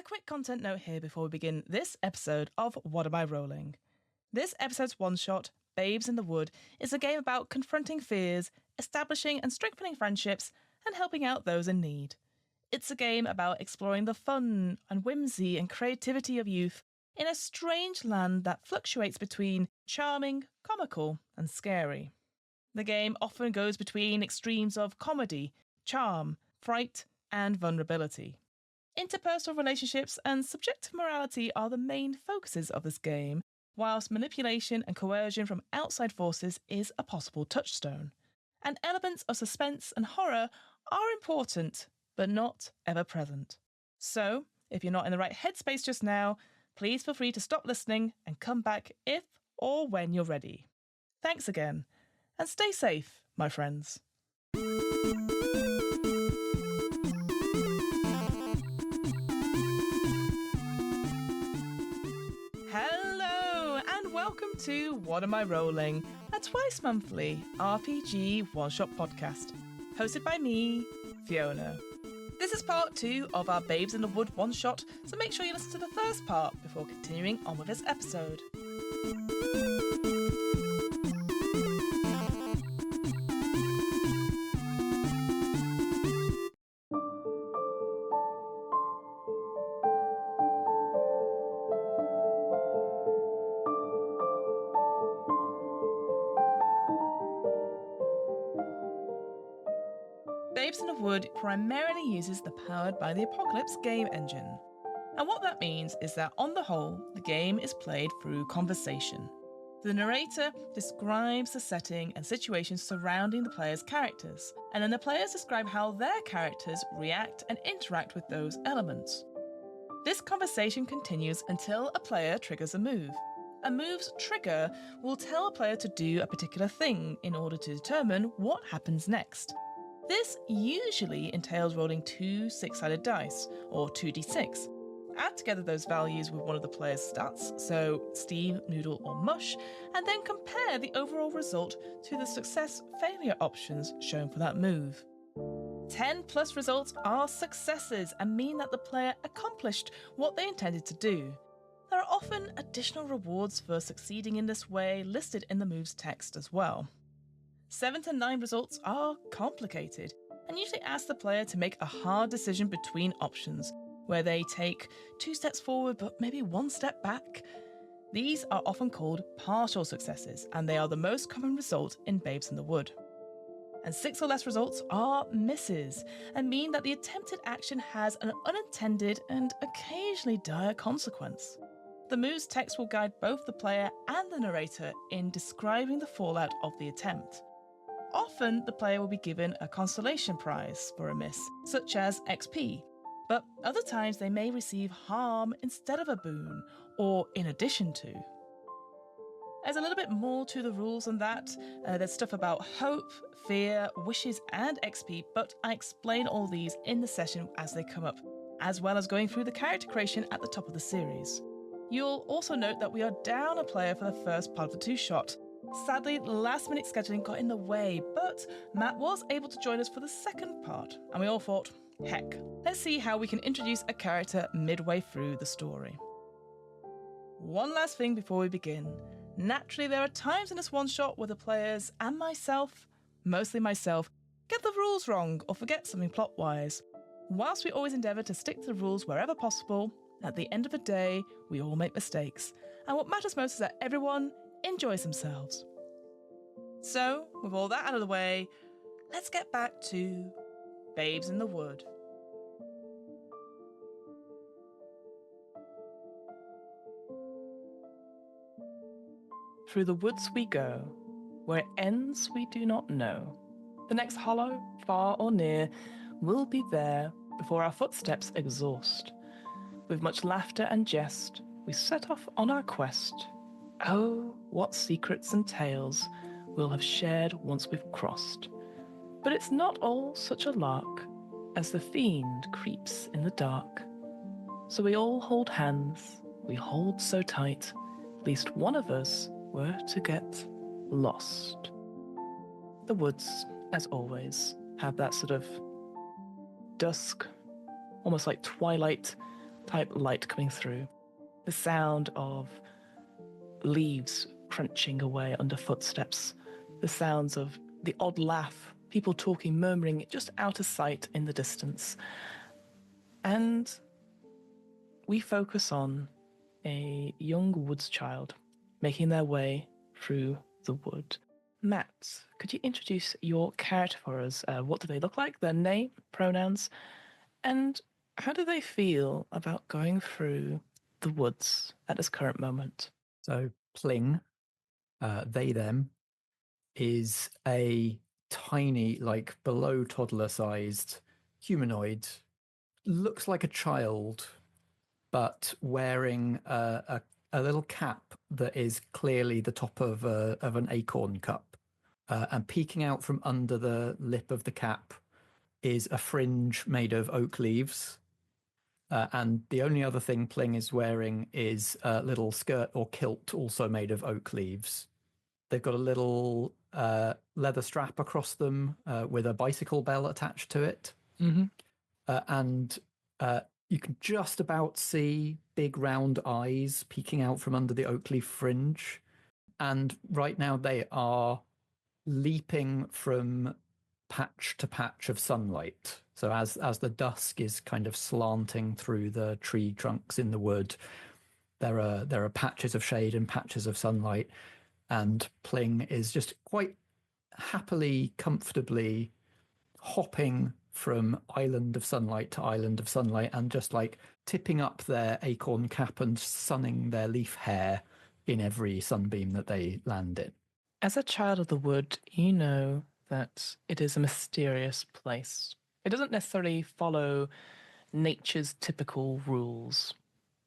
quick content note here before we begin this episode of What Am I Rolling? This episode's one-shot, Babes in the Wood, is a game about confronting fears, establishing and strengthening friendships, and helping out those in need. It's a game about exploring the fun and whimsy and creativity of youth in a strange land that fluctuates between charming, comical, and scary. The game often goes between extremes of comedy, charm, fright, and vulnerability. Interpersonal relationships and subjective morality are the main focuses of this game, whilst manipulation and coercion from outside forces is a possible touchstone. And elements of suspense and horror are important, but not ever present. So, if you're not in the right headspace just now, please feel free to stop listening and come back if or when you're ready. Thanks again, and stay safe, my friends. Hello, and welcome to What Am I Rolling, a twice monthly RPG one-shot podcast, hosted by me, Fiona. This is part 2 of our Babes in the Wood one-shot, so make sure you listen to the first part before continuing on with this episode. Babes in the Wood primarily uses the Powered by the Apocalypse game engine. And what that means is that on the whole, the game is played through conversation. The narrator describes the setting and situations surrounding the player's characters, and then the players describe how their characters react and interact with those elements. This conversation continues until a player triggers a move. A move's trigger will tell a player to do a particular thing in order to determine what happens next. This usually entails rolling 2 six-sided dice, or 2d6. Add together those values with one of the player's stats, so steam, noodle, or mush, and then compare the overall result to the success-failure options shown for that move. 10 plus results are successes and mean that the player accomplished what they intended to do. There are often additional rewards for succeeding in this way listed in the move's text as well. 7 to 9 results are complicated and usually ask the player to make a hard decision between options, where they take 2 steps forward but maybe 1 step back. These are often called partial successes, and they are the most common result in Babes in the Wood. And 6 or less results are misses, and mean that the attempted action has an unintended and occasionally dire consequence. The move's text will guide both the player and the narrator in describing the fallout of the attempt. Often, the player will be given a consolation prize for a miss, such as XP, but other times they may receive harm instead of a boon, or in addition to. There's a little bit more to the rules than that. There's stuff about hope, fear, wishes, and XP, but I explain all these in the session as they come up, as well as going through the character creation at the top of the series. You'll also note that we are down a player for the first part of the two-shot. Sadly, last-minute scheduling got in the way, but Matt was able to join us for the second part, and we all thought, heck, let's see how we can introduce a character midway through the story. One last thing before we begin. Naturally, there are times in this one-shot where the players and myself, mostly myself, get the rules wrong or forget something plot-wise. Whilst we always endeavour to stick to the rules wherever possible, at the end of the day, we all make mistakes, and what matters most is that everyone enjoys themselves. So, with all that out of the way, let's get back to Babes in the Wood. Through the woods we go, where it ends we do not know. The next hollow, far or near, will be there before our footsteps exhaust. With much laughter and jest, we set off on our quest. Oh, what secrets and tales we'll have shared once we've crossed. But it's not all such a lark, as the fiend creeps in the dark. So we all hold hands, we hold so tight, lest one of us were to get lost. The woods, as always, have that sort of dusk, almost like twilight type light coming through. The sound of leaves crunching away under footsteps. The sounds of the odd laugh, people talking, murmuring, just out of sight in the distance. And we focus on a young woods child making their way through the wood. Matt, could you introduce your character for us? What do they look like? Their name, pronouns, and how do they feel about going through the woods at this current moment? So Pling, they, them, is a tiny, like below toddler-sized humanoid. Looks like a child, but wearing a little cap that is clearly the top of an acorn cup. And peeking out from under the lip of the cap is a fringe made of oak leaves. And the only other thing Pling is wearing is a little skirt or kilt, also made of oak leaves. They've got a little leather strap across them with a bicycle bell attached to it. Mm-hmm. And you can just about see big round eyes peeking out from under the oak leaf fringe. And right now they are leaping from patch to patch of sunlight. So as the dusk is kind of slanting through the tree trunks in the wood, there are patches of shade and patches of sunlight, and Pling is just quite happily, comfortably hopping from island of sunlight to island of sunlight and just like tipping up their acorn cap and sunning their leaf hair in every sunbeam that they land in. As a child of the wood, you know that it is a mysterious place. It doesn't necessarily follow nature's typical rules.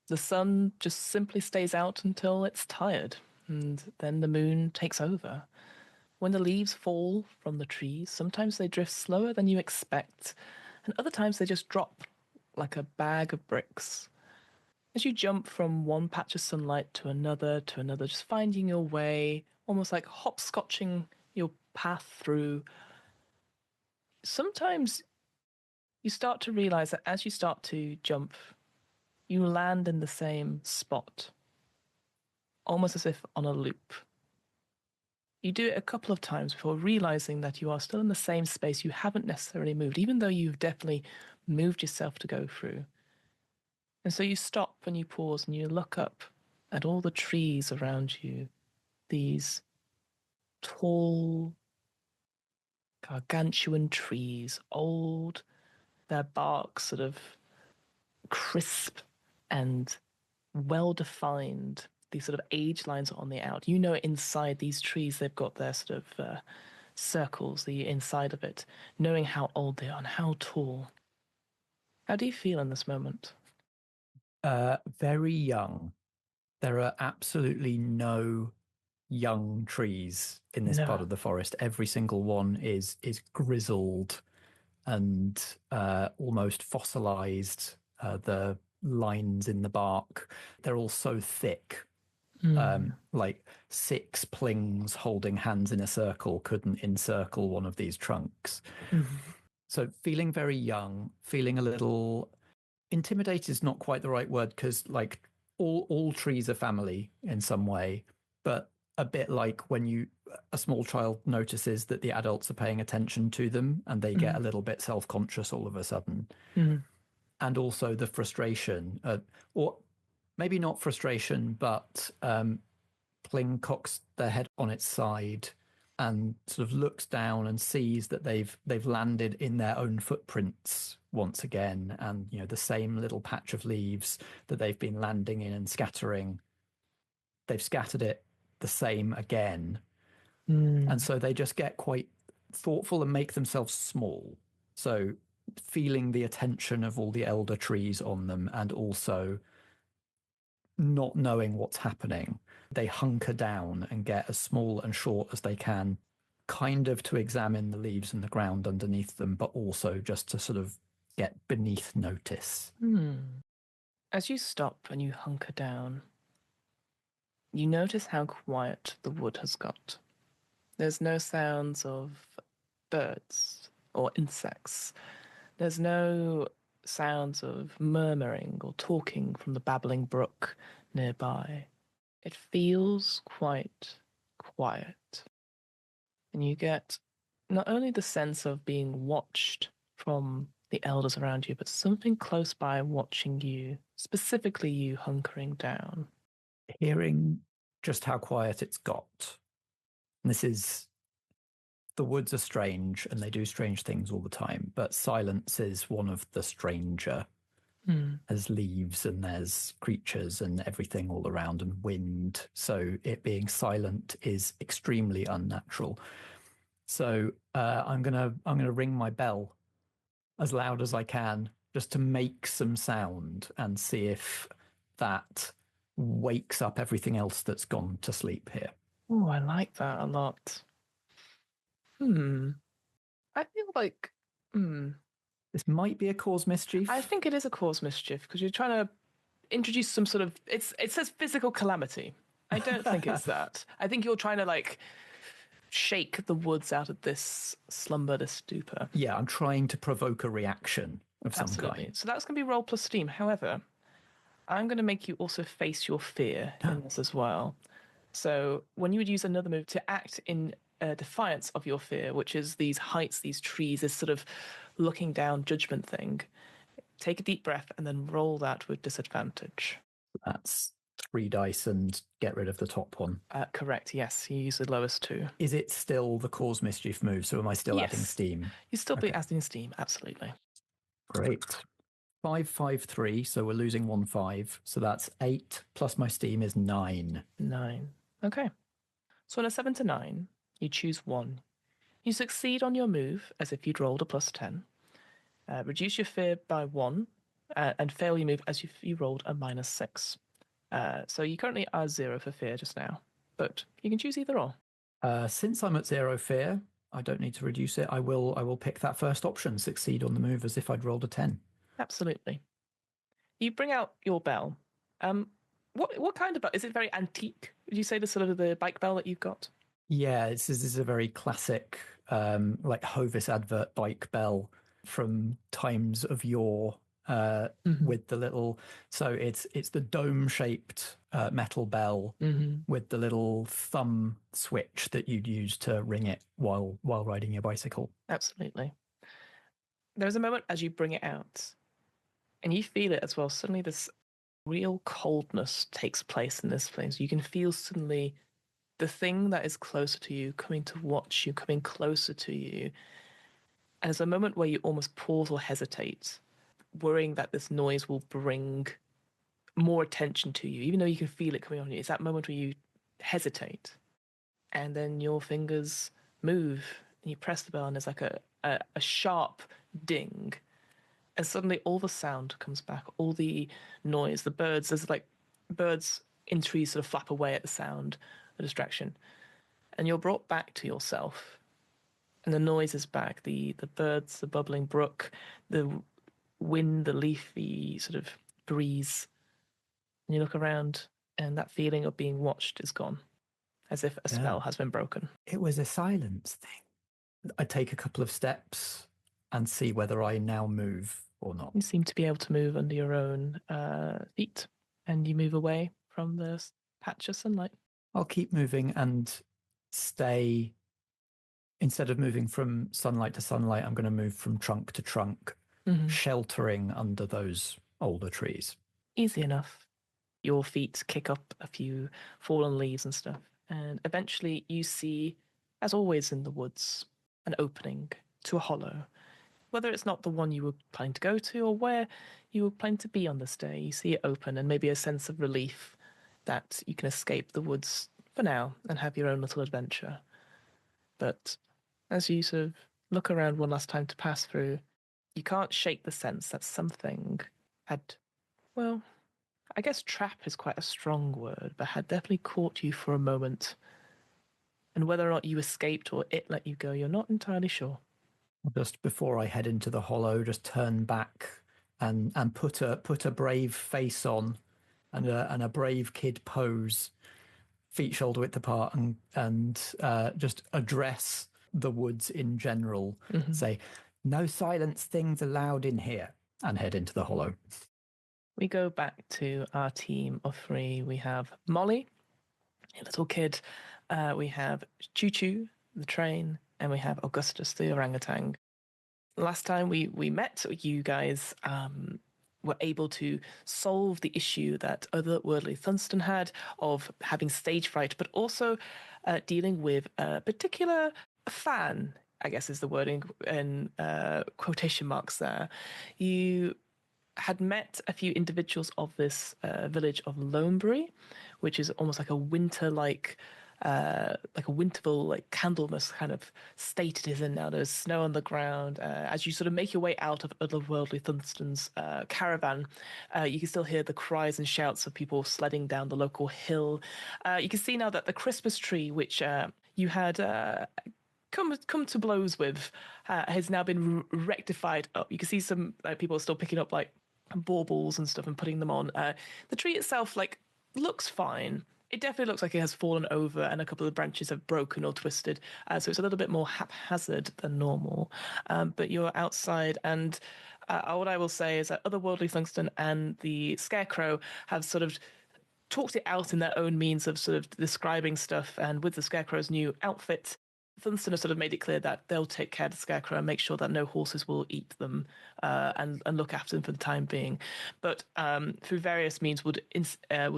The sun just simply stays out until it's tired, and then the moon takes over. When the leaves fall from the trees, sometimes they drift slower than you expect, and other times they just drop like a bag of bricks. As you jump from one patch of sunlight to another, just finding your way, almost like hopscotching your path through, sometimes you start to realize that as you start to jump, you land in the same spot, almost as if on a loop. You do it a couple of times before realizing that you are still in the same space. You haven't necessarily moved, even though you've definitely moved yourself to go through. And so you stop and you pause and you look up at all the trees around you, these tall, gargantuan trees, old, their bark sort of crisp and well defined. These sort of age lines are on the out. You know, inside these trees, they've got their sort of circles, the inside of it, knowing how old they are and how tall. How do you feel in this moment? Very young. There are absolutely no young trees in this part No. of the forest. Every single one is grizzled and almost fossilized. The lines in the bark, they're all so thick. Like 6 plings holding hands in a circle couldn't encircle one of these trunks. So feeling very young, feeling a little intimidated is not quite the right word, because like all trees are family in some way, but a bit like when a small child notices that the adults are paying attention to them and they get a little bit self-conscious all of a sudden. And also the frustration, or maybe not frustration, but Pling cocks their head on its side and sort of looks down and sees that they've landed in their own footprints once again, and you know, the same little patch of leaves that they've been landing in and scattering, they've scattered it the same again. And so they just get quite thoughtful and make themselves small. So feeling the attention of all the elder trees on them and also not knowing what's happening, they hunker down and get as small and short as they can, kind of to examine the leaves and the ground underneath them, but also just to sort of get beneath notice. As you stop and you hunker down, you notice how quiet the wood has got. There's no sounds of birds or insects. There's no sounds of murmuring or talking from the babbling brook nearby. It feels quite quiet. And you get not only the sense of being watched from the elders around you, but something close by watching you, specifically you hunkering down. Hearing just how quiet it's got. And this is, the woods are strange and they do strange things all the time, but silence is one of the stranger. There's leaves and there's creatures and everything all around and wind. So it being silent is extremely unnatural. So I'm gonna ring my bell as loud as I can just to make some sound and see if that wakes up everything else that's gone to sleep here. Oh, I like that a lot. I feel like, This might be a cause mischief. I think it is a cause mischief because you're trying to introduce some sort of, it says physical calamity. I don't think it's that. I think you're trying to like shake the woods out of this slumber, this stupor. Yeah, I'm trying to provoke a reaction of some kind. So that's going to be roll plus steam. However, I'm going to make you also face your fear in this as well. So when you would use another move to act in defiance of your fear, which is these heights, these trees, this sort of looking down judgment thing, take a deep breath and then roll that with disadvantage. That's 3 dice and get rid of the top one. Correct, yes. You use the lowest 2. Is it still the cause mischief move? So am I still adding steam? You still be adding steam, absolutely. Great. 5, 5, 3. So we're losing 1, 5. So that's 8 plus my steam is 9. 9. Okay. So on a 7 to 9, you choose 1. You succeed on your move as if you'd rolled a plus 10. Reduce your fear by 1 and fail your move as if you rolled a minus 6. So you currently are 0 for fear just now, but you can choose either or. Since I'm at 0 fear, I don't need to reduce it. I will pick that first option, succeed on the move as if I'd rolled a 10. Absolutely. You bring out your bell. What kind of bell? Is it very antique? Would you say the sort of the bike bell that you've got? Yeah, this is a very classic, like Hovis advert bike bell from times of yore. With the little, so it's the dome-shaped metal bell with the little thumb switch that you'd use to ring it while riding your bicycle. Absolutely. There's a moment as you bring it out, and you feel it as well. Suddenly, this real coldness takes place in this place. You can feel suddenly the thing that is closer to you coming to watch you, coming closer to you. And there's a moment where you almost pause or hesitate, worrying that this noise will bring more attention to you, even though you can feel it coming on you. It's that moment where you hesitate, and then your fingers move, and you press the bell, and there's like a sharp ding, and suddenly all the sound comes back, all the noise, the birds, there's like birds in trees sort of flap away at the sound, a distraction, and you're brought back to yourself, and the noise is back, the birds, the bubbling brook, the wind, the leafy sort of breeze. And you look around, and that feeling of being watched is gone, as if a spell has been broken. It was a silence thing. I take a couple of steps and see whether I now move or not. You seem to be able to move under your own feet, and you move away from the patch of sunlight. I'll keep moving and stay. Instead of moving from sunlight to sunlight, I'm going to move from trunk to trunk, sheltering under those older trees. Easy enough. Your feet kick up a few fallen leaves and stuff, and eventually you see, as always in the woods, an opening to a hollow. Whether it's not the one you were planning to go to or where you were planning to be on this day, you see it open and maybe a sense of relief that you can escape the woods for now and have your own little adventure. But as you sort of look around one last time to pass through, you can't shake the sense that something had, well, I guess trap is quite a strong word, but had definitely caught you for a moment. And whether or not you escaped or it let you go, you're not entirely sure. Just before I head into the hollow, just turn back and put a brave face on and a brave kid pose, feet shoulder width apart, and just address the woods in general. Say, no silence things allowed in here. and head into the hollow. We go back to our team of 3. We have Molly, a little kid. We have Choo Choo, the train, and we have Augustus, the orangutan. Last time we met, you guys were able to solve the issue that Otherworldly Thunston had of having stage fright, but also dealing with a particular fan, I guess is the wording in quotation marks there. You had met a few individuals of this village of Lonebury, which is almost like a winter-like, like a Winterville, like Candlemas kind of state it is in now. There's snow on the ground. As you sort of make your way out of Otherworldly Thunston's caravan, you can still hear the cries and shouts of people sledding down the local hill. You can see now that the Christmas tree, which you had come to blows with, has now been rectified up. You can see some people are still picking up like baubles and stuff and putting them on. The tree itself looks fine. It definitely looks like it has fallen over and a couple of branches have broken or twisted, so it's a little bit more haphazard than normal. But you're outside, and what I will say is that Otherworldly Tungsten and the Scarecrow have sort of talked it out in their own means of sort of describing stuff, and with the Scarecrow's new outfit, Thunston has sort of made it clear that they'll take care of the Scarecrow and make sure that no horses will eat them, and look after them for the time being. But through various means would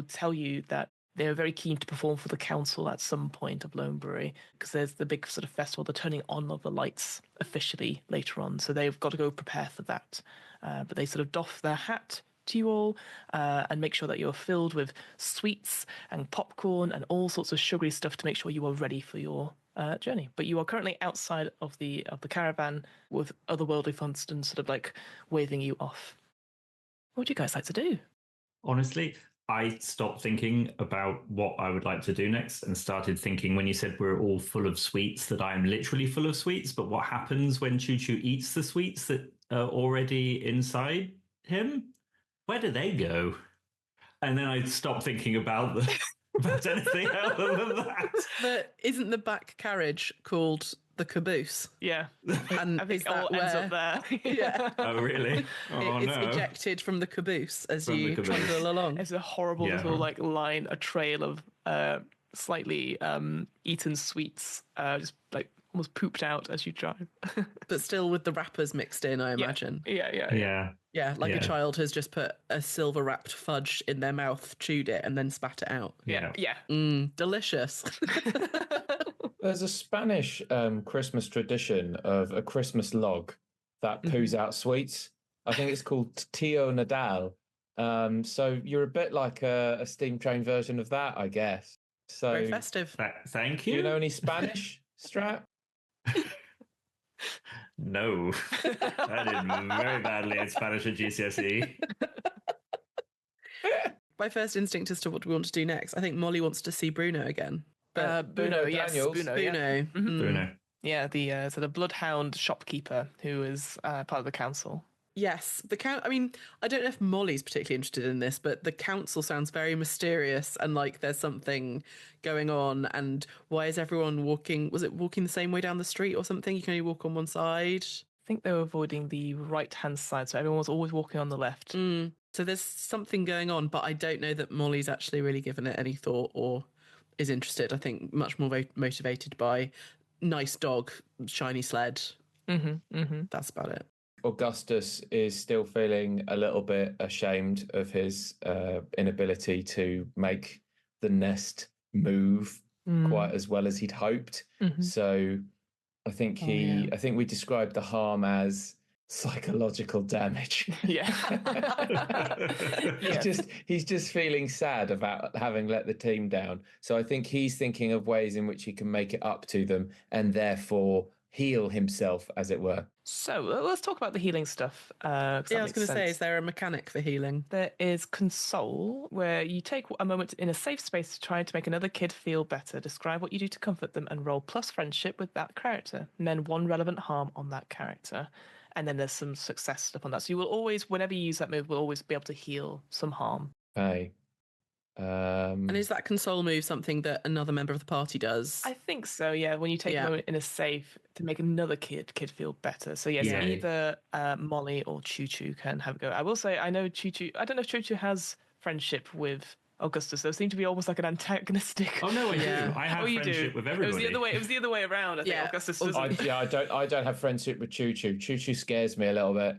tell you that they're very keen to perform for the council at some point of Lonebury, because there's the big sort of festival, the turning on of the lights officially later on. So they've got to go prepare for that. But they sort of doff their hat to you all and make sure that you're filled with sweets and popcorn and all sorts of sugary stuff to make sure you are ready for your journey. But you are currently outside of the caravan with Otherworldly Funston sort of like waving you off. What would you guys like to do? Honestly, I stopped thinking about what I would like to do next and started thinking when you said we're all full of sweets that I am literally full of sweets, but what happens when Choo Choo eats the sweets that are already inside him? Where do they go? And then I stopped thinking about anything other than that. Isn't the back carriage called the caboose? Yeah. And I think is it all that ends where, up there. yeah, Oh, really? Oh, it's no. ejected from the caboose as From the you caboose. trundle along? It's a horrible little line, a trail of slightly eaten sweets, just like almost pooped out as you drive. But still with the wrappers mixed in, I imagine. Yeah. Yeah, like Yeah. a child has just put a silver wrapped fudge in their mouth, chewed it, and then spat it out. Yeah. Delicious. There's a Spanish Christmas tradition of a Christmas log that poos out sweets. I think it's called Tio Nadal. So you're a bit like a steam train version of that, I guess. So Very festive. Thank do you. you know any Spanish, Strat? No. I did very badly at Spanish at GCSE. My first instinct as to what we want to do next. I think Molly wants to see Bruno again. But Bruno, yes. Daniels. Bruno, Bruno. yeah. Bruno. Yeah, the sort of bloodhound shopkeeper who is part of the council. Yes, I mean, I don't know if Molly's particularly interested in this, but the council sounds very mysterious and like there's something going on. And why is everyone walking? Was it walking the same way down the street or something? You can only walk on one side. I think they were avoiding the right-hand side, so everyone was always walking on the left. So there's something going on, but I don't know that Molly's actually really given it any thought or is interested. I think much more motivated by nice dog, shiny sled. That's about it. Augustus is still feeling a little bit ashamed of his inability to make the nest move quite as well as he'd hoped. So I think I think we described the harm as psychological damage. He's just feeling sad about having let the team down. So I think he's thinking of ways in which he can make it up to them and therefore heal himself, as it were. So let's talk about the healing stuff. I was going to say, is there a mechanic for healing? There is console, where you take a moment in a safe space to try to make another kid feel better. Describe what you do to comfort them and roll plus friendship with that character. And then one relevant harm on that character. And then there's some success stuff on that. So you will always, whenever you use that move, will always be able to heal some harm. Hey. And is that console move something that another member of the party does? I think so, yeah. When you take a moment in a safe to make another kid feel better. So yes, either Molly or Choo Choo can have a go. I will say, I know Choo Choo. I don't know if Choo Choo has friendship with Augustus. There seemed to be almost like an antagonistic. Oh no, I do. I have friendship with everybody. It was the other way around. I think Augustus doesn't. I don't have friendship with Choo Choo. Choo Choo scares me a little bit.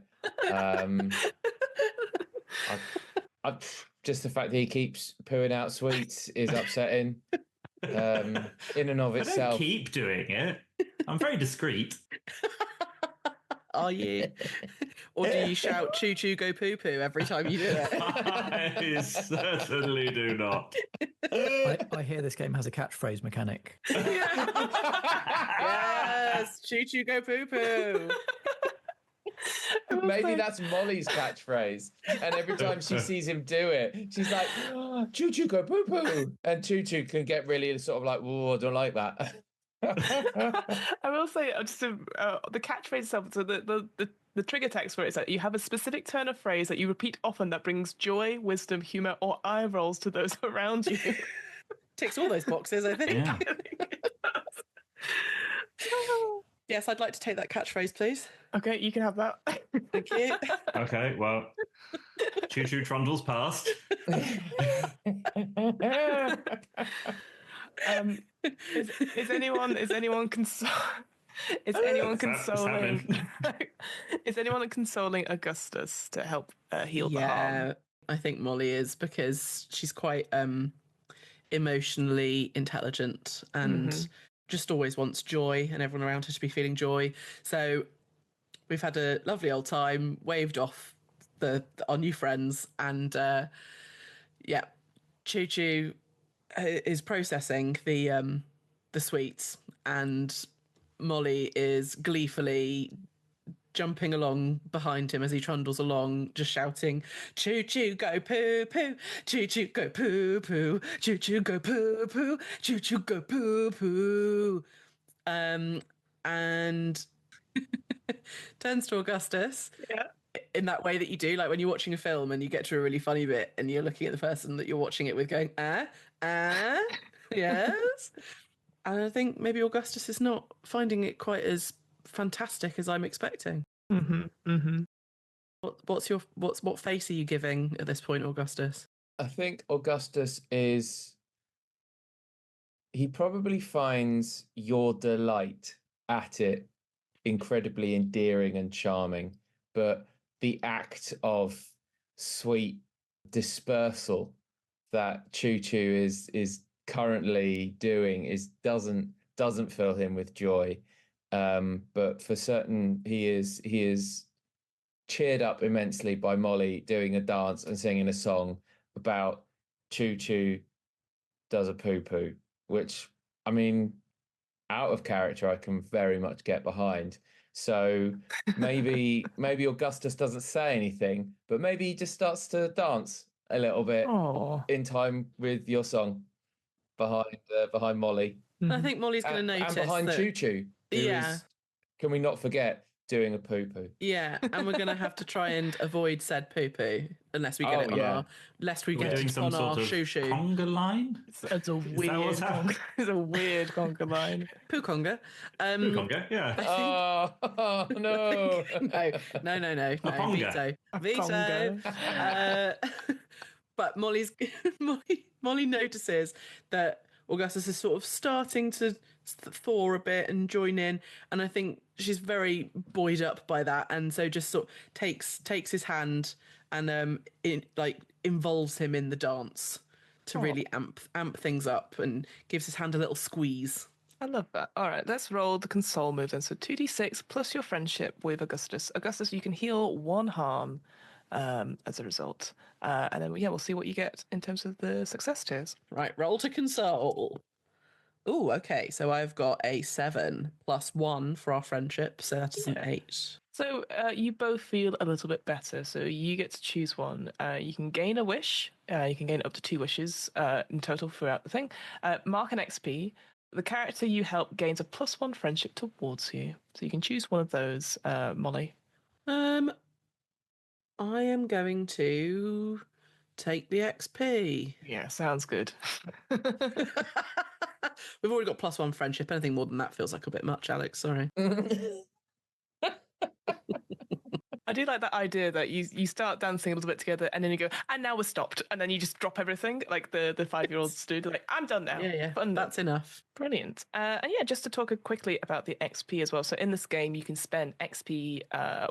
Just the fact that he keeps pooing out sweets is upsetting. In and of itself. I don't keep doing it. I'm very discreet. Are you? Or do you shout "choo choo go poo poo" every time you do it? I certainly do not. I hear this game has a catchphrase mechanic. Yes, choo choo go poo poo. Maybe that's Molly's catchphrase, and every time she sees him do it, she's like, oh, "Choo choo go poo poo," and Choo Choo can get really sort of like, "Oh, I don't like that." I will say, just the catchphrase itself. So the trigger text for it is that you have a specific turn of phrase that you repeat often that brings joy, wisdom, humor, or eye rolls to those around you. Ticks all those boxes, I think. Yeah. Yes, I'd like to take that catchphrase, please. Okay, you can have that. Thank you. Okay, well, Choo Choo trundles past. Is anyone consoling Augustus to help heal the harm? I think Molly is, because she's quite emotionally intelligent and just always wants joy and everyone around her to be feeling joy. So we've had a lovely old time, waved off our new friends, and Choo Choo is processing the sweets, and Molly is gleefully jumping along behind him as he trundles along, just shouting, "Choo choo go poo poo, choo choo go poo poo, choo choo go poo poo, choo choo go poo poo," and turns to Augustus. Yeah. In that way that you do, like when you're watching a film and you get to a really funny bit and you're looking at the person that you're watching it with going, yes. And I think maybe Augustus is not finding it quite as fantastic as I'm expecting. What face are you giving at this point, Augustus? I think Augustus he probably finds your delight at it incredibly endearing and charming, but the act of sweet dispersal that Choo Choo is currently doing doesn't fill him with joy. But for certain, he is cheered up immensely by Molly doing a dance and singing a song about Choo Choo does a poo poo, which, I mean, out of character, I can very much get behind. So maybe Augustus doesn't say anything, but maybe he just starts to dance a little bit in time with your song behind Molly. I think Molly's going to notice. And behind Choo Choo, who is, can we not forget, doing a poo poo? Yeah, and we're going to have to try and avoid said poo poo unless we get it on lest we get it on our shoo shoo. Conga line? It's a weird conga line. Poo conga. Poo conga, yeah. Oh no. No. Veto. But Molly notices that Augustus is sort of starting to thaw a bit and join in, and I think she's very buoyed up by that, and so just sort of takes his hand and involves him in the dance to really amp things up, and gives his hand a little squeeze. I love that. All right, let's roll the console move then. So 2d6 plus your friendship with Augustus. Augustus, you can heal 1 harm as a result. And then, we'll see what you get in terms of the success tiers. Right, roll to console. Ooh, okay. So I've got a 7 plus 1 for our friendship, so that's an 8. So you both feel a little bit better. So you get to choose one. You can gain a wish. You can gain up to 2 wishes in total throughout the thing. Mark an XP. The character you help gains a +1 friendship towards you. So you can choose one of those, Molly. I am going to Take the XP. Yeah, sounds good. We've already got +1 friendship. Anything more than that feels like a bit much, Alex. Sorry. I do like that idea that you start dancing a little bit together and then you go, and now we're stopped. And then you just drop everything like the 5-year-olds do. They're like, I'm done now. Yeah. Fun. That's enough. Brilliant. And yeah, just to talk quickly about the XP as well. So in this game, you can spend XP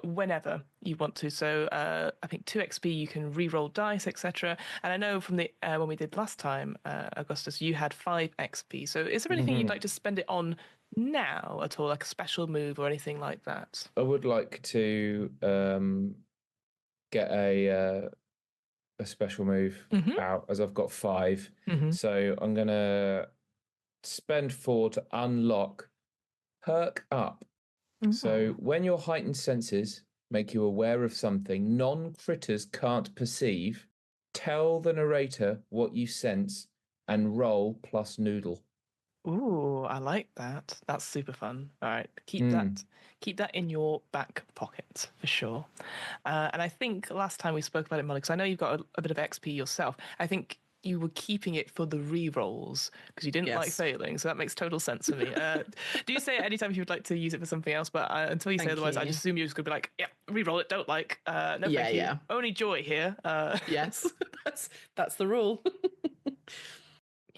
whenever you want to. So I think 2 XP, you can re-roll dice, etc. And I know from the when we did last time, Augustus, you had 5 XP. So is there anything you'd like to spend it on now at all, like a special move or anything like that? I would like to get a special move out, as I've got 5. So I'm gonna spend 4 to unlock Perk Up. So when your heightened senses make you aware of something non-critters can't perceive, tell the narrator what you sense and roll plus noodle. Ooh, I like that. That's super fun. All right, keep that in your back pocket for sure. And I think last time we spoke about it, Molly, because I know you've got a bit of XP yourself. I think you were keeping it for the re-rolls because you didn't like failing, so that makes total sense for me. Do you say at any time if you would like to use it for something else? But until you say otherwise, I just assume you're just going to be like, yeah, re-roll it, don't like. No, thank you. Only joy here. Yes, that's the rule.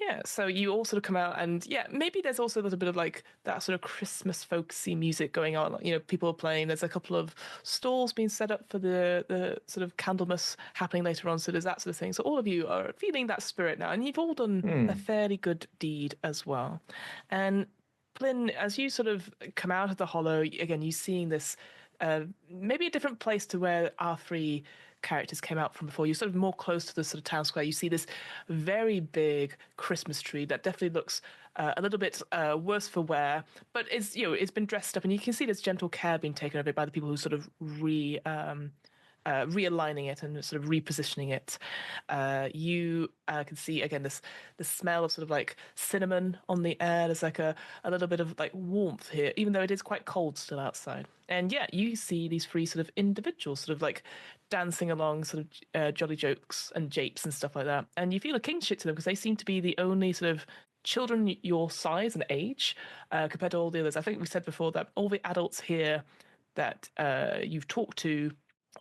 Yeah, so you all sort of come out and maybe there's also a little bit of like that sort of Christmas folksy music going on. You know, people are playing. There's a couple of stalls being set up for the sort of Candlemas happening later on. So there's that sort of thing. So all of you are feeling that spirit now, and you've all done a fairly good deed as well. And Flynn, as you sort of come out of the hollow, again, you're seeing this maybe a different place to where our 3 characters came out from before. You're sort of more close to the sort of town square. You see this very big Christmas tree that definitely looks a little bit worse for wear, but it's been dressed up, and you can see there's gentle care being taken of it by the people who sort of realigning it and sort of repositioning it. You can see again the smell of sort of like cinnamon on the air. There's like a little bit of like warmth here, even though it is quite cold still outside. And you see these 3 sort of individuals sort of like dancing along, sort of jolly jokes and japes and stuff like that. And you feel a kinship to them because they seem to be the only sort of children your size and age compared to all the others. I think we said before that all the adults here that you've talked to,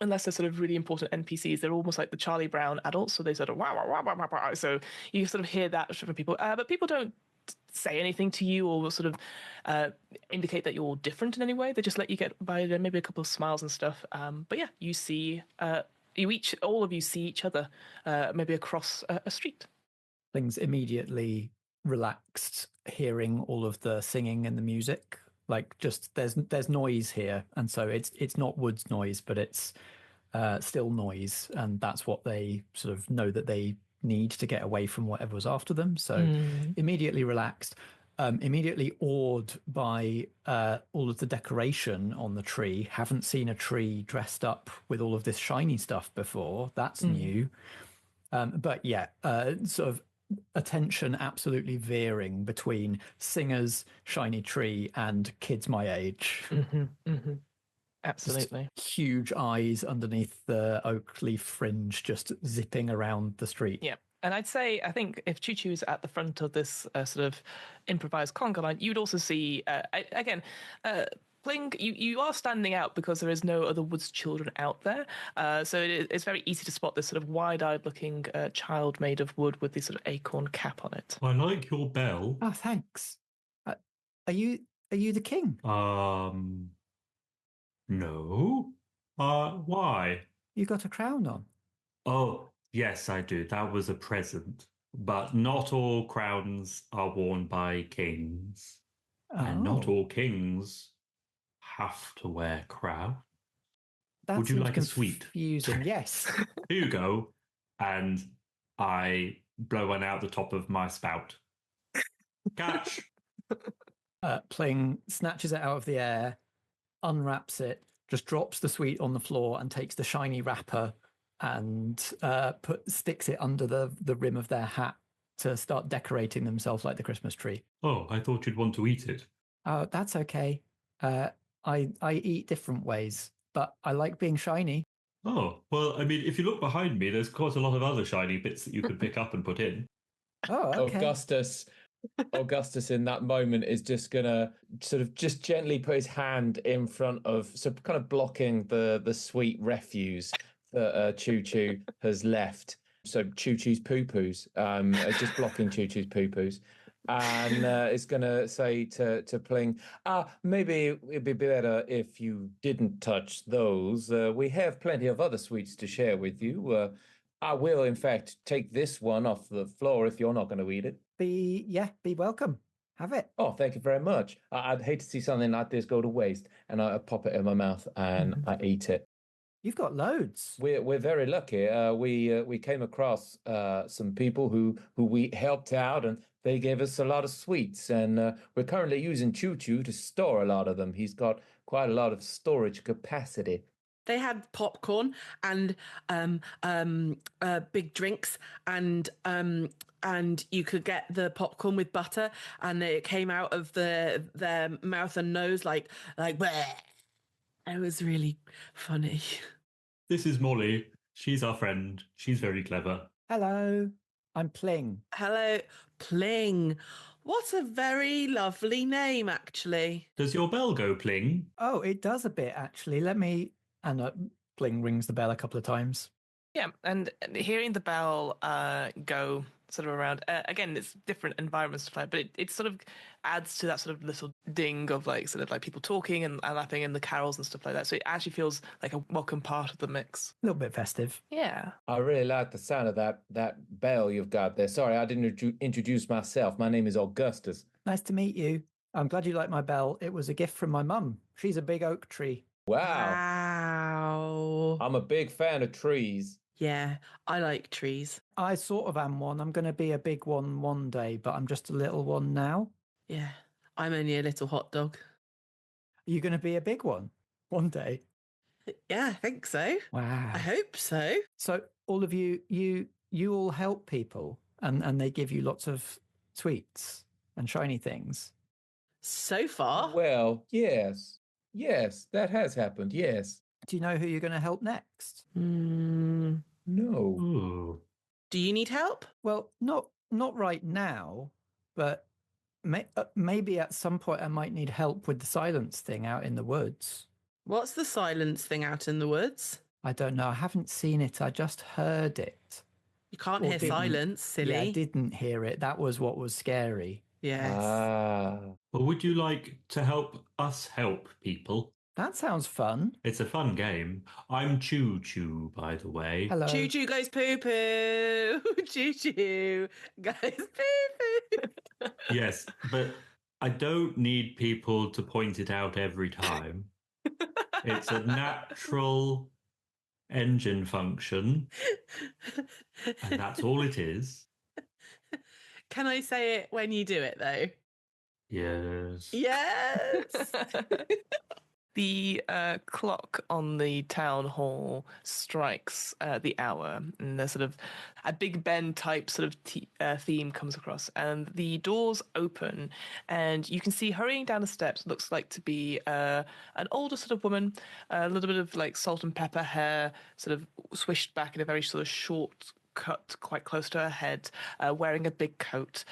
unless they're sort of really important NPCs, they're almost like the Charlie Brown adults. So they sort of wow, wow, wow, wow, wow, wow. So you sort of hear that from people, but people don't say anything to you or sort of indicate that you're different in any way. They just let you get by, maybe a couple of smiles and stuff. But you see, all of you see each other, maybe across a street. Things immediately relaxed hearing all of the singing and the music. Like, just there's noise here, and so it's not woods noise, but it's still noise, and that's what they sort of know that they need to get away from whatever was after them. So immediately relaxed, immediately awed by all of the decoration on the tree. Haven't seen a tree dressed up with all of this shiny stuff before. That's new. But sort of attention absolutely veering between singers, shiny tree, and kids my age. Absolutely. Just huge eyes underneath the oak leaf fringe just zipping around the street. Yeah. And I think if Choo Choo is at the front of this sort of improvised conga line, you'd also see, Bling, you are standing out because there is no other woods children out there. So it's very easy to spot this sort of wide-eyed looking child made of wood with this sort of acorn cap on it. I like your bell. Oh, thanks. Are you the king? No. Why? You got a crown on. Oh, yes, I do. That was a present. But not all crowns are worn by kings. And not all kings have to wear crown. Would you like a sweet? Confusing, yes. Here you go. And I blow one out the top of my spout. Catch. Pling snatches it out of the air, unwraps it, just drops the sweet on the floor and takes the shiny wrapper and sticks it under the rim of their hat to start decorating themselves like the Christmas tree. Oh, I thought you'd want to eat it. Oh, that's okay. I eat different ways, but I like being shiny. Oh, well, I mean, if you look behind me, there's quite a lot of other shiny bits that you could pick up and put in. Oh, okay. Augustus in that moment is just gonna sort of just gently put his hand in front of, so kind of blocking the sweet refuse that Choo Choo has left. So Choo Choo's poo-poos, just blocking Choo Choo's poo-poos. And it's gonna say to Pling, maybe it'd be better if you didn't touch those. We have plenty of other sweets to share with you. I will, in fact, take this one off the floor if you're not going to eat it. Be welcome. Have it. Oh, thank you very much. I'd hate to see something like this go to waste. And I pop it in my mouth and I eat it. You've got loads. We're very lucky. We came across some people who we helped out, and they gave us a lot of sweets. And we're currently using Choo Choo to store a lot of them. He's got quite a lot of storage capacity. They had popcorn and big drinks, and you could get the popcorn with butter, and it came out of their mouth and nose like bleh. It was really funny. This is Molly. She's our friend. She's very clever. Hello, I'm Pling. Hello, Pling. What a very lovely name, actually. Does your bell go pling? Oh, it does a bit, actually. And Pling rings the bell a couple of times. Yeah, and hearing the bell go sort of around, again, it's different environments to play, but it sort of adds to that sort of little ding of like sort of like people talking and laughing and the carols and stuff like that. So it actually feels like a welcome part of the mix. A little bit festive. Yeah. I really like the sound of that bell you've got there. Sorry, I didn't introduce myself. My name is Augustus. Nice to meet you. I'm glad you like my bell. It was a gift from my mum. She's a big oak tree. Wow. I'm a big fan of trees. Yeah, I like trees. I sort of am one. I'm going to be a big one day, but I'm just a little one now. Yeah, I'm only a little hot dog. Are you going to be a big one day? Yeah, I think so. Wow. I hope so. So all of you all help people and they give you lots of sweets and shiny things. So far? Well, yes. Yes, that has happened, yes. Do you know who you're going to help next? No. Ooh. Do you need help? Well, not right now, but maybe at some point I might need help with the silence thing out in the woods. What's the silence thing out in the woods? I don't know. I haven't seen it. I just heard it. You can't Or hear didn't. silence, silly. Yeah, I didn't hear it. That was what was scary. Yes. Well, would you like to help us help people? That sounds fun. It's a fun game. I'm Choo Choo, by the way. Hello. Choo choo goes poo poo. Choo choo goes poo poo. Yes, but I don't need people to point it out every time. It's a natural engine function, and that's all it is. Can I say it when you do it, though? Yes. Yes. The clock on the town hall strikes the hour, and there's sort of a Big Ben type sort of theme comes across, and the doors open, and you can see hurrying down the steps, looks like to be an older sort of woman, a little bit of like salt and pepper hair, sort of swished back in a very sort of short cut quite close to her head, wearing a big coat.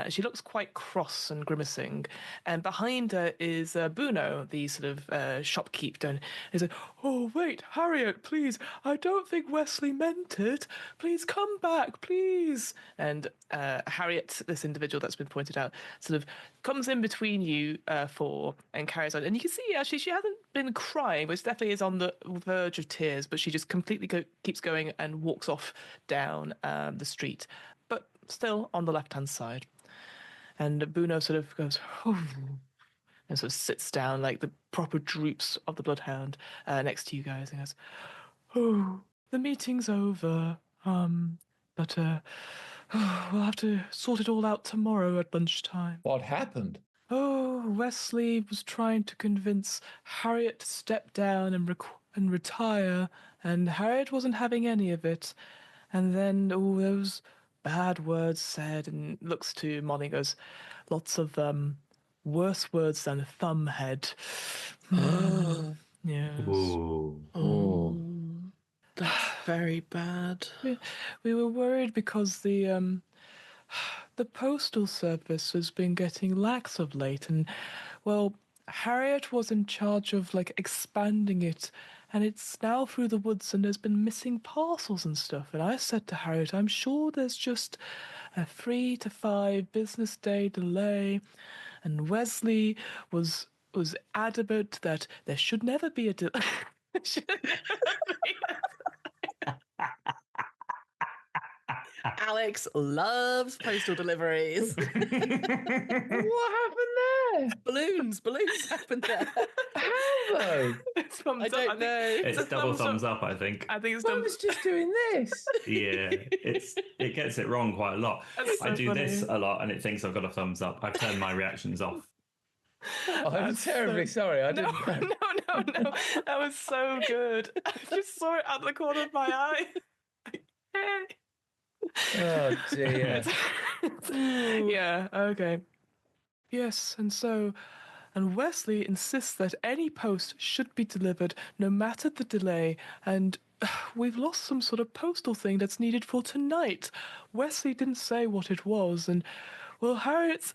She looks quite cross and grimacing. And behind her is Bruno, the sort of shopkeep. And he's like, "Oh, wait, Harriet, please. I don't think Wesley meant it. Please come back, please." And Harriet, this individual that's been pointed out, sort of comes in between you four and carries on. And you can see, actually, she hasn't been crying, but definitely is on the verge of tears, but she just completely keeps going and walks off down the street, but still on the left-hand side. And Bruno sort of goes, "Oh," and sort of sits down like the proper droops of the bloodhound next to you guys and goes, "Oh, the meeting's over, but we'll have to sort it all out tomorrow at lunchtime." What happened? "Oh, Wesley was trying to convince Harriet to step down and retire, and Harriet wasn't having any of it. And then, those bad words said," and looks to Molly and goes, "lots of worse words than thumbhead." Yeah. Ooh. Oh. That's very bad. We were worried because the postal service has been getting lax of late, and well, Harriet was in charge of like expanding it, and it's now through the woods, and there's been missing parcels and stuff. And I said to Harriet, I'm sure there's just a 3 to 5 business day delay, and Wesley was adamant that there should never be a delay. Alex loves postal deliveries. What happened there? Balloons happened there. How though? It's thumbs I up. don't know. It's a double thumbs thumbs up, I think. I think it's I done. was just doing this. Yeah, it gets it wrong quite a lot. That's I so do this funny. a lot, and it thinks I've got a thumbs up. I've turned my reactions off. I'm That's terribly sorry. I No, didn't. no. That was so good. I just saw it out the corner of my eye. Oh dear. Yeah, okay. Yes, and Wesley insists that any post should be delivered no matter the delay, and we've lost some sort of postal thing that's needed for tonight. Wesley didn't say what it was, and well, Harriet's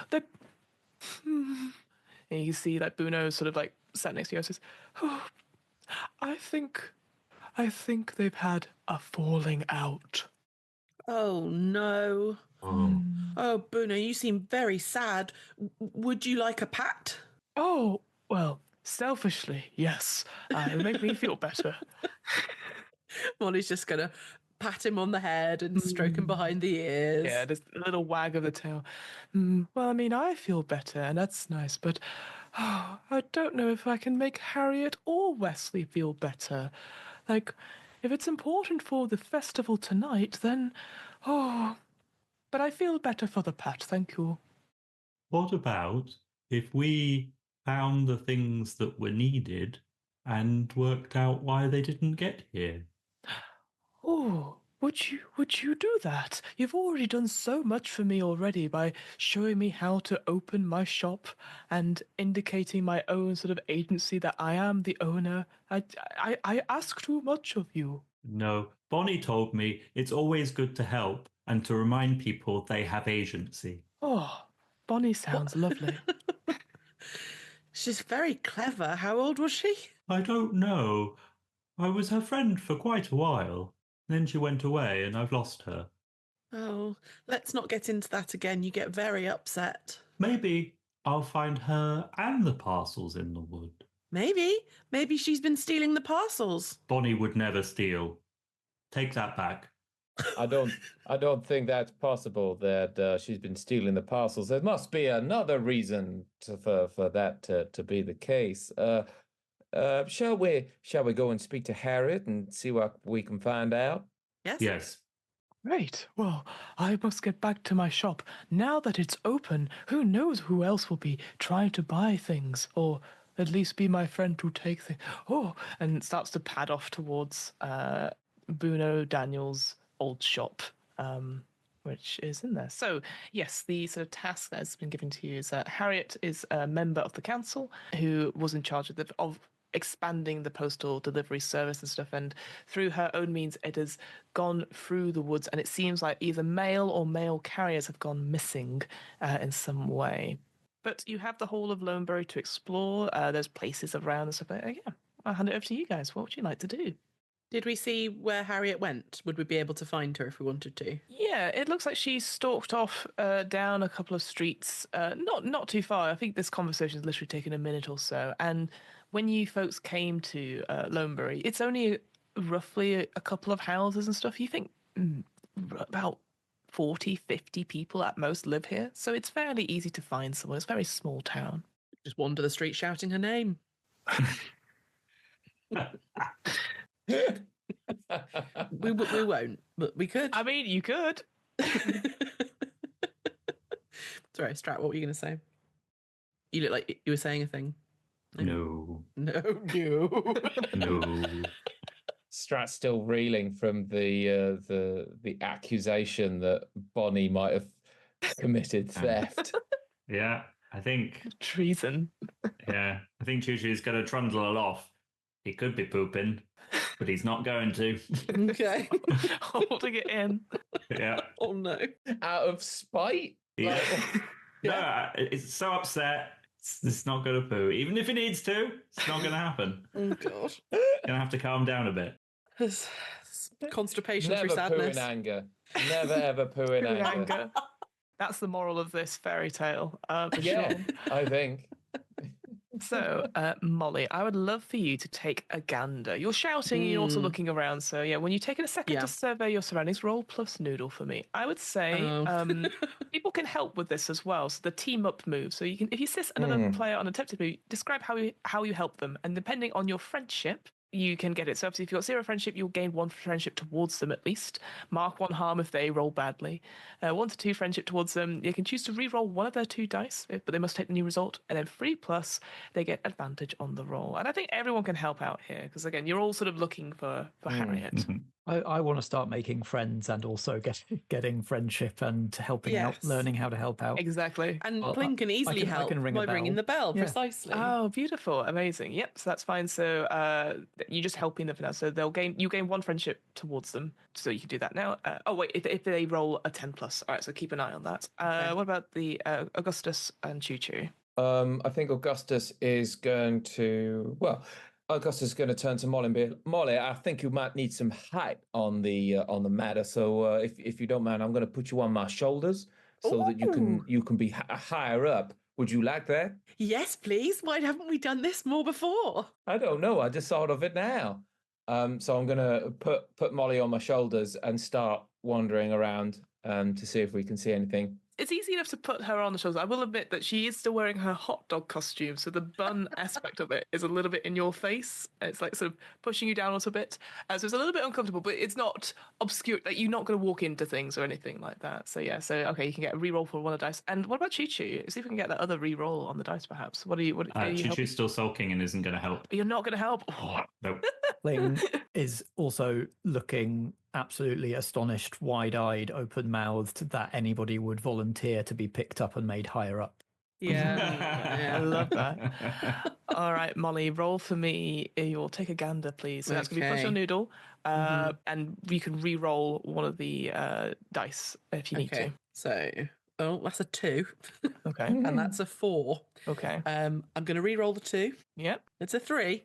they and you see that Bruno sort of like sat next to you and says, oh, I think they've had a falling out. Oh no. Oh. Oh, Bruno, you seem very sad. Would you like a pat? Oh, well, selfishly, yes. It would make me feel better. Molly's just gonna pat him on the head and stroke him behind the ears. Yeah, just a little wag of the tail. Well, I mean, I feel better, and that's nice, but I don't know if I can make Harriet or Wesley feel better. Like, if it's important for the festival tonight, then, but I feel better for the pat, thank you. What about if we found the things that were needed and worked out why they didn't get here? Oh, would you do that? You've already done so much for me already by showing me how to open my shop and indicating my own sort of agency that I am the owner. I ask too much of you. No, Bonnie told me it's always good to help and to remind people they have agency. Oh, Bonnie sounds lovely. She's very clever. How old was she? I don't know. I was her friend for quite a while. Then she went away and I've lost her. Oh, let's not get into that again. You get very upset. Maybe I'll find her and the parcels in the wood. Maybe she's been stealing the parcels. Bonnie would never steal. Take that back. I don't think that's possible that she's been stealing the parcels. There must be another reason for that to be the case. Shall we go and speak to Harriet and see what we can find out? Yes. Great. Well, I must get back to my shop. Now that it's open, who knows who else will be trying to buy things, or at least be my friend to take things. Oh, and starts to pad off towards Bruno Daniel's old shop, which is in there. So, yes, the sort of task that has been given to you is that Harriet is a member of the council who was in charge of expanding the postal delivery service and stuff, and through her own means it has gone through the woods, and it seems like either male or male carriers have gone missing in some way. But you have the whole of Lonebury to explore. There's places around and stuff. Yeah, I'll hand it over to you guys. What would you like to do? Did we see where Harriet went? Would we be able to find her if we wanted to? Yeah, it looks like she stalked off down a couple of streets, not too far. I think this conversation has literally taken a minute or so. And when you folks came to Lonebury, it's only roughly a couple of houses and stuff. You think about 40, 50 people at most live here. So it's fairly easy to find someone. It's a very small town. Just wander the street shouting her name. We won't, but we could. I mean, you could. Sorry, Strat, what were you going to say? You look like you were saying a thing. No. No. No. Strat's still reeling from the accusation that Bonnie might have committed theft. Yeah, I think. Treason. Yeah, I think Choo Choo's going to trundle off. He could be pooping. but he's not going to. Okay. Holding it in. Yeah. Oh no. Out of spite? Yeah. Yeah. No, it's so upset. It's not going to poo. Even if it needs to, it's not going to happen. Oh god. Gonna have to calm down a bit. It's constipation Never through poo sadness. in anger. Never ever poo in In anger. anger. That's the moral of this fairy tale, for Yeah, sure. I think. So, Molly, I would love for you to take a gander. You're shouting and you're also looking around. So, yeah, when you take a second Yeah. to survey your surroundings, roll plus noodle for me. I would say people can help with this as well. So, the team up move. So, you can, if you assist another player on a detective move, describe how you help them. And depending on your friendship, you can get it. So obviously if you've got 0 friendship, you'll gain 1 friendship towards them at least. Mark 1 harm if they roll badly. 1 to 2 friendship towards them. You can choose to re-roll one of their 2 dice, but they must take the new result. And then 3+, they get advantage on the roll. And I think everyone can help out here because again, you're all sort of looking for Harriet. I want to start making friends and also getting friendship and helping out, Yes. learning how to help out. Exactly. And Well, Pling can easily I help can ring a by ringing bell. the bell, Yeah. precisely. Oh, beautiful. Amazing. Yep, so that's fine. So you're just helping them for now. So you gain 1 friendship towards them. So you can do that now. Oh, wait, if they roll a 10+. All right, so keep an eye on that. Okay. What about the Augustus and Choo Choo? I think Augustus is going to Augustus is going to turn to Molly and be, Molly, I think you might need some height on the matter. So if you don't mind, I'm going to put you on my shoulders so that you can be higher up. Would you like that? Yes, please. Why haven't we done this more before? I don't know. I just thought of it now. So I'm going to put Molly on my shoulders and start wandering around to see if we can see anything. It's easy enough to put her on the shoulders. I will admit that she is still wearing her hot dog costume, so the bun aspect of it is a little bit in your face. It's like sort of pushing you down a little bit. So it's a little bit uncomfortable, but it's not obscure. Like you're not going to walk into things or anything like that. So yeah, so okay, you can get a reroll for 1 of the dice. And what about Choo Choo? See if we can get that other reroll on the dice, perhaps. What are you Choo helping? Choo's still sulking and isn't going to help. You're not going to help. Nope. Ling is also looking absolutely astonished, wide-eyed, open-mouthed that anybody would volunteer to be picked up and made higher up. I love that. All right, Molly, roll for me. You'll take a gander, please. So that's going to be plus your noodle. And you can re-roll one of the dice if you need to. So, that's a 2. Okay. And that's a 4. Okay. I'm going to re-roll the 2. Yep. It's a 3.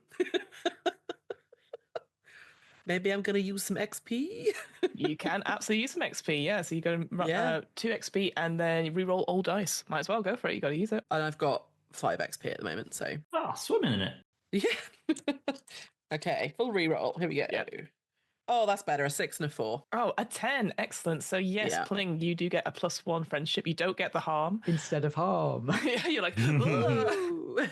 Maybe I'm going to use some XP. You can absolutely use some XP, yeah. So you go 2 XP and then you re-roll all dice. Might as well go for it. You got to use it. And I've got 5 XP at the moment, so. Swimming in it. Yeah. Okay, full re-roll. Here we go. Yep. Oh, that's better. A 6 and a 4. Oh, a 10. Excellent. So yes, Yeah. Pling, you do get a +1 friendship. You don't get the harm. Instead of harm. You're like, Ooh.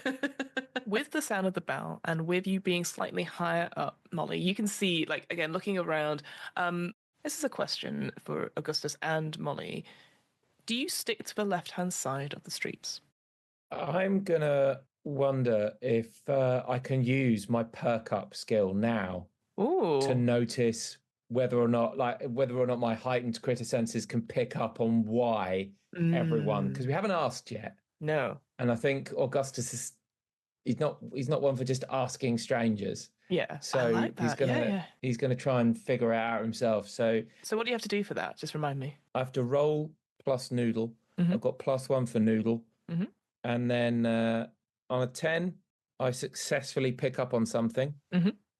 with the sound of the bell and with you being slightly higher up, Molly, you can see, like, again, looking around. This is a question for Augustus and Molly. Do you stick to the left-hand side of the streets? I'm going to wonder if I can use my perk up skill now to notice whether or not my heightened critter senses can pick up on why everyone, because we haven't asked yet. No. And I think Augustus is he's not one for just asking strangers. Yeah. So I like that. he's gonna try and figure it out himself. So what do you have to do for that? Just remind me. I have to roll plus noodle. I've got +1 for noodle. And then on a 10, I successfully pick up on something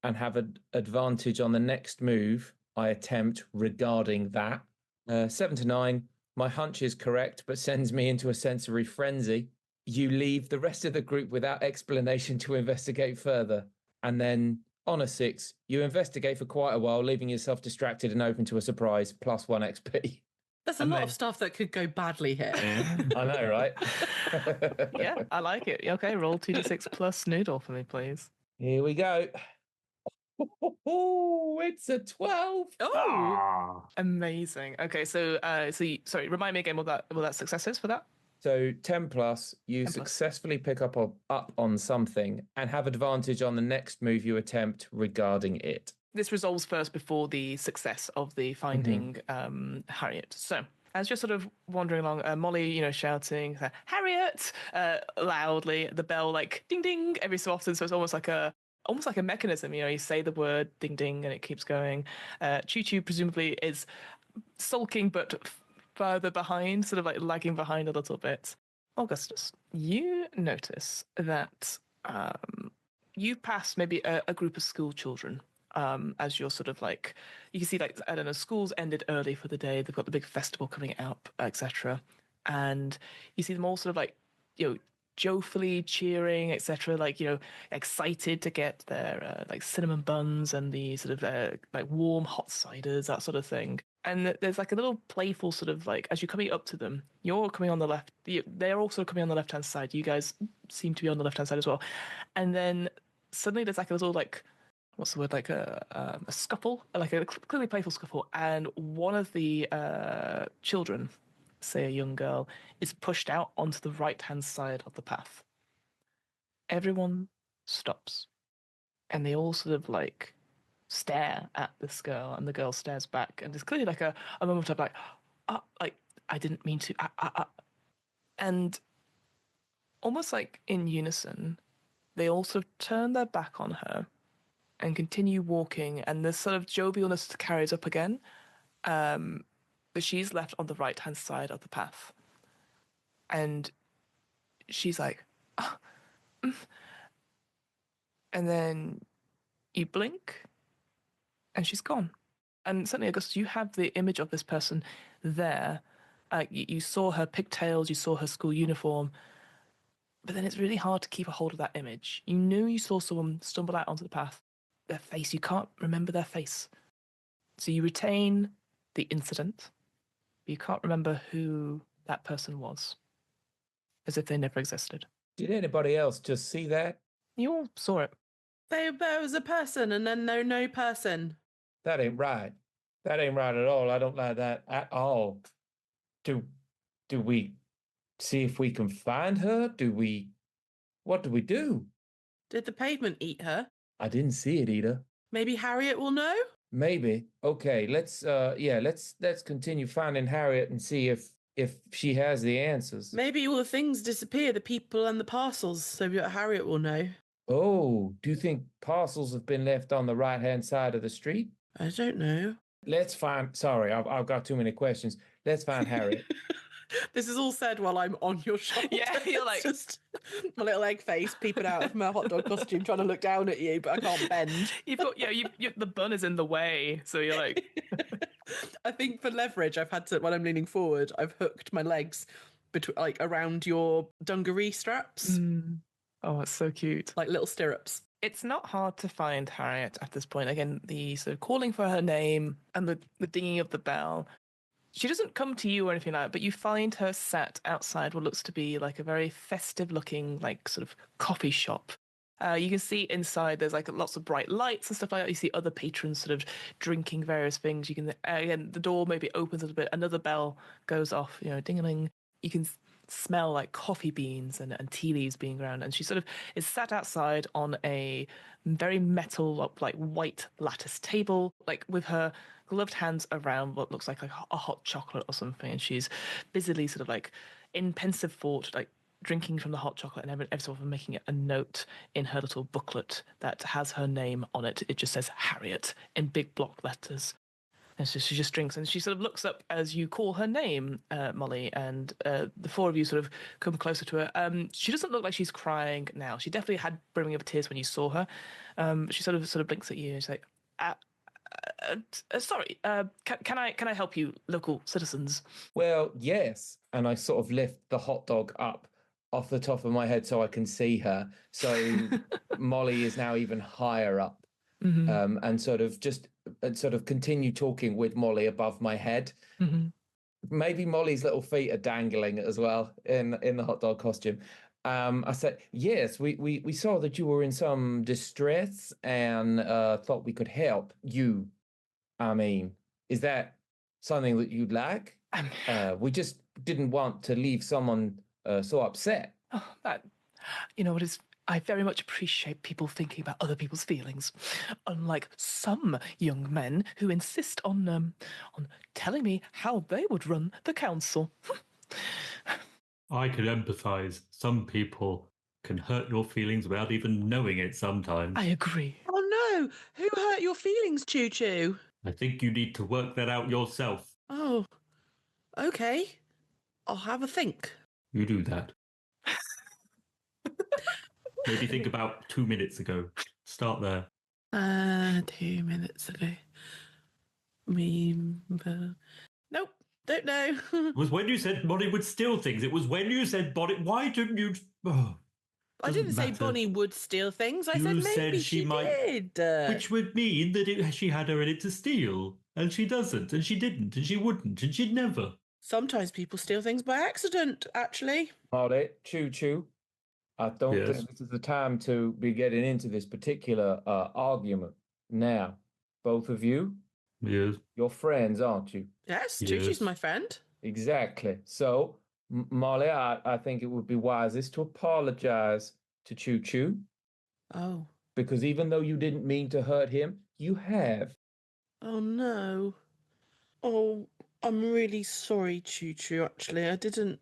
and have an advantage on the next move I attempt regarding that. 7 to 9, my hunch is correct, but sends me into a sensory frenzy. You leave the rest of the group without explanation to investigate further. And then on a 6, you investigate for quite a while, leaving yourself distracted and open to a surprise, +1 XP. There's a lot of stuff that could go badly here. I know, right? Yeah, I like it. Okay, roll 2d6 plus noodle for me, please. Here we go. Oh, it's a 12. Oh, Amazing. Okay, so sorry, remind me again what that success is for that. So 10 plus, you 10 plus. successfully pick up on something and have advantage on the next move you attempt regarding it. This resolves first before the success of the finding Harriet. So as you're sort of wandering along, Molly, shouting Harriet loudly, the bell like ding ding every so often. So it's almost like a almost like a mechanism. You say the word ding ding and it keeps going. Choo Choo presumably is sulking but further behind, sort of like lagging behind a little bit. Augustus, you notice that you pass maybe a group of school children as you're sort of like, you can see like, I don't know, school's ended early for the day. They've got the big festival coming up, etc. And you see them all sort of like, joyfully cheering, etc. Like, excited to get their like cinnamon buns and the sort of like warm hot ciders, that sort of thing. And there's like a little playful sort of like, as you're coming up to them, you're coming on the left, they're also coming on the left-hand side. You guys seem to be on the left-hand side as well. And then suddenly there's like a little like, what's the word, like a scuffle, like a clearly playful scuffle. And one of the children, say a young girl, is pushed out onto the right-hand side of the path. Everyone stops. And they all sort of like stare at this girl, and the girl stares back, and there's clearly like a moment of like, I didn't mean to, and almost like in unison, they all sort of turn their back on her and continue walking, and this sort of jovialness carries up again, but she's left on the right-hand side of the path, and she's like, and then you blink, and she's gone. And suddenly, Augustus, you have the image of this person there. You saw her pigtails, you saw her school uniform, but then it's really hard to keep a hold of that image. You knew you saw someone stumble out onto the path. Their face, you can't remember their face. So you retain the incident, but you can't remember who that person was, as if they never existed. Did anybody else just see that? You all saw it. There was a person and then no person. That ain't right. That ain't right at all. I don't like that at all. Do we see if we can find her? What do we do? Did the pavement eat her? I didn't see it either. Maybe Harriet will know? Maybe. Okay, let's continue finding Harriet and see if she has the answers. Maybe all the things disappear, the people and the parcels, so that Harriet will know. Oh, do you think parcels have been left on the right-hand side of the street? I don't know. Let's find... Sorry, I've got too many questions. Let's find Harriet. This is all said while I'm on your shoulder. Yeah, you're like... Just my little egg face peeping out of my hot dog costume, trying to look down at you, but I can't bend. You've got, the bun is in the way, so you're like... I think for leverage, I've had to, when I'm leaning forward, I've hooked my legs around your dungaree straps. Mm. Oh, it's so cute. Like little stirrups. It's not hard to find Harriet at this point. Again, the sort of calling for her name and the dinging of the bell. She doesn't come to you or anything like that, but you find her sat outside what looks to be like a very festive-looking, like, sort of coffee shop. You can see inside there's like lots of bright lights and stuff like that. You see other patrons sort of drinking various things. You can, again, the door maybe opens a little bit. Another bell goes off, ding-a-ling. You can smell like coffee beans and tea leaves being ground, and she sort of is sat outside on a very metal, like white lattice table, like with her gloved hands around what looks like a hot chocolate or something, and she's busily sort of like in pensive thought, like drinking from the hot chocolate, and every so often making a note in her little booklet that has her name on it. It just says Harriet in big block letters. And so she just drinks, and she sort of looks up as you call her name, Molly, and the four of you sort of come closer to her. She doesn't look like she's crying now. She definitely had brimming of tears when you saw her. She sort of blinks at you and she's like, sorry, can I help you, local citizens? Well, yes. And I sort of lift the hot dog up off the top of my head so I can see her. So Molly is now even higher up. Mm-hmm. And sort of continue talking with Molly above my head. Mm-hmm. Maybe Molly's little feet are dangling as well in the hot dog costume. I said, yes, we saw that you were in some distress and thought we could help you. I mean, is that something that you'd like? We just didn't want to leave someone so upset. Oh, that, what is... I very much appreciate people thinking about other people's feelings, unlike some young men who insist on telling me how they would run the council. I could empathise. Some people can hurt your feelings without even knowing it sometimes. I agree. Oh no! Who hurt your feelings, Choo Choo? I think you need to work that out yourself. Oh, okay. I'll have a think. You do that. Maybe think about 2 minutes ago. Start there. 2 minutes ago. Nope, don't know. It was when you said Bonnie would steal things. It was when you said Bonnie. Why didn't you? Oh, I didn't doesn't say matter. Bonnie would steal things. I You said said maybe she she might- did. Which would mean that she had her in it to steal. And she doesn't. And she didn't. And she wouldn't. And she'd never. Sometimes people steal things by accident, actually. Molly, Choo Choo, I don't Yes. think this is the time to be getting into this particular argument. Now, both of you, Yes. you're friends, aren't you? Yes, Yes. Choo Choo's my friend. Exactly. So, Molly, I think it would be wisest to apologize to Choo Choo, Oh. because even though you didn't mean to hurt him, you have. Oh no. Oh, I'm really sorry, Choo Choo, actually. I didn't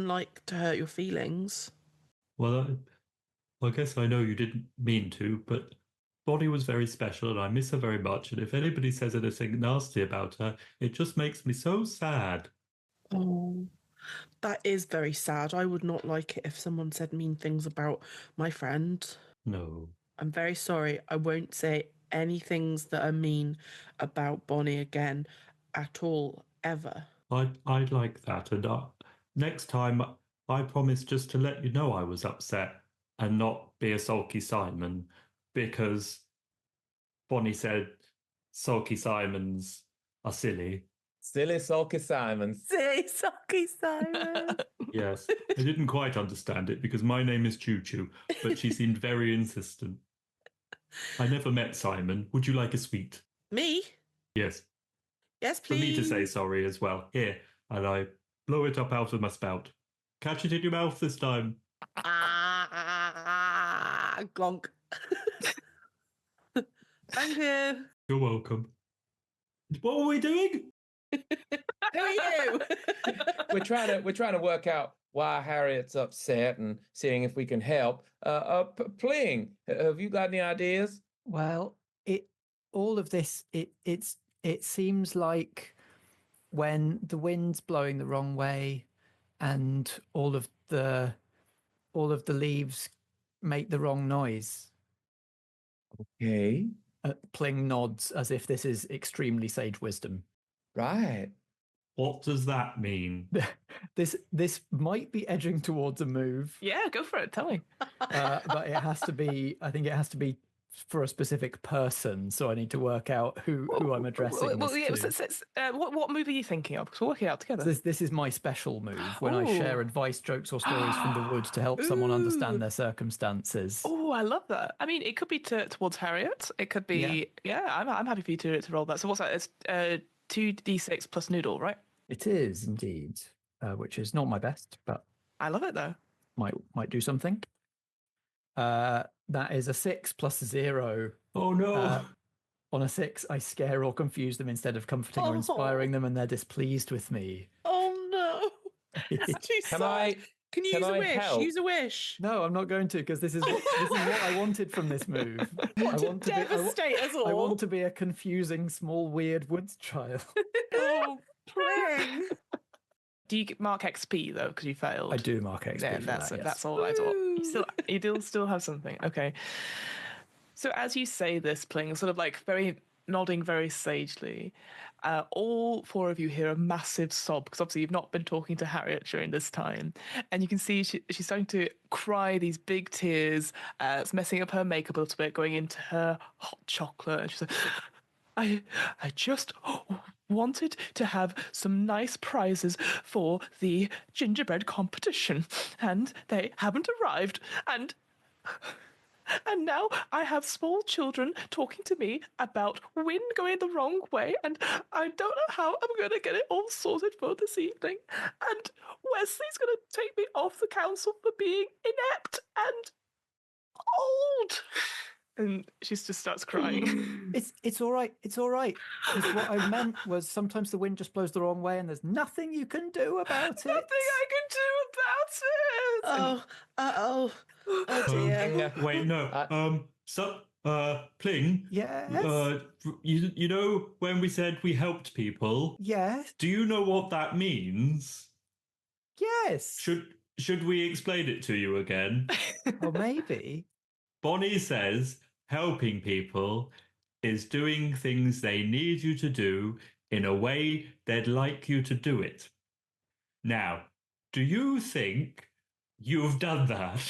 like to hurt your feelings. Well, I guess I know you didn't mean to, but Bonnie was very special and I miss her very much. And if anybody says anything nasty about her, it just makes me so sad. Oh, that is very sad. I would not like it if someone said mean things about my friend. No. I'm very sorry. I won't say any things that are mean about Bonnie again at all, ever. I'd like that. And next time, I promise just to let you know I was upset and not be a sulky Simon, because Bonnie said sulky Simons are silly. Silly Sulky Simons. Say sorry, Simon. Yes, I didn't quite understand it because my name is Choo Choo, but she seemed very insistent. I never met Simon. Would you like a sweet? Me? Yes. Yes, For me please. to say sorry as well. Here, and I blow it up out of my spout. Catch it in your mouth this time. Glonk. Thank you. You're welcome. What were we doing? Who are you? we're trying to work out why Harriet's upset and seeing if we can help. Playing. Have you got any ideas? Well, all of this it seems like when the wind's blowing the wrong way and all of the leaves make the wrong noise. Okay. Pling nods as if this is extremely sage wisdom. Right. What does that mean? This might be edging towards a move, Yeah, go for it. Tell me. but it has to be. I think it has to be for a specific person. So I need to work out who I'm addressing this to. What move are you thinking of? Because we'll work it out together. This is my special move when I share advice, jokes, or stories from the woods to help someone understand their circumstances. Oh, I love that. I mean, it could be towards Harriet. It could be. Yeah, I'm happy for you to roll that. So what's that? It's 2d6 plus noodle, right? It is indeed, which is not my best, but I love it though. might do something. That is a 6 plus 0. Oh no. On a 6, I scare or confuse them instead of comforting or inspiring them, and they're displeased with me. Oh no. It's too sad. Can you use a wish? help? Use a wish. No, I'm not going to, because this is what I wanted from this move. I want to Devastate us all. I want to be a confusing, small, weird woods child. Oh, playing. Do you mark XP though because you failed? I do mark XP. Yeah, for that's that, yes. that's all I thought. You do still have something. Okay. So as you say this, playing sort of like nodding very sagely, all four of you hear a massive sob because obviously you've not been talking to Harriet during this time, and you can see she's starting to cry these big tears. It's messing up her makeup a little bit, going into her hot chocolate, and she's like, I just wanted to have some nice prizes for the gingerbread competition, and they haven't arrived, and now I have small children talking to me about wind going the wrong way, and I don't know how I'm going to get it all sorted for this evening, and Wesley's going to take me off the council for being inept and old. And she just starts crying. It's all right. It's all right. Because what I meant was sometimes the wind just blows the wrong way, and there's nothing you can do about it. Nothing I can do about it. Oh dear. Wait, no. Pling. Yes. You know when we said we helped people? Yes. Do you know what that means? Yes. Should we explain it to you again? Or maybe. Bonnie says helping people is doing things they need you to do in a way they'd like you to do it. Now, do you think you've done that?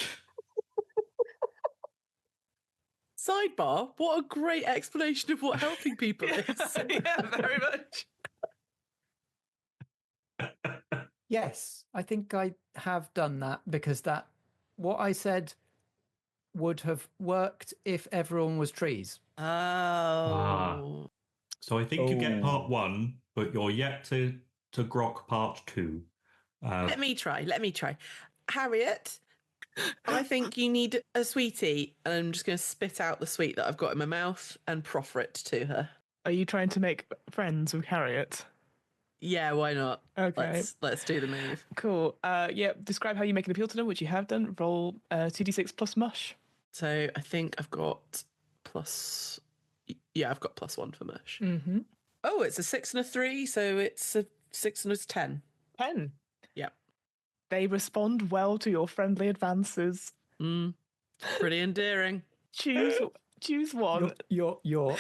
Sidebar, what a great explanation of what helping people is. Yeah, very much. Yes, I think I have done that because what I said would have worked if everyone was trees. Oh. So I think you get part 1, but you're yet to grok part 2. Let me try. Harriet, I think you need a sweetie, and I'm just going to spit out the sweet that I've got in my mouth and proffer it to her. Are you trying to make friends with Harriet? Yeah, why not? Okay. Let's do the move. Cool. Yeah, describe how you make an appeal to them, which you have done. Roll 2d6 plus mush. So I think I've got plus... Yeah, I've got +1 for mush. Mm-hmm. Oh, it's a 6 and a 3, so it's a 6 and it's 10. 10. Yep. They respond well to your friendly advances. Pretty endearing. Choose one. You're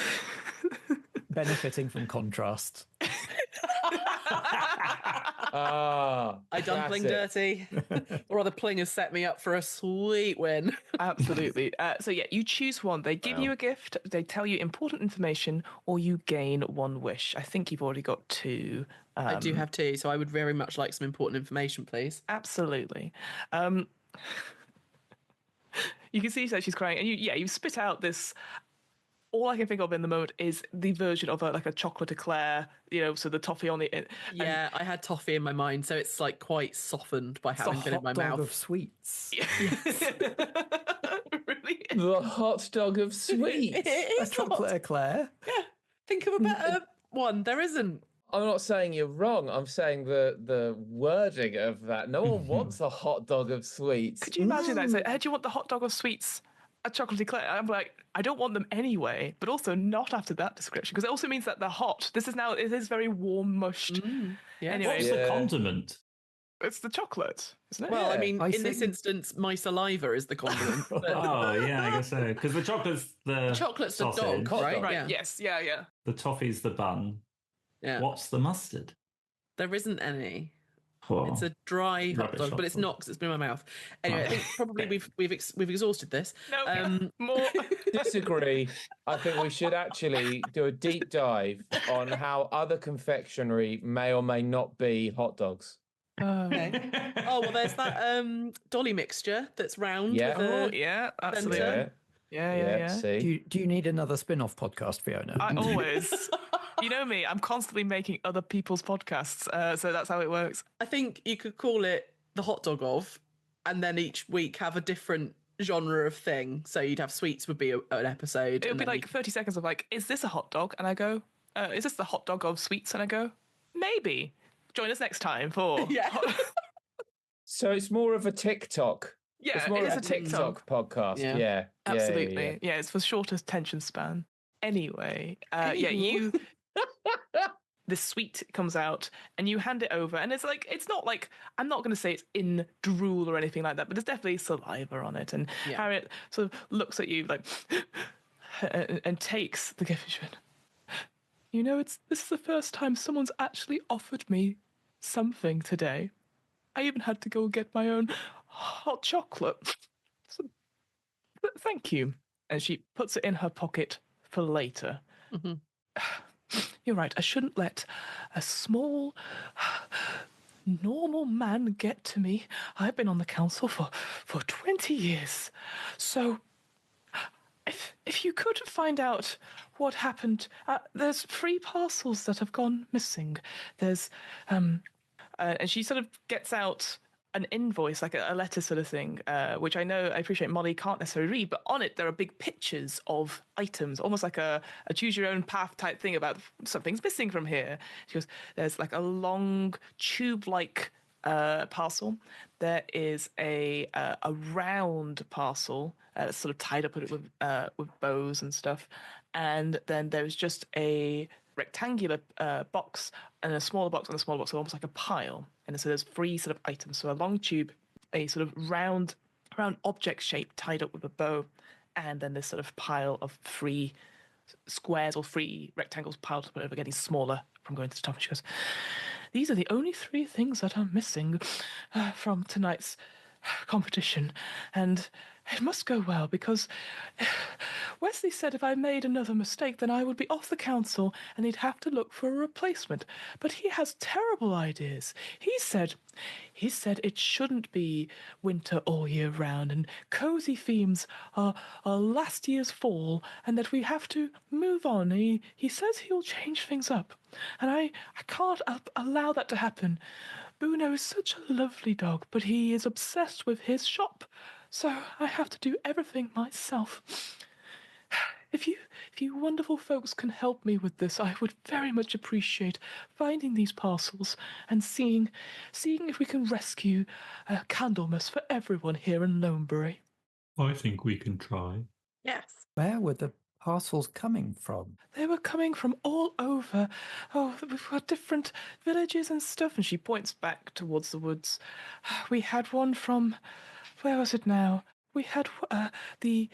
benefiting from contrast. I done Pling dirty. Or rather, Pling has set me up for a sweet win. Absolutely. So yeah, you choose one. They give you a gift, they tell you important information, or you gain 1 wish. I think you've already got 2. I do have 2, so I would very much like some important information, please. Absolutely. You can see that she's crying, and you spit out this. All I can think of in the moment is the version of a chocolate eclair, so the toffee on the. Yeah, I had toffee in my mind, so it's like quite softened by having been in my mouth. Of sweets. Yes. Really? The hot dog of sweets. It is A chocolate eclair. Yeah, think of a better one. There isn't. I'm not saying you're wrong. I'm saying the wording of that. No one wants a hot dog of sweets. Could you imagine that? So, do you want the hot dog of sweets? A chocolate eclair. I'm like, I don't want them anyway, but also not after that description, because it also means that they're hot. It is very warm, mushed. Yeah. Anyway, What's the condiment? It's the chocolate, isn't it? Well, I mean, I in this instance, my saliva is the condiment. Oh, yeah, I guess so. Because the chocolate's the chocolate's the sausage. dog, right? Right. Yeah. Yes. Yeah. The toffee's the bun. Yeah. What's the mustard? There isn't any. Oh. It's a dry hot Rubbish dog, hot but it's dog. not because it's been in my mouth. Anyway, I think probably we've exhausted this. No, more. Disagree. I think we should actually do a deep dive on how other confectionery may or may not be hot dogs. Okay. Oh well, there's that dolly mixture that's round. Yeah. With Yeah, absolutely. Centre. Yeah. See, Do you need another spin-off podcast, Fiona? I always. You know me, I'm constantly making other people's podcasts, so that's how it works. I think you could call it the hot dog of, and then each week have a different genre of thing. So you'd have sweets would be an episode. It would be like 30 seconds of like, is this a hot dog? And I go, is this the hot dog of sweets? And I go, maybe. Join us next time for... Yeah. so it's more of a TikTok. Yeah, it's more it is of a TikTok podcast. Yeah. Yeah. Absolutely. Yeah, it's for shorter attention span. Anyway, you... This sweet comes out and you hand it over, and it's not like, I'm not going to say it's in drool or anything like that, but there's definitely saliva on it. And Harriet sort of looks at you like and takes the gift. She went, this is the first time someone's actually offered me something today. I even had to go and get my own hot chocolate. So, thank you. And she puts it in her pocket for later. Mm-hmm. You're right. I shouldn't let a small, normal man get to me. I've been on the council for 20 years. So, if you could find out what happened, there's 3 parcels that have gone missing. There's, and she sort of gets out an invoice, like a letter sort of thing, which I appreciate Molly can't necessarily read, but on it there are big pictures of items, almost like a choose your own path type thing about something's missing from here. She goes, there's like a long tube-like parcel. There is a round parcel sort of tied up with bows and stuff, and then there's just a rectangular box and a smaller box and a smaller box, so almost like a pile. And so there's 3 sort of items. So a long tube, a sort of round object shape tied up with a bow, and then this sort of pile of 3 squares or 3 rectangles piled up over, getting smaller from going to the top. And she goes, "These are the only 3 things that are missing from tonight's competition, and it must go well because Wesley said if I made another mistake, then I would be off the council and he'd have to look for a replacement. But he has terrible ideas. He said it shouldn't be winter all year round, and cozy themes are last year's fall, and that we have to move on. He says he'll change things up, and I can't allow that to happen. Bruno is such a lovely dog, but he is obsessed with his shop, so I have to do everything myself. If you wonderful folks can help me with this, I would very much appreciate finding these parcels and seeing if we can rescue Candlemas for everyone here in Lonebury." I think we can try. Yes. Where were the parcels coming from? They were coming from all over. Oh, we've got different villages and stuff. And she points back towards the woods. We had one from, where was it now? We had the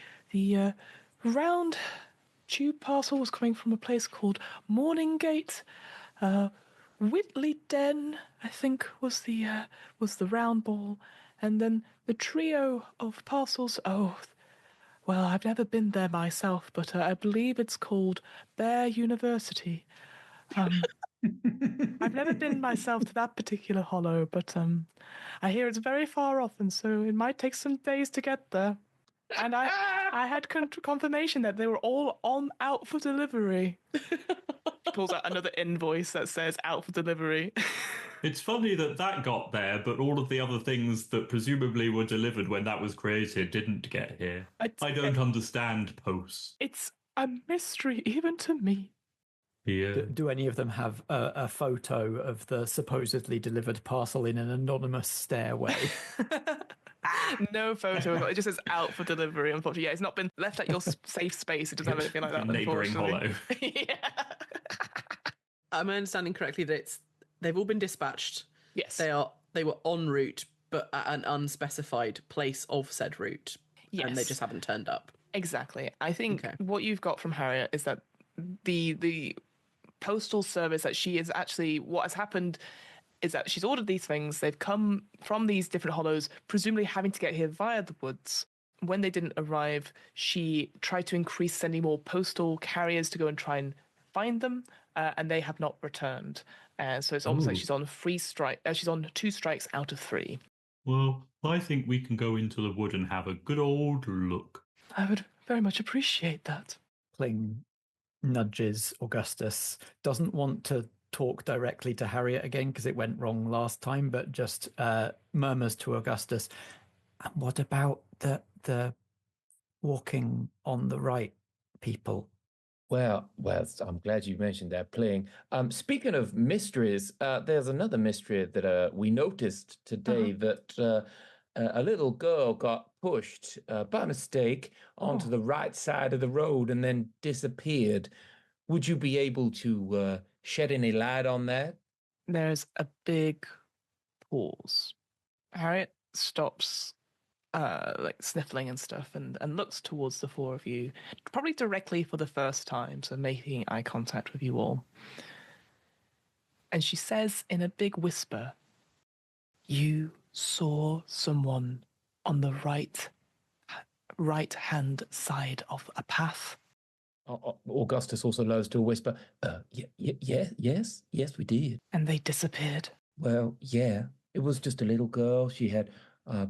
round tube parcel was coming from a place called Morninggate. Whitley Den, I think, was the round ball. And then the trio of parcels, well, I've never been there myself, but I believe it's called Bear University. I've never been myself to that particular hollow, but I hear it's very far off, and so it might take some days to get there. And I had confirmation that they were all out for delivery. She pulls out another invoice that says out for delivery. It's funny that got there, but all of the other things that presumably were delivered when that was created didn't get here. I don't understand posts. It's a mystery even to me. Yeah. Do any of them have a photo of the supposedly delivered parcel in an anonymous stairway? No photo. It just says out for delivery. Unfortunately, yeah, it's not been left at your safe space. It doesn't have anything like that. Neighbouring hollow. Yeah. Am I understanding correctly that they've all been dispatched? Yes. They were en route, but at an unspecified place of said route. Yes. And they just haven't turned up. Exactly. I think what you've got from Harriet is that the postal service that she is actually, what has happened is that she's ordered these things. They've come from these different hollows, presumably having to get here via the woods. When they didn't arrive, she tried to increase sending more postal carriers to go and try and find them, and they have not returned. So it's almost like she's on 3 strike. She's on 2 strikes out of 3. Well, I think we can go into the wood and have a good old look. I would very much appreciate that. Kling nudges Augustus, doesn't want to talk directly to Harriet again because it went wrong last time, but just murmurs to Augustus, "And what about the walking on the right people?" Well, I'm glad you mentioned that playing. Speaking of mysteries, there's another mystery that we noticed today that a little girl got pushed by mistake onto the right side of the road and then disappeared. Would you be able to shed any light on that? There's a big pause. Harriet stops like sniffling and stuff and looks towards the 4 of you, probably directly for the first time, so making eye contact with you all. And she says in a big whisper, "You saw someone on the right hand side of a path." Augustus also lowers to a whisper, yes, we did. "And they disappeared." Well, yeah, it was just a little girl. She had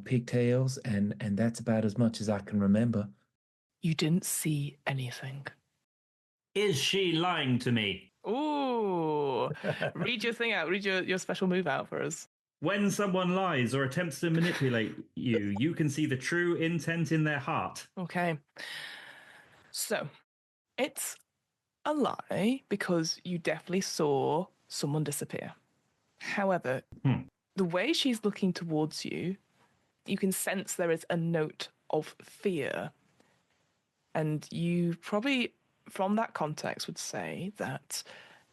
pigtails, and that's about as much as I can remember. "You didn't see anything." Is she lying to me? Ooh. Read your thing out. Read your special move out for us. When someone lies or attempts to manipulate you, you can see the true intent in their heart. Okay. So, it's a lie because you definitely saw someone disappear. However, The way she's looking towards you, you can sense there is a note of fear. And you probably, from that context, would say that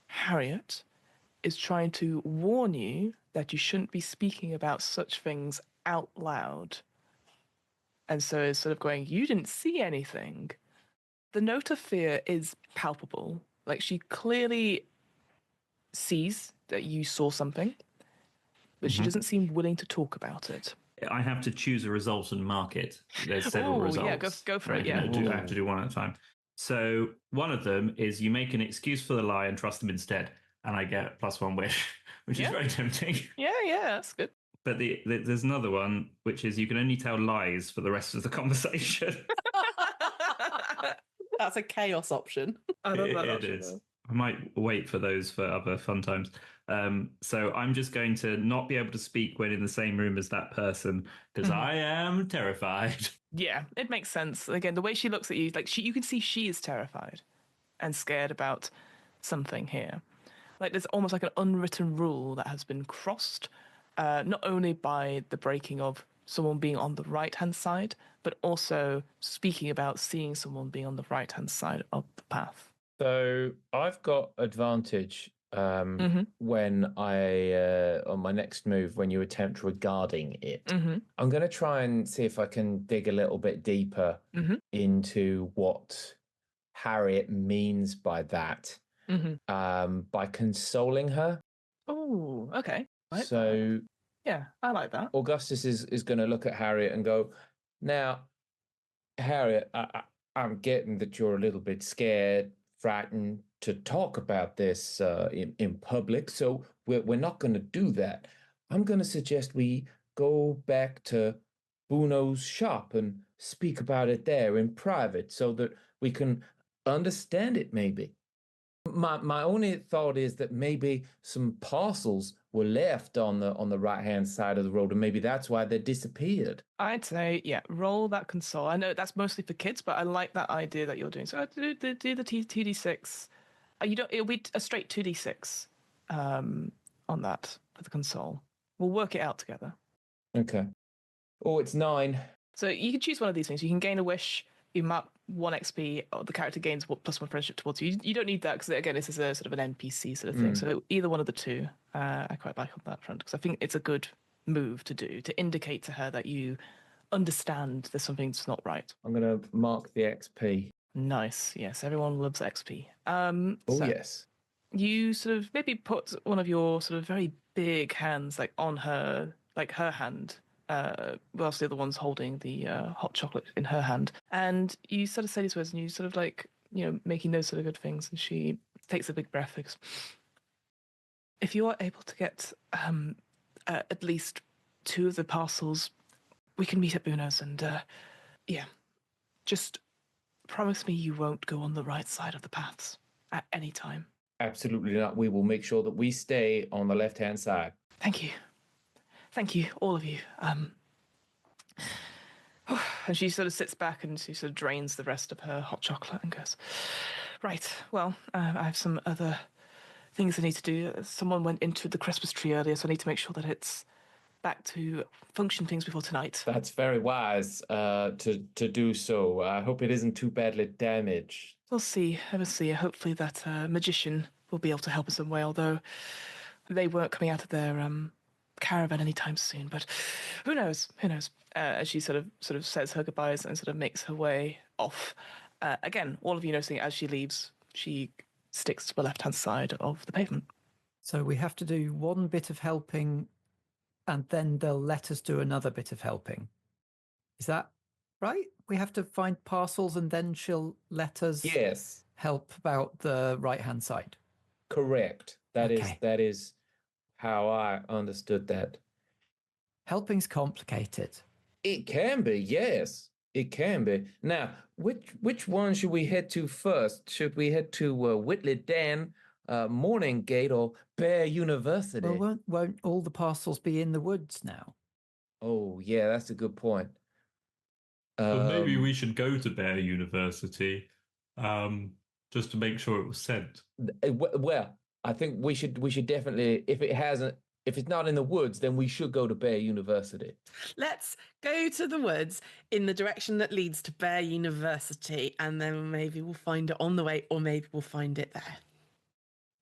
Harriet is trying to warn you that you shouldn't be speaking about such things out loud. And so it's sort of going, you didn't see anything. The note of fear is palpable. Like, she clearly sees that you saw something, but she doesn't seem willing to talk about it. I have to choose a result and mark it. There's several Ooh, results. yeah, go for it, yeah. I have to do one at a time. So one of them is you make an excuse for the lie and trust them instead, and I get +1 wish, which is very tempting. Yeah, that's good. But there's another one, which is you can only tell lies for the rest of the conversation. That's a chaos option. I love that It option, is. though. I might wait for those for other fun times. So I'm just going to not be able to speak when in the same room as that person because I am terrified. Yeah, it makes sense. Again, the way she looks at you, like you can see she is terrified and scared about something here. Like there's almost like an unwritten rule that has been crossed, not only by the breaking of someone being on the right-hand side, but also speaking about seeing someone being on the right-hand side of the path. So I've got advantage when I on my next move when you attempt regarding it. I'm going to try and see if I can dig a little bit deeper into what Harriet means by that. By consoling her. Oh, okay. So yeah, I like that. Augustus is going to look at Harriet and go, now, Harriet, I'm getting that you're a little bit scared, frightened to talk about this in public, so we're not going to do that. I'm going to suggest we go back to Bruno's shop and speak about it there in private so that we can understand it maybe. My only thought is that maybe some parcels were left on the right-hand side of the road, and maybe that's why they disappeared. I'd say, yeah, roll that console. I know that's mostly for kids, but I like that idea that you're doing. So do the 2d6. You don't. It'll be a straight 2d6 on that for the console. We'll work it out together. Okay. Oh, it's 9. So you can choose one of these things. You can gain a wish. You mark 1 XP. Or the character gains +1 friendship towards you. You don't need that because again, this is a sort of an NPC sort of thing. So either one of the two, I quite like on that front because I think it's a good move to do to indicate to her that you understand there's something that's not right. I'm going to mark the XP. Nice. Yes, everyone loves XP. Yes. You sort of maybe put one of your sort of very big hands like on her, like her hand, whilst the other one's holding the hot chocolate in her hand. And you sort of say these words and you sort of like, making those sort of good things. And she takes a big breath. Because if you are able to get at least 2 of the parcels, we can meet at Bruno's and, just promise me you won't go on the right side of the paths at any time. Absolutely not. We will make sure that we stay on the left-hand side. Thank you. Thank you, all of you. And she sort of sits back and she sort of drains the rest of her hot chocolate and goes, right, well, I have some other things I need to do. Someone went into the Christmas tree earlier, so I need to make sure that it's back to function things before tonight. That's very wise to do so. I hope it isn't too badly damaged. We'll see. We'll see. Hopefully that magician will be able to help in some way, although they weren't coming out of their caravan anytime soon. But who knows? Who knows? As she sort of says her goodbyes and sort of makes her way off. Again, all of you noticing as she leaves, she sticks to the left-hand side of the pavement. So we have to do one bit of helping and then they'll let us do another bit of helping. Is that right? We have to find parcels and then she'll let us help about the right-hand side. Correct. That is how I understood that. Helping's complicated. It can be, yes. It can be. Now, which one should we head to first? Should we head to Whitley Dan, Morning Gate, or Bear University? Well, won't all the parcels be in the woods now? Oh, yeah, that's a good point. Well, maybe we should go to Bear University just to make sure it was sent. Well, I think we should definitely, if If it's not in the woods, then we should go to Bear University. Let's go to the woods in the direction that leads to Bear University, and then maybe we'll find it on the way, or maybe we'll find it there.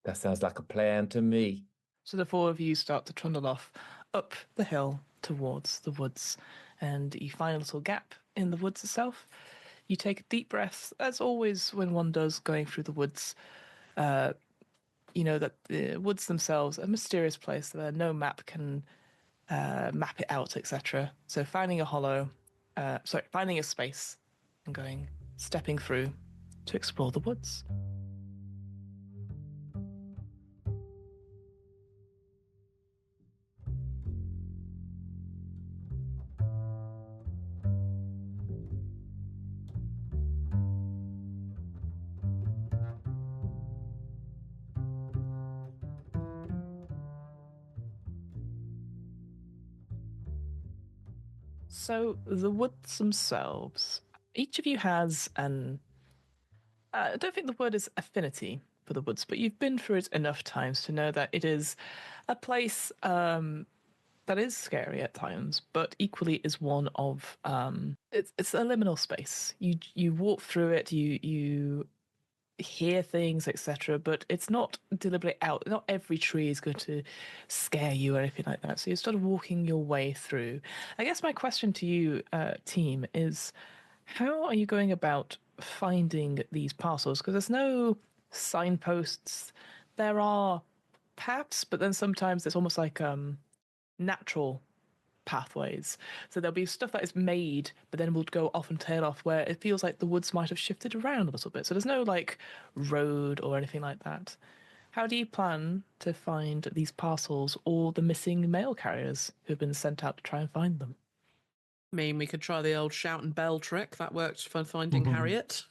That sounds like a plan to me. So the four of you start to trundle off up the hill towards the woods, and you find a little gap in the woods itself. You take a deep breath, as always when one does going through the woods. You know that the woods themselves are a mysterious place where no map can map it out, etc. So finding a space and stepping through to explore the woods. So the woods themselves, each of you has I don't think the word is affinity for the woods, but you've been through it enough times to know that it is a place that is scary at times, but equally is one of it's a liminal space. You walk through it, you hear things, etc., but it's not deliberately out. Not every tree is going to scare you or anything like that. So you're sort of walking your way through. I guess my question to you, team, is how are you going about finding these parcels? Because there's no signposts. There are paths, but then sometimes it's almost like natural pathways. So there'll be stuff that is made, but then will go off and tail off where it feels like the woods might have shifted around a little bit. So there's no like road or anything like that. How do you plan to find these parcels or the missing mail carriers who have been sent out to try and find them? I mean, we could try the old shout and bell trick. That worked for finding Harriet.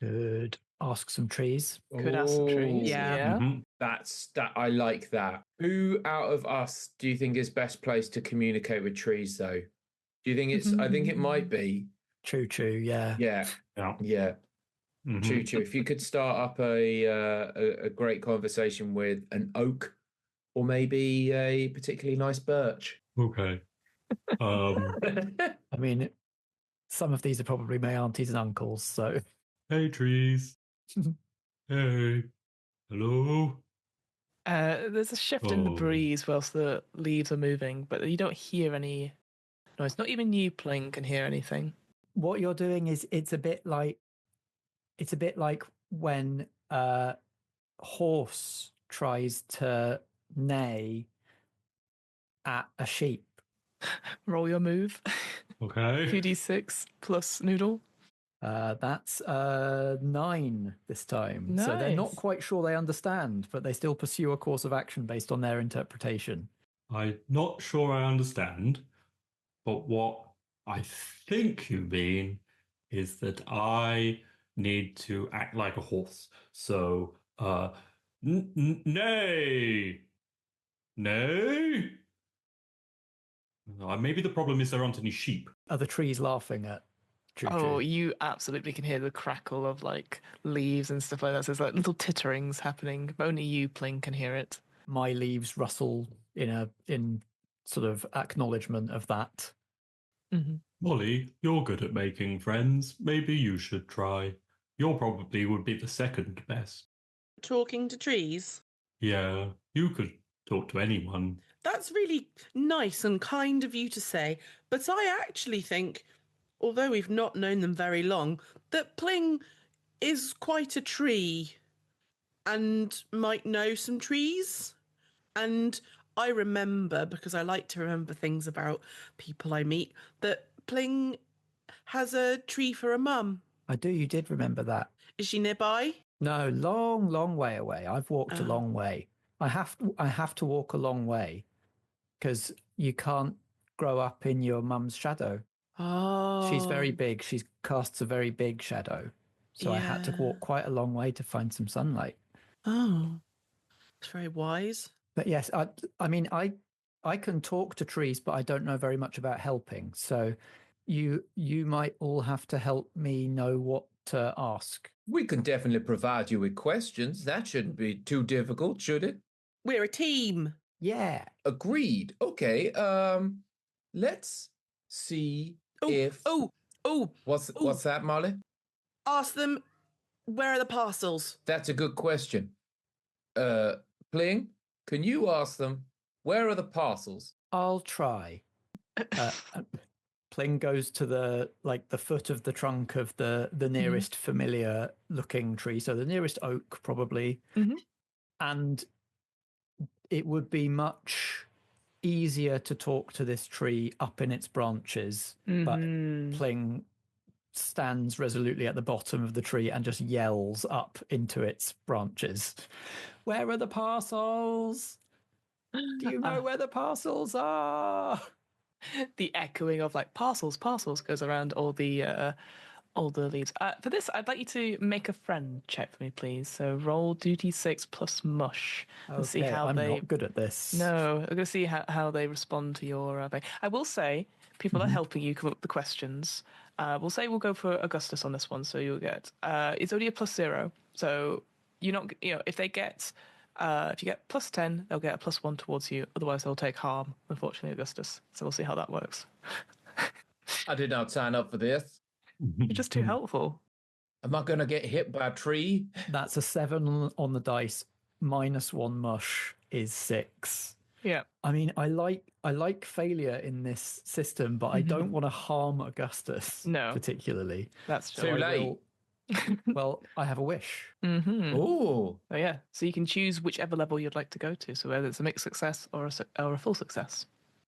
Could ask some trees. Could ask some trees. Yeah. Yeah. That I like that. Who out of us do you think is best placed to communicate with trees, though? Do you think it's? I think it might be Choo choo, yeah. Yeah. Choo choo. If you could start up a great conversation with an oak, or maybe a particularly nice birch. Okay. I mean, some of these are probably my aunties and uncles, so. Hey, trees. Hey. Hello. There's a shift in the breeze whilst the leaves are moving, but you don't hear any noise. Not even you, Pling, can hear anything. What you're doing is it's a bit like when a horse tries to neigh at a sheep. Roll your move. Okay. 2d6 plus noodle. That's 9 this time. So they're not Nice. quite sure they understand, but they still pursue a course of action based on their interpretation. I'm not sure I understand, but what I think you mean is that I need to act like a horse. So, nay. Nay? Maybe the problem is there aren't any sheep. Are the trees laughing at Choo Choo? Oh, you absolutely can hear the crackle of like leaves and stuff like that. So there's like little titterings happening. But only you, Pling, can hear it. My leaves rustle in sort of acknowledgement of that. Mm-hmm. Molly, you're good at making friends. Maybe you should try. You probably would be the second best. Talking to trees. Yeah, you could talk to anyone. That's really nice and kind of you to say, but I actually think, although we've not known them very long, that Pling is quite a tree and might know some trees. And I remember, because I like to remember things about people I meet, that Pling has a tree for a mum. I do, you did remember that. Is she nearby? No, long, long way away. I've walked a long way. I have to walk a long way because you can't grow up in your mum's shadow. Oh. She's very big. She casts a very big shadow. So I had to walk quite a long way to find some sunlight. Oh. It's very wise. But yes, I mean, I can talk to trees, but I don't know very much about helping. So you might all have to help me know what to ask. We can definitely provide you with questions. That shouldn't be too difficult, should it? We're a team. Yeah. Agreed. Okay. Let's see if. Oh! What's that, Molly? Ask them, where are the parcels? That's a good question. Pling, can you ask them, where are the parcels? I'll try. Pling goes to the foot of the trunk of the nearest familiar looking tree, so the nearest oak probably, and it would be much easier to talk to this tree up in its branches, but Pling stands resolutely at the bottom of the tree and just yells up into its branches, "Where are the parcels? Do you know where the parcels are?" The echoing of like parcels goes around all the leaves. For this, I'd like you to make a friend check for me, please. So roll duty 6 plus mush and see how I'm they. not good at this. No, I'm going to see how they respond to your thing. I will say, people are helping you come up with the questions. We'll say we'll go for Augustus on this one, so you'll get. It's only a +0, so you're not. If they get. If you get +10, they'll get a +1 towards you. Otherwise, they'll take harm, unfortunately, Augustus. So we'll see how that works. I did not sign up for this. You're just too helpful. Am I going to get hit by a tree? That's a 7 on the dice. -1 mush is 6. Yeah. I mean, I like failure in this system, but I don't want to harm Augustus. No. Particularly. That's Too late. Well, I have a wish. Ooh. Oh yeah. So you can choose whichever level you'd like to go to. So whether it's a mixed success or a full success.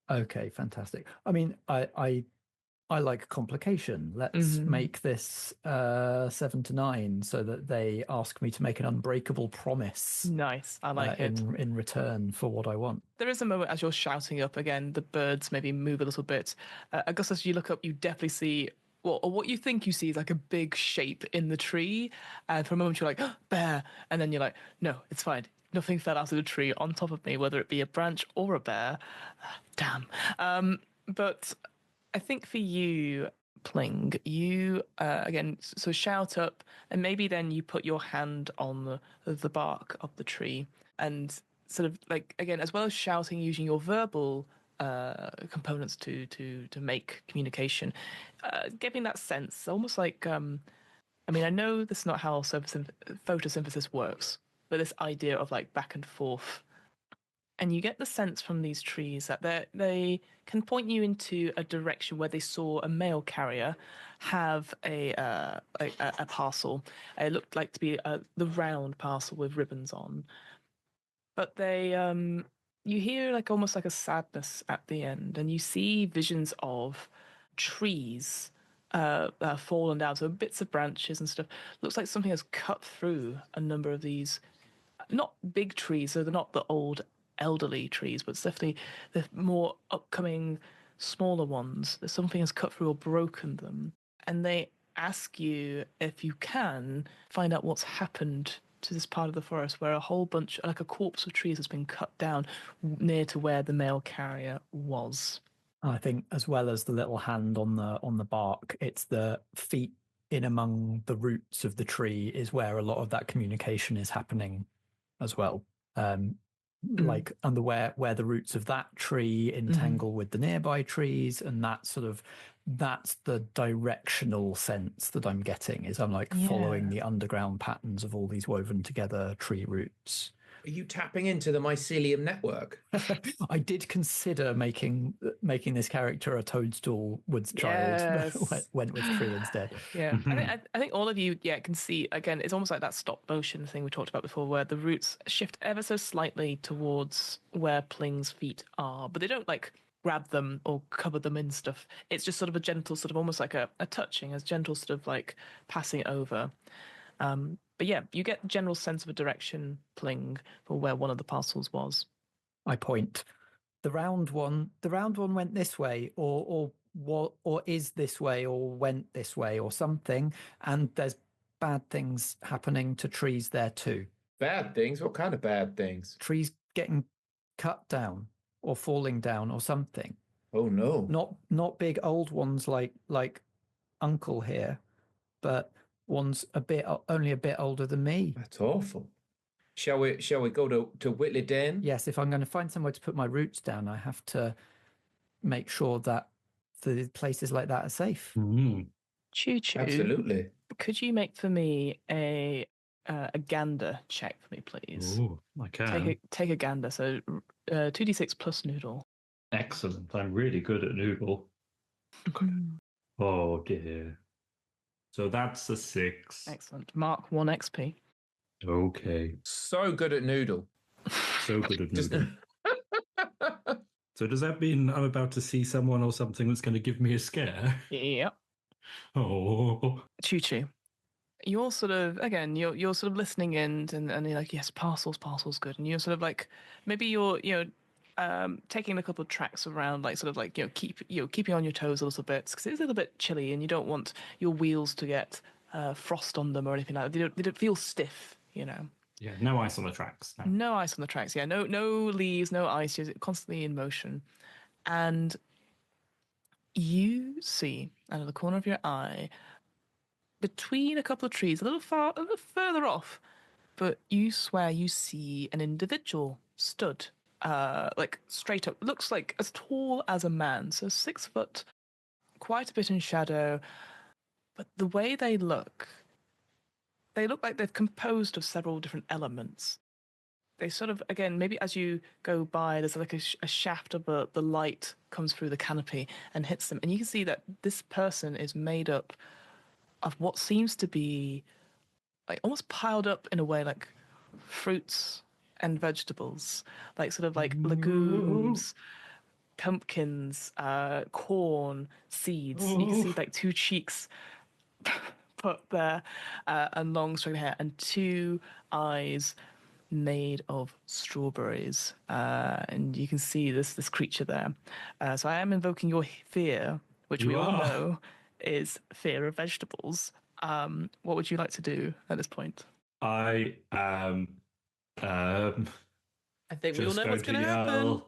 Okay, fantastic. I mean, I like complication. Let's make this 7 to 9 so that they ask me to make an unbreakable promise. Nice. I like it. In return for what I want. There is a moment as you're shouting up again, the birds maybe move a little bit. Augustus, you look up, you definitely see, or what you think you see is like a big shape in the tree. And for a moment you're like, oh, bear. And then you're like, no, it's fine. Nothing fell out of the tree on top of me, whether it be a branch or a bear. Damn. But I think for you, Pling, you again, so shout up, and maybe then you put your hand on the bark of the tree, and sort of like again, as well as shouting, using your verbal components to make communication, giving that sense, almost like I mean, I know this is not how photosynthesis works, but this idea of like back and forth. And you get the sense from these trees that they can point you into a direction where they saw a mail carrier have a parcel. It looked like to be the round parcel with ribbons on. But they, you hear like almost like a sadness at the end, and you see visions of trees fallen down, so bits of branches and stuff. Looks like something has cut through a number of these, not big trees, so they're not the old elderly trees, but it's definitely the more upcoming smaller ones. That something has cut through or broken them, and they ask you if you can find out what's happened to this part of the forest where a whole bunch, like a corpse of trees, has been cut down near to where the mail carrier was. I think, as well as the little hand on the bark, it's the feet in among the roots of the tree is where a lot of that communication is happening as well. Like under where the roots of that tree entangle with the nearby trees, and that's the directional sense that I'm getting, is I'm like following the underground patterns of all these woven together tree roots. Are you tapping into the mycelium network? I did consider making this character a toadstool woods child, but went with tree instead. Yeah, I think all of you, can see, again, it's almost like that stop motion thing we talked about before, where the roots shift ever so slightly towards where Pling's feet are, but they don't like grab them or cover them in stuff. It's just sort of a gentle, sort of almost like a touching, as gentle sort of like passing it over. But yeah, you get a general sense of a direction, Pling, for where one of the parcels was. I point. The round one went this way, or is this way, or went this way, or something. And there's bad things happening to trees there too. Bad things? What kind of bad things? Trees getting cut down or falling down or something. Oh no! Not big old ones like Uncle here, but one's only a bit older than me. That's awful. Shall we go to Whitley Den? Yes, if I'm going to find somewhere to put my roots down, I have to make sure that the places like that are safe. Choo choo. Absolutely. Could you make for me a gander check for me, please? Ooh, I can. Take a gander. So 2d6 plus noodle. Excellent. I'm really good at noodle. Oh dear. So that's a 6. Excellent. Mark 1 XP. Okay. So good at noodle. So good at noodle. So does that mean I'm about to see someone or something that's going to give me a scare? Yep. Oh. Choo choo. You're sort of you're sort of listening in and you're like, yes, parcels good, and you're sort of like maybe you're taking a couple of tracks around, like sort of like keeping on your toes a little bit because it's a little bit chilly and you don't want your wheels to get frost on them or anything like that. They don't feel stiff, you know. Yeah, no ice on the tracks. No ice on the tracks. Yeah, no leaves, no ice. You're constantly in motion, and you see out of the corner of your eye, between a couple of trees, a little further off, but you swear you see an individual stood, like straight up. Looks like as tall as a man, so 6 foot, quite a bit in shadow. But the way they look like they've composed of several different elements. They sort of, again, maybe as you go by, there's like a shaft of the light comes through the canopy and hits them. And you can see that this person is made up of what seems to be like almost piled up in a way like fruits and vegetables, like sort of like legumes, pumpkins, corn, seeds. You can see like 2 cheeks put there, and long straight hair, and 2 eyes made of strawberries. And you can see this creature there. So I am invoking your fear, which we all know is fear of vegetables. What would you like to do at this point? I am. I think we all know what's going to happen.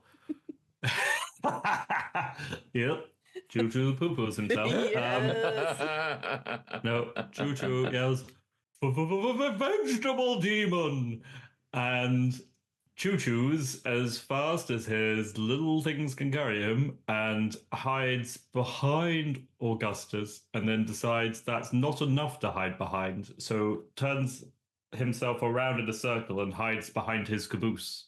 Yep. Choo Choo poo poos himself. No, Choo Choo yells, "Vegetable demon!" And Choo Choo's as fast as his little things can carry him and hides behind Augustus and then decides that's not enough to hide behind. So turns himself around in a circle and hides behind his caboose.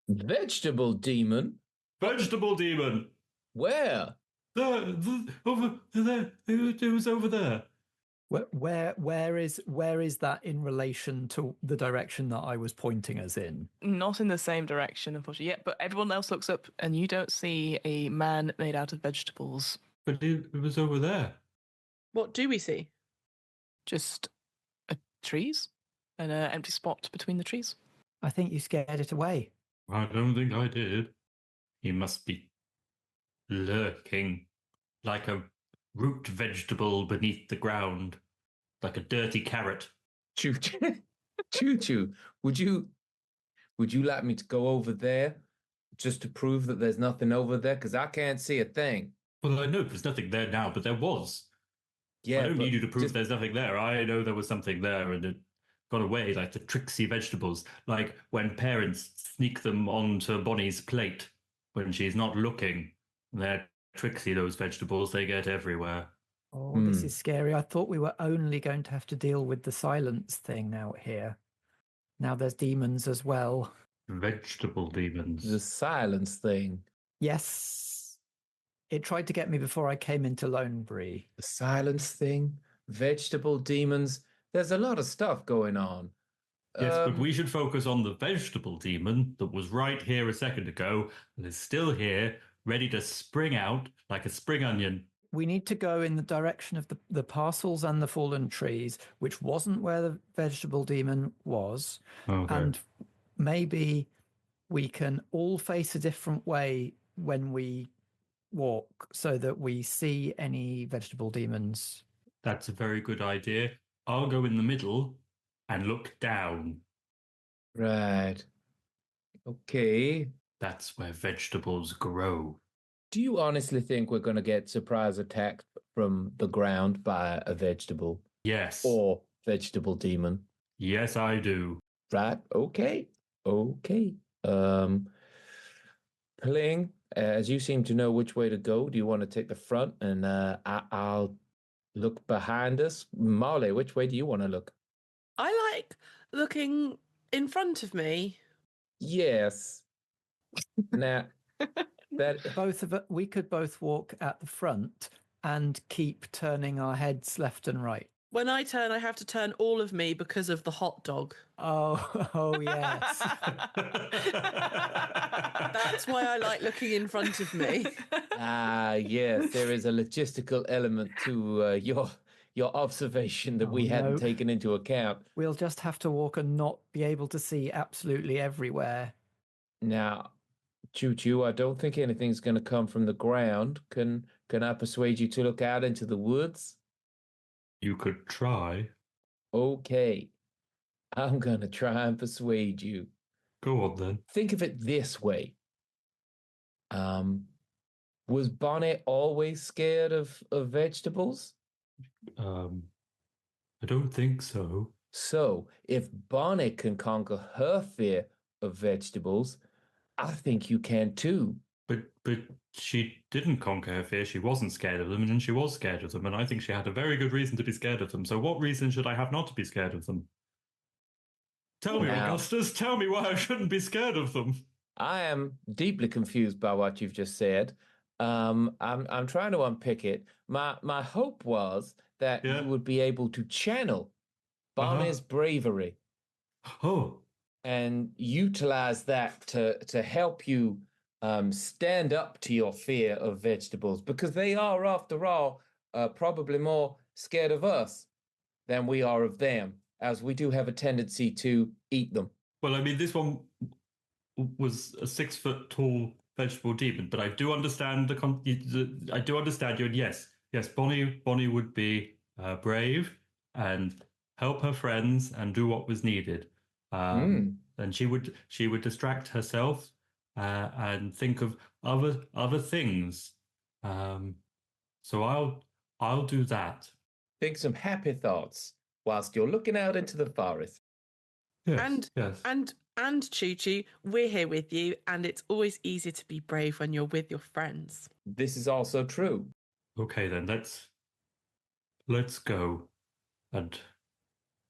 Vegetable demon? Vegetable demon! Where? Over there. It was over there. Where is that in relation to the direction that I was pointing us in? Not in the same direction, unfortunately, yet, but everyone else looks up and you don't see a man made out of vegetables. But it was over there. What do we see? Just trees and an empty spot between the trees. I think you scared it away. I don't think I did. He must be lurking like a root vegetable beneath the ground, like a dirty carrot. Choo Choo, would you like me to go over there just to prove that there's nothing over there? Because I can't see a thing. Well, I know there's nothing there now, but there was. Yeah, I don't need you to prove there's nothing there. I know there was something there and it got away, like the tricksy vegetables, like when parents sneak them onto Bonnie's plate when she's not looking. They're tricksy, those vegetables. They get everywhere. Oh, this is scary. I thought we were only going to have to deal with the silence thing out here. Now there's demons as well. Vegetable demons. The silence thing. Yes. It tried to get me before I came into Lonebury. The silence thing. Vegetable demons. There's a lot of stuff going on. Yes, but we should focus on the vegetable demon that was right here a second ago and is still here, ready to spring out like a spring onion. We need to go in the direction of the parcels and the fallen trees, which wasn't where the vegetable demon was. Okay. And maybe we can all face a different way when we walk so that we see any vegetable demons. That's a very good idea. I'll go in the middle and look down. Right. Okay. That's where vegetables grow. Do you honestly think we're going to get surprise attacked from the ground by a vegetable? Yes. Or vegetable demon? Yes, I do. Right. Okay. Okay. Playing, as you seem to know which way to go, do you want to take the front and I'll look behind us? Marley, which way do you want to look? I like looking in front of me. Yes. Now, that Both of it, we could both walk at the front and keep turning our heads left and right. When I turn, I have to turn all of me because of the hot dog. Oh yes. That's why I like looking in front of me. yes, there is a logistical element to your observation that we hadn't no. taken into account. We'll just have to walk and not be able to see absolutely everywhere. Now, Choo Choo, I don't think anything's going to come from the ground. Can I persuade you to look out into the woods? You could try. Okay, I'm going to try and persuade you. Go on then. Think of it this way. Was Bonnie always scared of vegetables? I don't think so. So, if Bonnie can conquer her fear of vegetables, I think you can too. But she didn't conquer her fear. She wasn't scared of them, and she was scared of them. And I think she had a very good reason to be scared of them. So what reason should I have not to be scared of them? Tell me, Now- Augustus. Tell me why I shouldn't be scared of them. I am deeply confused by what you've just said. I'm trying to unpick it. My hope was that Yeah. you would be able to channel Bonnie's bravery Oh, and utilize that to help you stand up to your fear of vegetables, because they are, after all, probably more scared of us than we are of them, as we do have a tendency to eat them. well, I mean, this one was a 6-foot tall vegetable demon, but I do understand I do understand you. And yes, Bonnie would be brave and help her friends and do what was needed. And she would distract herself and think of other things. So I'll do that. Think some happy thoughts whilst you're looking out into the forest. Yes, yes. And Choo Choo, we're here with you, and it's always easier to be brave when you're with your friends. This is also true. Okay, then let's go. And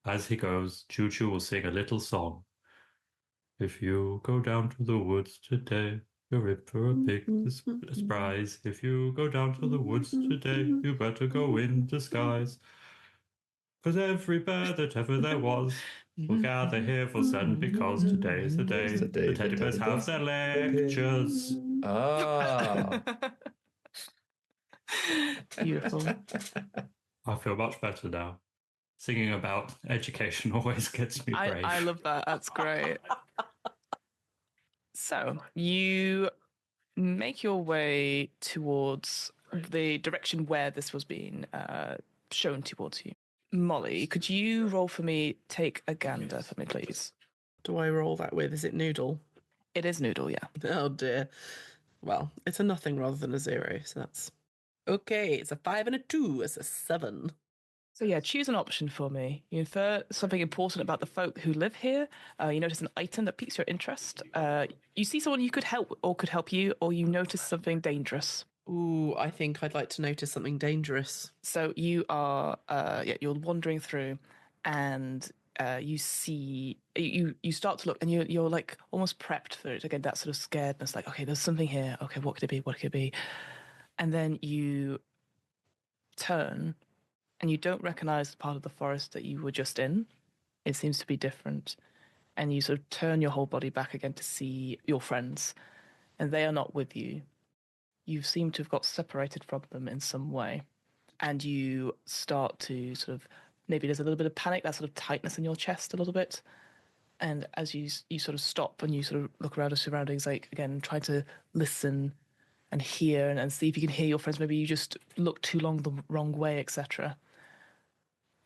as he goes, Choo Choo will sing a little song. If you go down to the woods today, you're in for a big surprise. If you go down to the woods today, you better go in disguise. 'Cause every bear that ever there was will gather here for certain, because today is the day the teddy bears have their lectures. Ah. Beautiful. I feel much better now. Singing about education always gets me brave. I love that. That's great. So you make your way towards the direction where this was being shown towards you. Molly, could you roll for me? Take a gander for me, please. Do I roll that with? Is it Noodle? It is Noodle, yeah. Oh dear. Well, it's a nothing rather than a 0, so that's okay. It's a 5 and a 2. It's a 7. So yeah, choose an option for me. You infer something important about the folk who live here. You notice an item that piques your interest. You see someone you could help or could help you, or you notice something dangerous. Ooh, I think I'd like to notice something dangerous. So you are, you're wandering through, and you see, you start to look, and you're like almost prepped for it again. That sort of scaredness, like, okay, there's something here. Okay, what could it be? What could it be? And then you turn. And you don't recognize the part of the forest that you were just in. It seems to be different. And you sort of turn your whole body back again to see your friends. And they are not with you. You seem to have got separated from them in some way. And you start to sort of, maybe there's a little bit of panic, that sort of tightness in your chest a little bit. And as you sort of stop and you sort of look around the surroundings, like, again, try to listen and hear and see if you can hear your friends. Maybe you just look too long the wrong way, etc.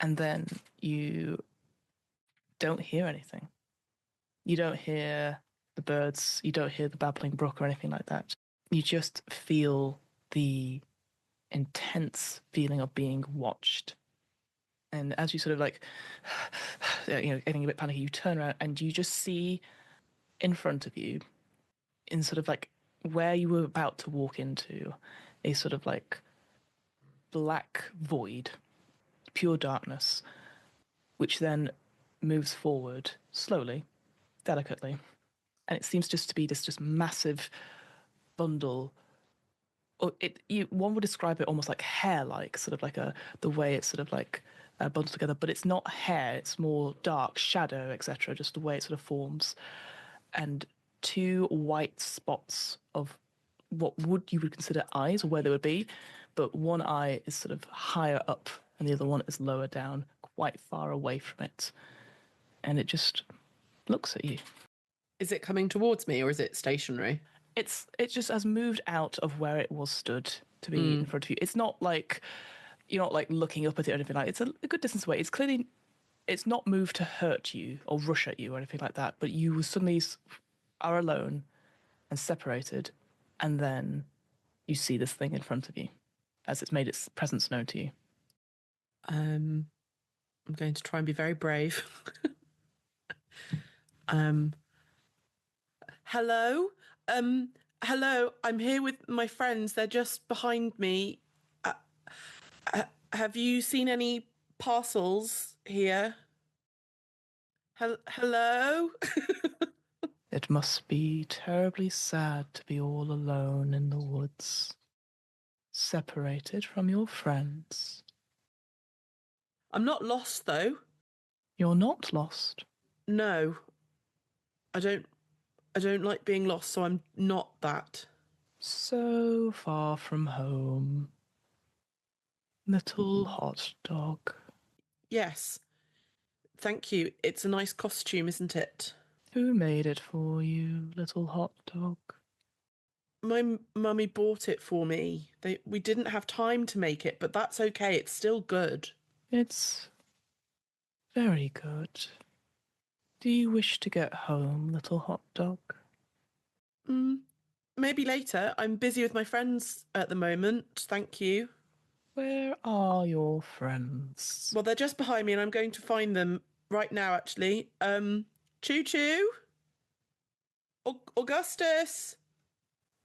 And then you don't hear anything. You don't hear the birds. You don't hear the babbling brook or anything like that. You just feel the intense feeling of being watched. And as you sort of like, getting a bit panicky, you turn around and you just see in front of you, in sort of like where you were about to walk into, a sort of like black void, pure darkness, which then moves forward slowly, delicately, and it seems just to be this just massive bundle. Or one would describe it almost like hair-like, sort of like the way it's sort of like bundled together, but it's not hair; it's more dark shadow, etc. Just the way it sort of forms, and two white spots of what you would consider eyes, or where they would be, but one eye is sort of higher up, and the other one is lower down, quite far away from it, and it just looks at you. Is it coming towards me or is it stationary? It just has moved out of where it was stood to be in front of you. It's not like you're not like looking up at it or anything like that. It's a good distance away. It's not moved to hurt you or rush at you or anything like that, but you suddenly are alone and separated, and then you see this thing in front of you as it's made its presence known to you. I'm going to try and be very brave. Hello? Hello, I'm here with my friends. They're just behind me. Have you seen any parcels here? Hello? It must be terribly sad to be all alone in the woods, separated from your friends. I'm not lost, though. You're not lost. No. I don't like being lost, so I'm not that. So far from home. Little hot dog. Yes. Thank you. It's a nice costume, isn't it? Who made it for you, little hot dog? My mummy bought it for me. We didn't have time to make it, but that's okay. It's still good. It's very good. Do you wish to get home, little hot dog? Maybe later. I'm busy with my friends at the moment. Thank you. Where are your friends? Well, they're just behind me and I'm going to find them right now, actually. Choo Choo? Augustus?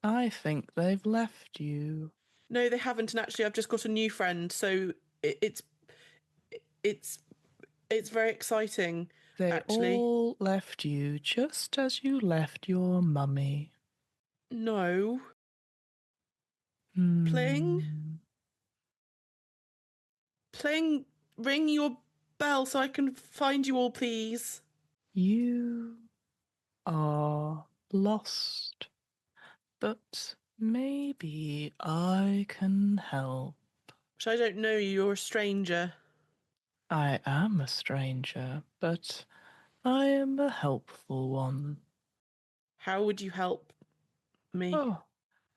I think they've left you. No, they haven't. And actually, I've just got a new friend. So it's very exciting. They actually. all left you just as you left your mummy. No. Pling? Pling, ring your bell so I can find you all, please. You are lost, but maybe I can help. But I don't know you. You're a stranger. I am a stranger, but I am a helpful one. How would you help me? Oh,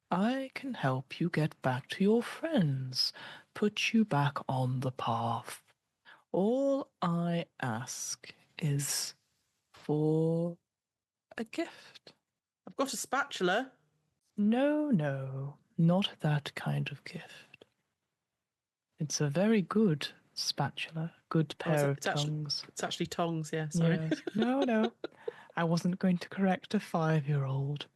I can help you get back to your friends, put you back on the path. All I ask is for a gift. I've got a spatula. No, not that kind of gift. It's a very good spatula, good pair of tongs. It's actually tongs, yeah, sorry. Yes. No. I wasn't going to correct a 5-year-old.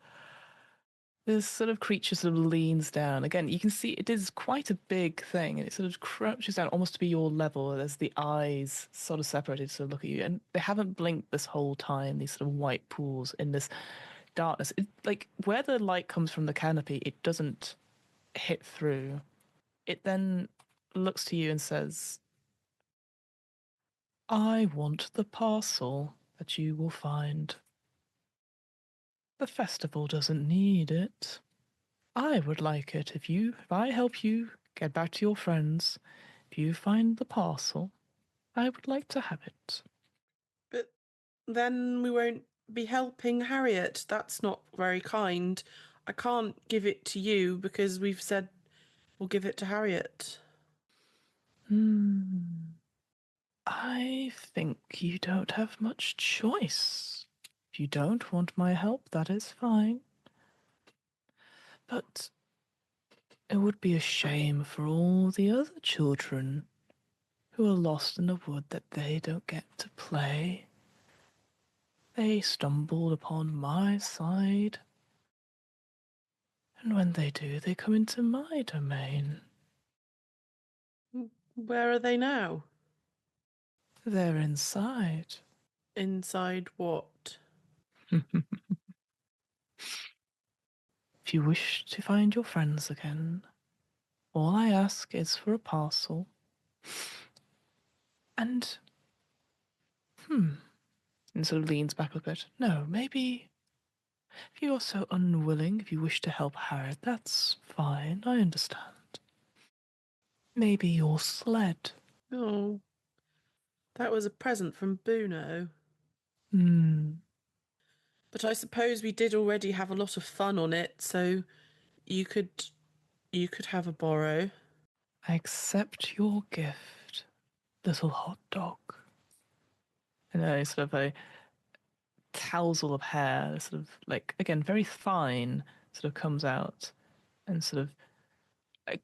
This sort of creature sort of leans down. Again, you can see it is quite a big thing, and it sort of crouches down almost to be your level. There's the eyes sort of separated to look at you, and they haven't blinked this whole time, these sort of white pools in this darkness. Like, where the light comes from the canopy, it doesn't hit through. It then looks to you and says, I want the parcel that you will find. The festival doesn't need it. I would like it if I help you get back to your friends, if you find the parcel, I would like to have it. But then we won't be helping Harriet. That's not very kind. I can't give it to you because we've said we'll give it to Harriet. I think you don't have much choice. If you don't want my help, that is fine. But it would be a shame for all the other children who are lost in a wood that they don't get to play. They stumbled upon my side. And when they do, they come into my domain. Where are they now? They're inside. Inside what? If you wish to find your friends again, all I ask is for a parcel. And, and sort of leans back a bit. No, maybe if you are so unwilling, if you wish to help Harriet, that's fine, I understand. Maybe your sled. Oh, that was a present from Bruno. But I suppose we did already have a lot of fun on it, so you could have a borrow. I accept your gift, little hot dog. And a sort of a tousle of hair, sort of like, again, very fine, sort of comes out and sort of,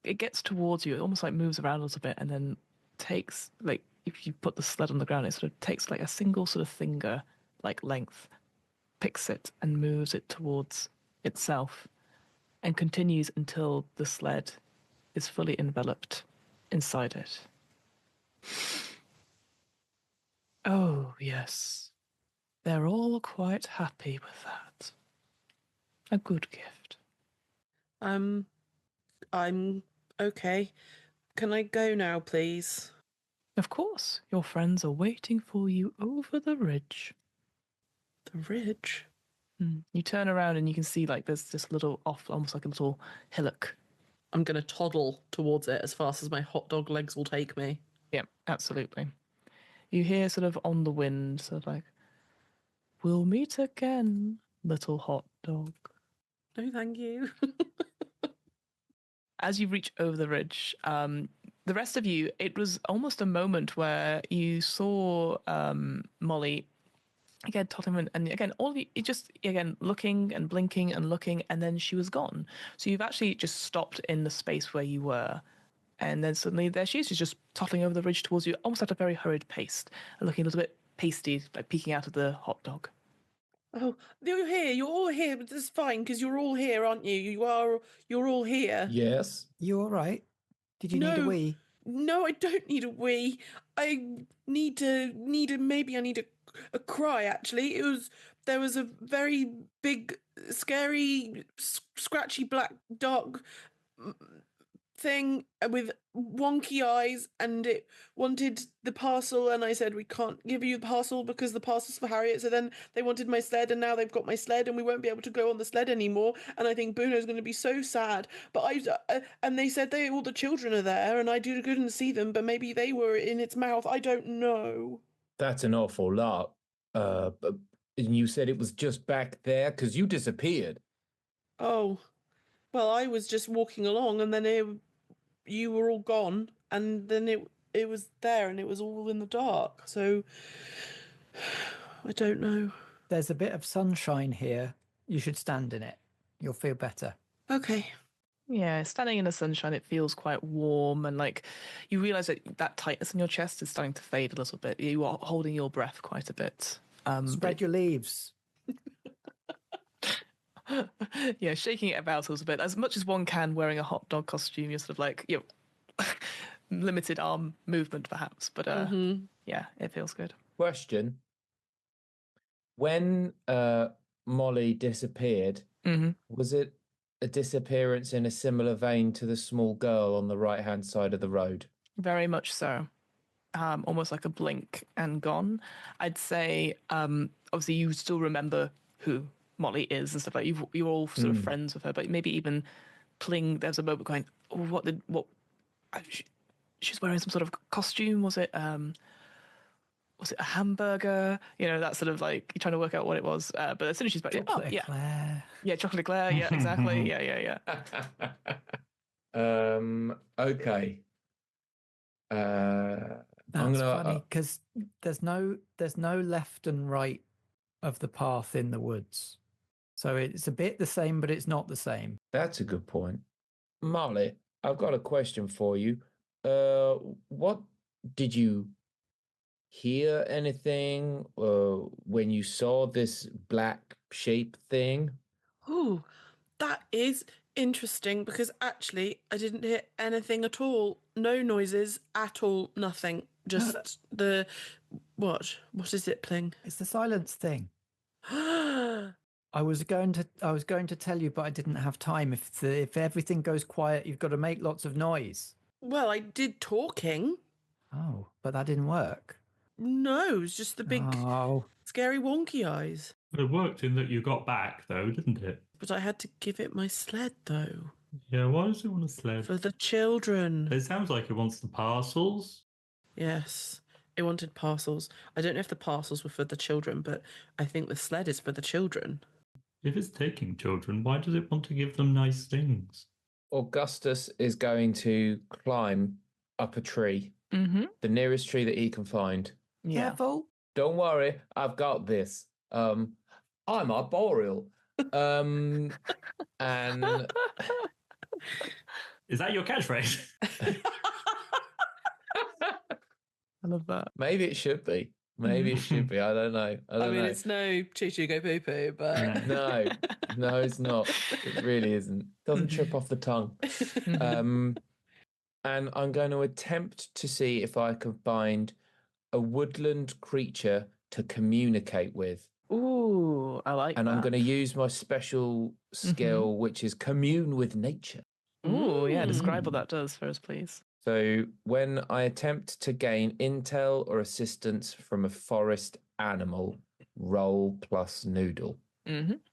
it gets towards you, it almost like moves around a little bit and then takes, like, if you put the sled on the ground, it sort of takes like a single sort of finger, like length, picks it and moves it towards itself and continues until the sled is fully enveloped inside it. Oh, yes. They're all quite happy with that. A good gift. I'm okay. Can I go now, please? Of course, your friends are waiting for you over the ridge. The ridge? You turn around and you can see like there's this little off, almost like a little hillock. I'm going to toddle towards it as fast as my hot dog legs will take me. Yeah, absolutely. You hear sort of on the wind, sort of like, we'll meet again, little hot dog. No, thank you. As you reach over the ridge, the rest of you, it was almost a moment where you saw Molly again, Tottenham, and again, all of you, it just, again, looking and blinking and looking, and then she was gone. So you've actually just stopped in the space where you were. And then suddenly there she is, she's just toddling over the ridge towards you, almost at a very hurried pace, looking a little bit pasty, like peeking out of the hot dog. Oh, you're here. You're all here, but that's fine because you're all here, aren't you? You're all here. Yes. You all right? Did you need a wee? No, I don't need a wee. I need maybe I need a cry. Actually, there was a very big, scary, scratchy black dog thing with wonky eyes, and it wanted the parcel, and I said we can't give you the parcel because the parcel's for Harriet. So then they wanted my sled, and now they've got my sled and we won't be able to go on the sled anymore, and I think Bruno's going to be so sad. But and they said all the children are there, and I couldn't see them, but maybe they were in its mouth. I don't know. That's an awful lot. But you said it was just back there because you disappeared. Oh, well, I was just walking along, and then you were all gone, and then it was there, and it was all in the dark. So I don't know. There's a bit of sunshine here. You should stand in it. You'll feel better. Okay. Yeah, standing in the sunshine, it feels quite warm, and like you realize that tightness in your chest is starting to fade a little bit. You are holding your breath quite a bit. Spread your leaves. Yeah, shaking it about a little bit, as much as one can wearing a hot dog costume. You're sort of like, limited arm movement perhaps, but yeah, it feels good. Question. When Molly disappeared, was it a disappearance in a similar vein to the small girl on the right-hand side of the road? Very much so. Almost like a blink and gone. I'd say, obviously, you still remember who Molly is and stuff like you're all sort of friends with her, but maybe even there's a moment going, oh, she's wearing some sort of costume. Was it a hamburger? That sort of like you're trying to work out what it was. But as soon as she's back, Chocolate eclair. Yeah, chocolate eclair. Yeah, exactly. Yeah. Okay. That's funny because there's no left and right of the path in the woods, so it's a bit the same, but it's not the same. That's a good point. Molly, I've got a question for you. What did you hear anything when you saw this black shape thing? Ooh, that is interesting because actually I didn't hear anything at all. No noises at all, nothing. Just the what? What is it playing? It's the silence thing. I was going to tell you, but I didn't have time. If everything goes quiet, you've got to make lots of noise. Well, I did talking. Oh, but that didn't work. No, it was just the big Oh, scary wonky eyes. It worked in that you got back, though, didn't it? But I had to give it my sled though. Yeah, why does it want a sled? For the children. It sounds like it wants the parcels. Yes. It wanted parcels. I don't know if the parcels were for the children, but I think the sled is for the children. If it's taking children, why does it want to give them nice things? Augustus is going to climb up a tree, the nearest tree that he can find. Yeah. careful. Don't worry, I've got this. I'm arboreal. And Is that your catchphrase? I love that. maybe it should be. Maybe it should be. I don't know. I don't know. it's no choo-choo go poo-poo, but... No, it's not. It really isn't. Doesn't trip off the tongue. And I'm going to attempt to see if I can find a woodland creature to communicate with. Ooh, I like And that. I'm going to use my special skill, which is commune with nature. Ooh, yeah, describe what that does for us, please. So when I attempt to gain intel or assistance from a forest animal, roll plus noodle.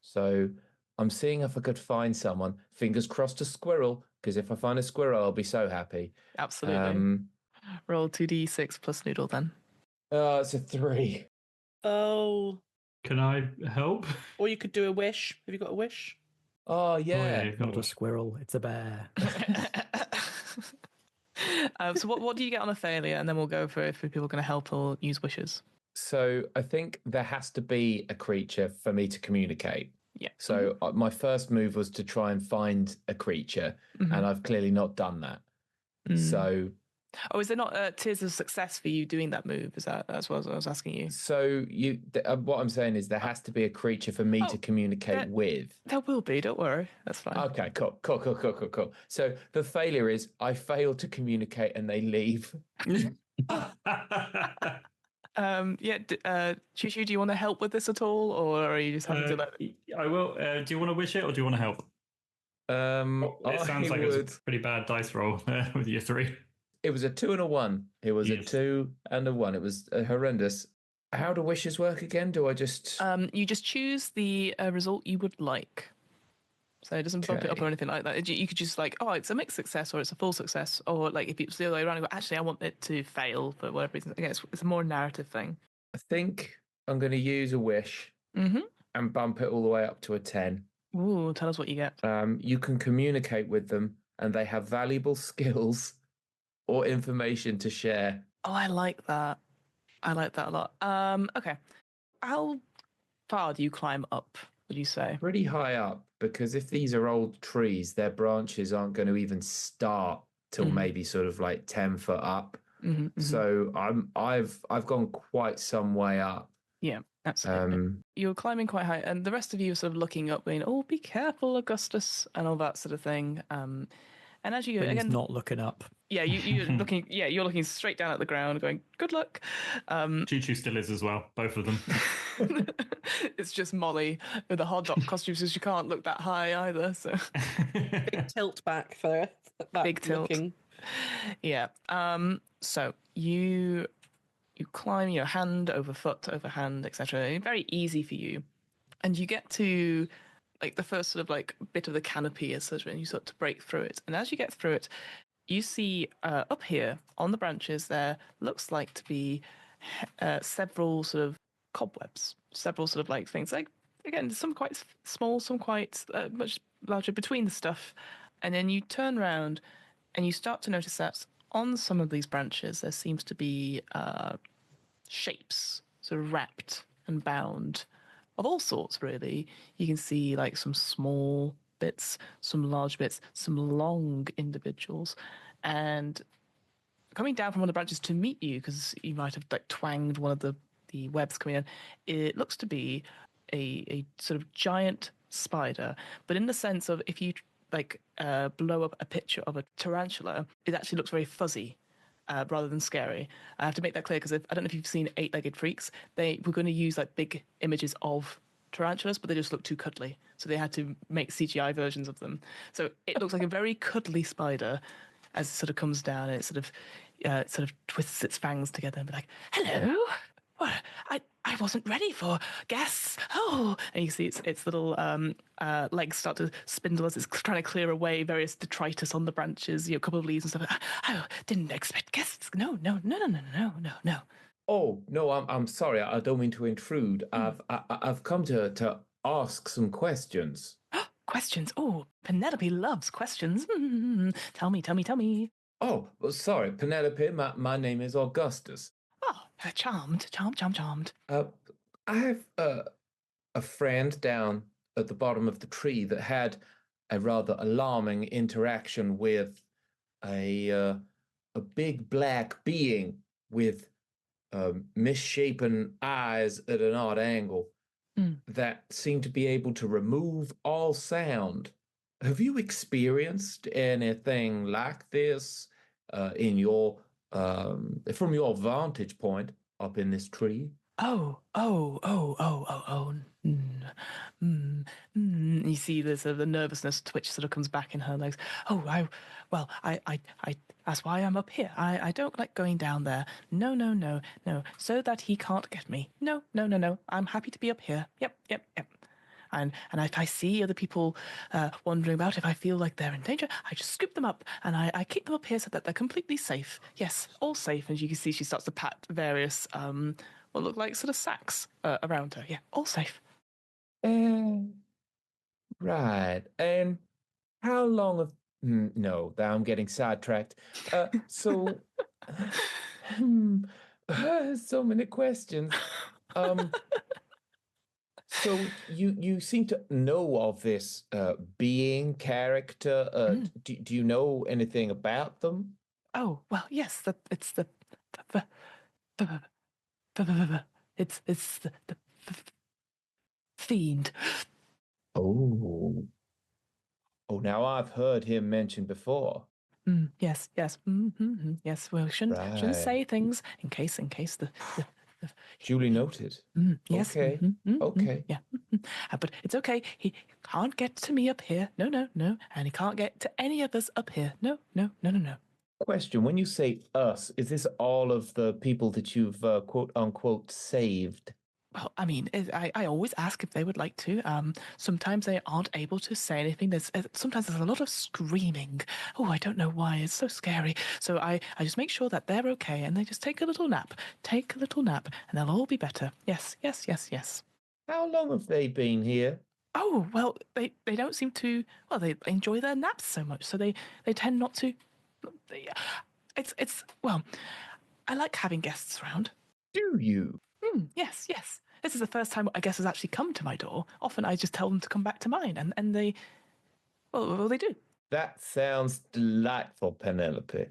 So I'm seeing if I could find someone. Fingers crossed a squirrel, because if I find a squirrel, I'll be so happy. Absolutely. Roll 2d6 plus noodle then. Oh, it's a 3. Oh. Can I help? Or you could do a wish. Have you got a wish? Oh, yeah. you've Not got a squirrel, it's a bear. So what do you get on a failure? And then we'll go for if people are going to help or use wishes. So I think there has to be a creature for me to communicate. Yeah. So my first move was to try and find a creature, and I've clearly not done that. So... Oh, is there not tiers of success for you doing that move? That's what I was asking you. So what I'm saying is there has to be a creature for me to communicate with. There will be, don't worry. That's fine. Okay, cool. So the failure is I fail to communicate and they leave. Choo-choo, do you want to help with this at all? Or are you just having to I will. Do you want to wish it or do you want to help? It sounds like it was a pretty bad dice roll with your 3. It was a 2 and a 1. It was a 2 and a 1. It was horrendous. How do wishes work again? Do I just... you just choose the result you would like. So it doesn't bump it up or anything like that. You could just it's a mixed success or it's a full success. Or if it's the other way around, go, actually, I want it to fail for whatever reason. Again, it's a more narrative thing. I think I'm going to use a wish and bump it all the way up to a 10. Ooh, tell us what you get. You can communicate with them and they have valuable skills or information to share. Oh, I like that. I like that a lot. Okay. How far do you climb up, would you say? Pretty high up, because if these are old trees, their branches aren't going to even start till maybe sort of 10 foot up. So I've gone quite some way up. Yeah, absolutely. You're climbing quite high, and the rest of you are sort of looking up, going, "Oh, be careful, Augustus," and all that sort of thing. And as you go, again, not looking up. Yeah, you're looking. Yeah, you're looking straight down at the ground, going, "Good luck." Choo-choo still is as well, both of them. It's just Molly with the hot dog costume, so she can't look that high either. So big tilt back for that. Big tilt. Looking. Yeah. So you climb your hand over foot over hand, etc. Very easy for you, and you get to the first sort of bit of the canopy as such, and you start to break through it. And as you get through it, you see up here on the branches there looks like to be several sort of cobwebs, several sort of things. Again, some quite small, some quite much larger between the stuff. And then you turn around and you start to notice that on some of these branches there seems to be shapes sort of wrapped and bound of all sorts, really. You can see some small bits, some large bits, some long individuals, and coming down from one of the branches to meet you, because you might have like twanged one of the webs coming in. It looks to be a sort of giant spider, but in the sense of if you like blow up a picture of a tarantula, it actually looks very fuzzy. Rather than scary. I have to make that clear because I don't know if you've seen Eight-Legged Freaks. They were going to use like big images of tarantulas, but they just look too cuddly. So they had to make CGI versions of them. So it looks like a very cuddly spider as it sort of comes down and it sort of twists its fangs together and be like, "Hello, what? I wasn't ready for guests. Oh," and you see its little legs start to spindle as it's trying to clear away various detritus on the branches, a couple of leaves and stuff. "Oh, didn't expect guests. No. Oh no, I'm sorry. I don't mean to intrude. I've come to ask some questions. Questions. Oh, Penelope loves questions. Tell me. Oh, well, sorry, Penelope. My name is Augustus. Oh, charmed. I have a friend down at the bottom of the tree that had a rather alarming interaction with a big black being with misshapen eyes at an odd angle that seemed to be able to remove all sound. Have you experienced anything like this in your from your vantage point up in this tree? Oh. You see the sort of the nervousness twitch sort of comes back in her legs. Oh, I that's why I'm up here. I don't like going down there. No. So that he can't get me. No. I'm happy to be up here. Yep. And if I see other people wandering about, if I feel like they're in danger, I just scoop them up and I keep them up here so that they're completely safe. Yes, all safe. And you can see she starts to pat various what look like sort of sacks around her. Yeah, all safe. Right. And how long have... No, I'm getting sidetracked. So so many questions. So you seem to know of this being character. Do you know anything about them? Oh, well, yes, it's the it's the fiend. Oh. Oh, now I've heard him mentioned before. Yes. Yes, well, shouldn't Right. say things in case the Duly noted. yes. Okay. Okay. Yeah. But it's okay. He can't get to me up here. No. And he can't get to any of us up here. No. Question: when you say us, is this all of the people that you've quote unquote saved? Well, I mean, I always ask if they would like to. Sometimes they aren't able to say anything. Sometimes there's a lot of screaming. Oh, I don't know why. It's so scary. So I just make sure that they're okay and they just take a little nap. And they'll all be better. Yes. How long have they been here? Oh, well, they don't seem to. Well, they enjoy their naps so much, so they tend not to. It's well, I like having guests around. Do you? Yes. This is the first time I guess has actually come to my door. Often I just tell them to come back to mine, and they, well, they do. That sounds delightful, Penelope.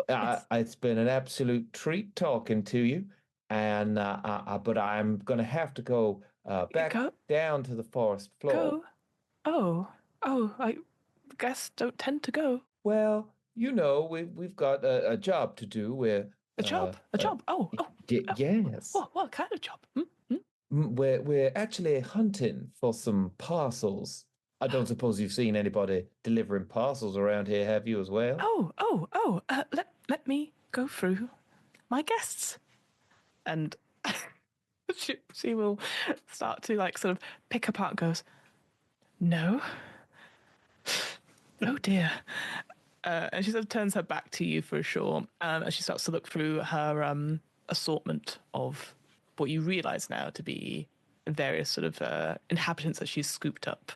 Yes. It's been an absolute treat talking to you, and but I'm gonna have to go back down to the forest floor. Go. Oh, I guess don't tend to go. Well, you know, we've got a job to do. A job. Oh. Yes. What kind of job? We're actually hunting for some parcels. I don't suppose you've seen anybody delivering parcels around here, have you, as well? Oh. Let me go through my guests, and she will start to like sort of pick apart. Goes, no. Oh dear. And she sort of turns her back to you for sure, as she starts to look through her assortment of what you realise now to be various sort of inhabitants that she's scooped up.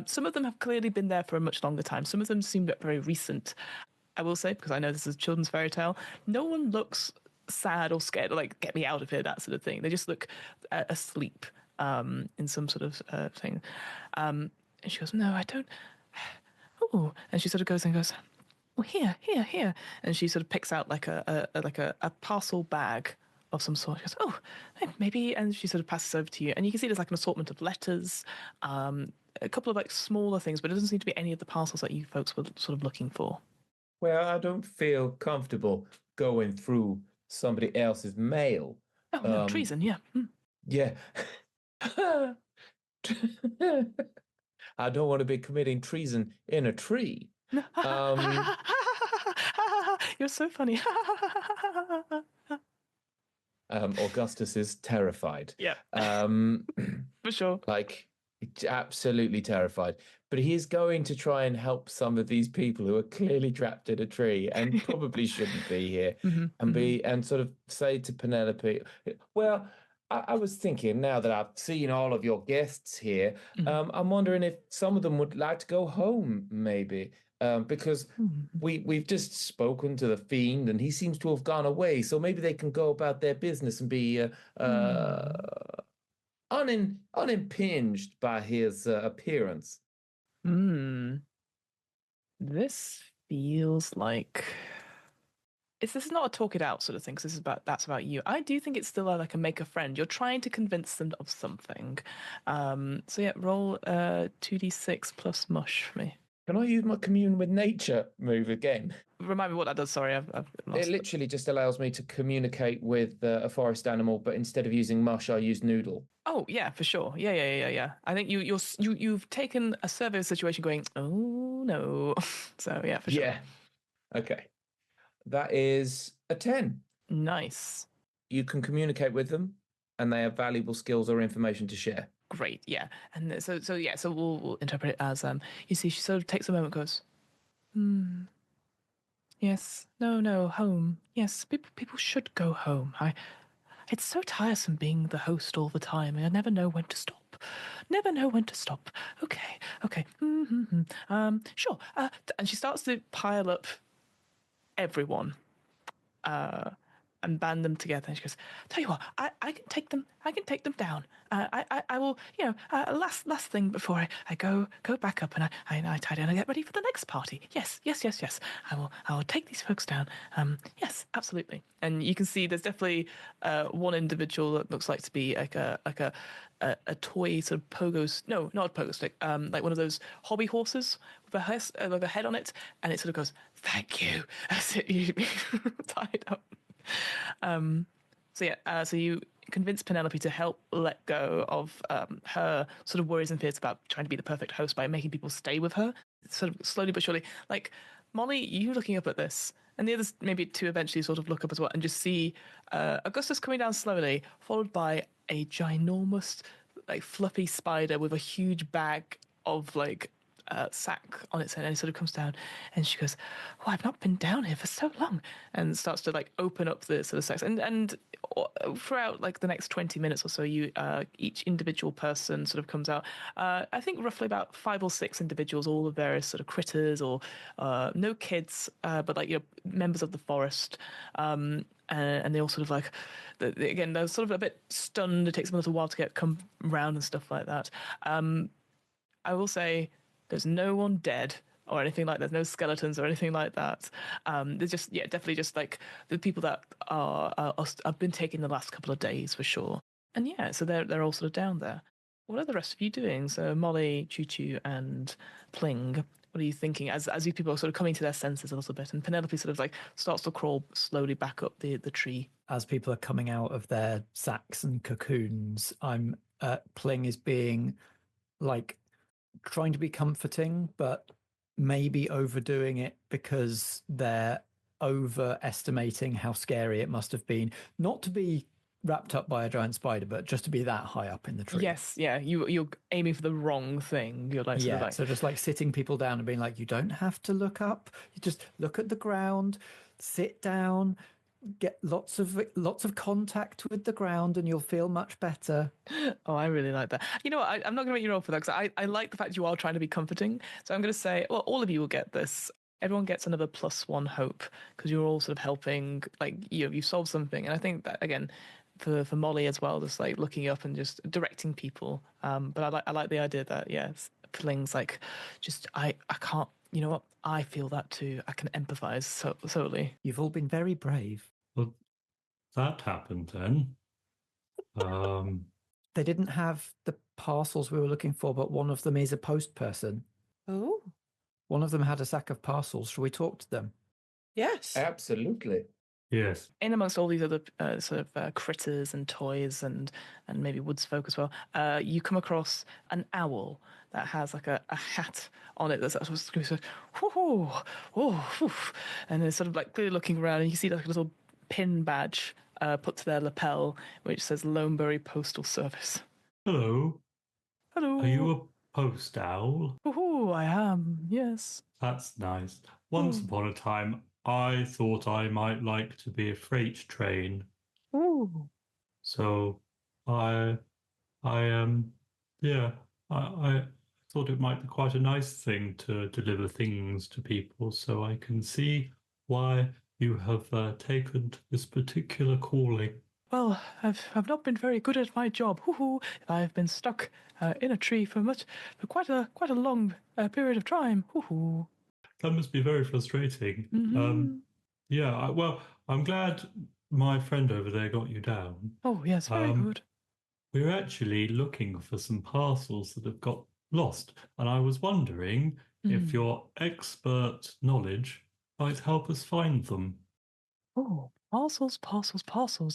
Some of them have clearly been there for a much longer time. Some of them seem very recent. I will say, because I know this is a children's fairy tale, no one looks sad or scared or like, get me out of here, that sort of thing. They just look asleep in some sort of thing. And she goes, no, I don't. Oh, and she sort of goes, oh, here. And she sort of picks out like a parcel bag of some sort. She goes, oh, maybe. And she sort of passes over to you. And you can see there's like an assortment of letters, a couple of like smaller things, but it doesn't seem to be any of the parcels that you folks were sort of looking for. Well, I don't feel comfortable going through somebody else's mail. Oh, no, treason, yeah. Yeah. I don't want to be committing treason in a tree. You're so funny. Augustus is terrified. Yeah. For sure. Like, absolutely terrified. But he is going to try and help some of these people who are clearly trapped in a tree and probably shouldn't be here, and sort of say to Penelope, well, I was thinking, now that I've seen all of your guests here, I'm wondering if some of them would like to go home, maybe. Because we've just spoken to the fiend and he seems to have gone away. So maybe they can go about their business and be unimpinged by his appearance. This feels like this is not a talk it out sort of thing, because that's about you. I do think it's still like a make a friend. You're trying to convince them of something. So yeah, roll 2d6 plus mush for me. Can I use my commune with nature move again? Remind me what that does. Sorry, I've lost it. Literally just allows me to communicate with a forest animal, but instead of using mush, I use noodle. Oh yeah, for sure. Yeah. I think you've taken a survey of the situation, going, oh no. So yeah, for sure. Yeah. Okay. That is a 10. Nice. You can communicate with them, and they have valuable skills or information to share. Great, yeah. And so we'll interpret it as you see, she sort of takes a moment, goes, yes, no, home. Yes, people should go home. It's so tiresome being the host all the time. I never know when to stop. Okay. Sure. And she starts to pile up everyone. And band them together. And she goes, tell you what, I can take them down. I will, last thing before I go back up and I tidy and I get ready for the next party. Yes. I will take these folks down. Yes, absolutely. And you can see there's definitely one individual that looks like to be like a toy sort of pogo, no, not a pogo stick, like one of those hobby horses with a head on it, and it sort of goes, thank you, as it tied up. So you convince Penelope to help let go of her sort of worries and fears about trying to be the perfect host by making people stay with her, sort of slowly but surely. Like, Molly, you looking up at this, and the others maybe two eventually sort of look up as well and just see Augustus coming down slowly, followed by a ginormous, like, fluffy spider with a huge bag of like sack on its head, and it sort of comes down, and she goes, oh, I've not been down here for so long, and starts to like open up the sort of sacks, and throughout like the next 20 minutes or so, you each individual person sort of comes out. I think roughly about 5 or 6 individuals, all the various sort of critters, or no kids, but like members of the forest, and they all sort of like, again, they're sort of a bit stunned. It takes them a little while to come round and stuff like that. I will say, there's no one dead or anything like that. There's no skeletons or anything like that. There's just, definitely just like the people that have been taken the last couple of days for sure. And yeah, so they're all sort of down there. What are the rest of you doing? So Molly, Choo Choo, and Pling, what are you thinking as these people are sort of coming to their senses a little bit? And Penelope sort of like starts to crawl slowly back up the tree. As people are coming out of their sacks and cocoons, Pling is being like trying to be comforting, but maybe overdoing it because they're overestimating how scary it must have been not to be wrapped up by a giant spider, but just to be that high up in the tree. Yes, yeah, you're aiming for the wrong thing. You're like, so just like sitting people down and being like, you don't have to look up, you just look at the ground, sit down, get lots of contact with the ground, and you'll feel much better. Oh, I really like that. You know what? I'm not going to make you roll for that, because I like the fact you are trying to be comforting. So I'm going to say, well, all of you will get this. Everyone gets another +1 hope, because you're all sort of helping. Like, you solved something, and I think that again, for Molly as well, just like looking up and just directing people. But I like the idea that Fling's like, just I can't. You know what? I feel that too. I can empathize solely. You've all been very brave. Well, that happened then. They didn't have the parcels we were looking for, but one of them is a post person. Oh, One of them had a sack of parcels. Shall we talk to them? yes. Absolutely. Yes. In amongst all these other sort of critters and toys and maybe woods folk as well, you come across an owl that has like a hat on it that's sort of whoo, whoo, and it's sort of like clearly looking around, and you see like a little pin badge put to their lapel which says Lonebury Postal Service. Hello. Hello. Are you a post owl? Oh, I am. Yes. That's nice. Once upon a time, I thought I might like to be a freight train. Oh. So I yeah, I thought it might be quite a nice thing to deliver things to people. So I can see why you have taken this particular calling. Well, I've not been very good at my job. Hoo-hoo. I've been stuck in a tree for quite a long period of time. Hoo-hoo. That must be very frustrating. Yeah, well, I'm glad my friend over there got you down. Oh yes, very good. We're actually looking for some parcels that have got lost, and I was wondering if your expert knowledge might help us find them. Oh, parcels.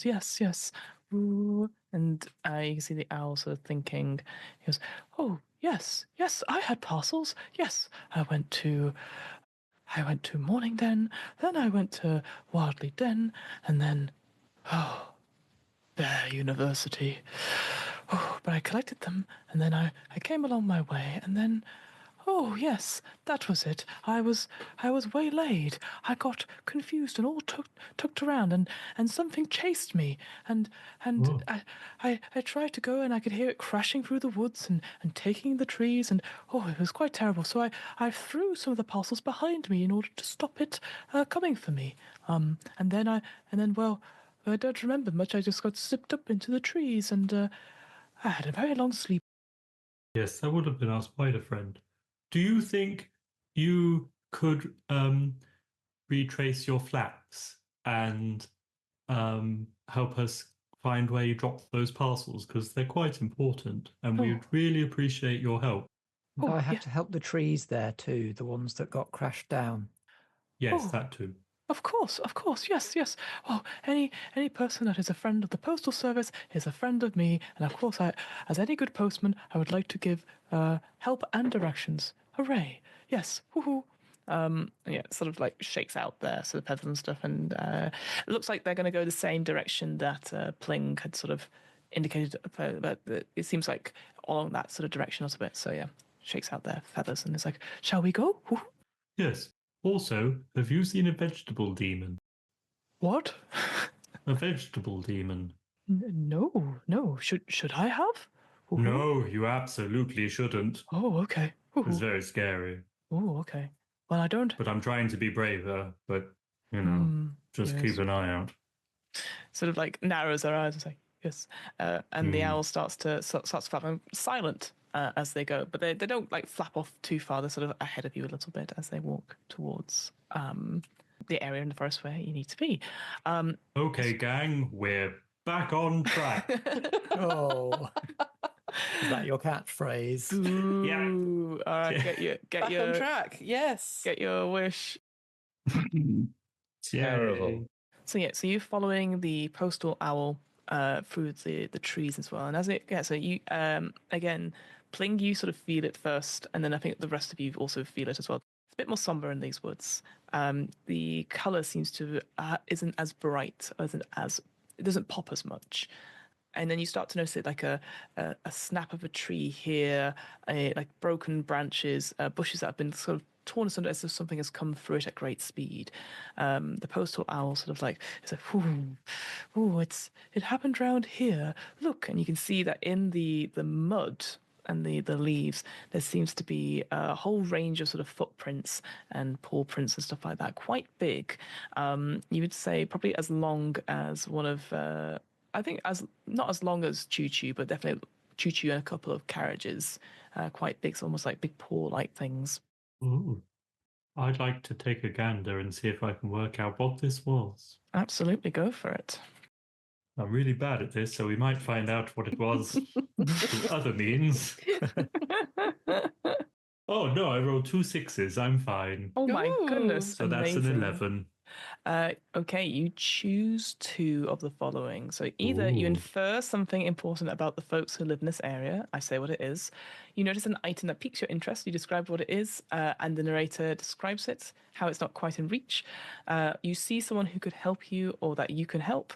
Yes, yes. Ooh. And you can see the owl sort of thinking. He goes, "Oh, yes, I had parcels. Yes, I went to Morning Den, then I went to Wildly Den, and then, Bear University. Oh, but I collected them, and then I came along my way, and then, oh yes, that was it. I was waylaid. I got confused and all tucked around, and something chased me, and Oh. I tried to go, and I could hear it crashing through the woods and taking the trees, and oh, it was quite terrible. So I threw some of the parcels behind me in order to stop it coming for me. And then well, I don't remember much. I just got zipped up into the trees, and I had a very long sleep. Yes, that would have been our spider friend. Do you think you could retrace your flaps and help us find where you dropped those parcels? Because they're quite important, and we would really appreciate your help. And I Oh, have yeah. to help the trees there too, the ones that got crashed down. Yes, Oh. that too. Of course, yes. Oh, any person that is a friend of the postal service is a friend of me, and of course, as any good postman, I would like to give help and directions. Hooray! Yes, woohoo! Yeah, sort of like shakes out there, sort of feathers and stuff, and it looks like they're going to go the same direction that Pling had sort of indicated. But it seems like along that sort of direction a little bit. So yeah, shakes out their feathers and is like, "Shall we go?" Woohoo. Yes. Also, have you seen a vegetable demon? What? A vegetable demon? No. Should I have? Ooh. No, you absolutely shouldn't. Oh, okay. It's very scary. Oh, okay. Well, I don't. But I'm trying to be braver, but, you know, just yes. keep an eye out. Sort of like narrows their eyes and say, yes. And the owl starts flapping silent as they go. But they don't like flap off too far. They're sort of ahead of you a little bit as they walk towards the area in the forest where you need to be. Okay, gang, we're back on track. Oh, is that your catchphrase? Ooh, all right, get Back your on track. Yes. get your wish. Terrible. So yeah, so you're following the postal owl through the trees as well, and as it gets, so you again, Pling, you sort of feel it first, and then I think the rest of you also feel it as well. It's a bit more somber in these woods. The color seems to isn't as bright, it doesn't pop as much. And then you start to notice it like a snap of a tree here, like broken branches, bushes that have been sort of torn asunder as if something has come through it at great speed. The postal owl sort of like is like, ooh, it happened round here. Look, and you can see that in the mud and the leaves, there seems to be a whole range of sort of footprints and paw prints and stuff like that, quite big. You would say probably as long as one of I think as not as long as Choo Choo, but definitely Choo Choo and a couple of carriages, quite big, almost like big paw-like things. Ooh. I'd like to take a gander and see if I can work out what this was. Absolutely, go for it. I'm really bad at this, so we might find out what it was through other means. Oh no, I rolled 2 6s. I'm fine. Oh my Ooh. goodness. So that's an amazing. 11. Okay, you choose 2 of the following. So either you Ooh. infer something important about the folks who live in this area. I say what it is. You notice an item that piques your interest. You describe what it is, and the narrator describes it, how it's not quite in reach. You see someone who could help you or that you can help,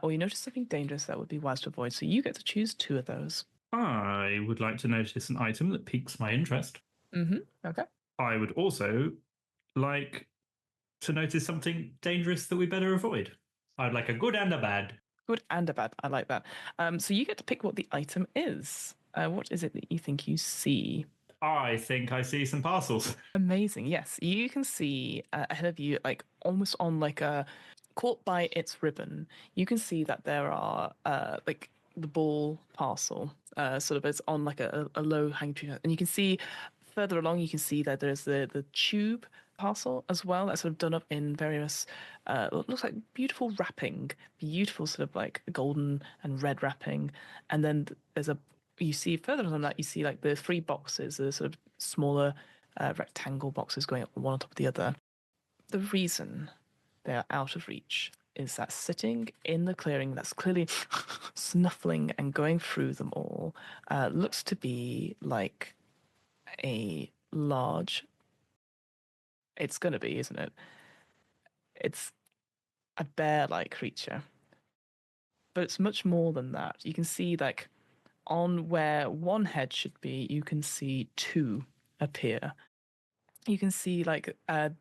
or you notice something dangerous that would be wise to avoid. So you get to choose 2 of those. I would like to notice an item that piques my interest. Okay. I would also like to notice something dangerous that we better avoid. I'd like a good and a bad. Good and a bad. I like that. So you get to pick what the item is. What is it that you think you see? I think I see some parcels. Amazing. Yes, you can see ahead of you, like almost on like a caught by its ribbon. You can see that there are like the ball parcel, sort of it's on like a low hanging tree, and you can see further along. You can see that there's the tube parcel as well. That's sort of done up in various looks like beautiful wrapping, beautiful sort of like golden and red wrapping, and then there's a you see further than that, you see like the 3 boxes, the sort of smaller rectangle boxes going up one on top of the other. The reason they are out of reach is that sitting in the clearing that's clearly snuffling and going through them all looks to be like a large. It's going to be, isn't it? It's a bear-like creature. But it's much more than that. You can see like on where one head should be, you can see 2 appear. You can see like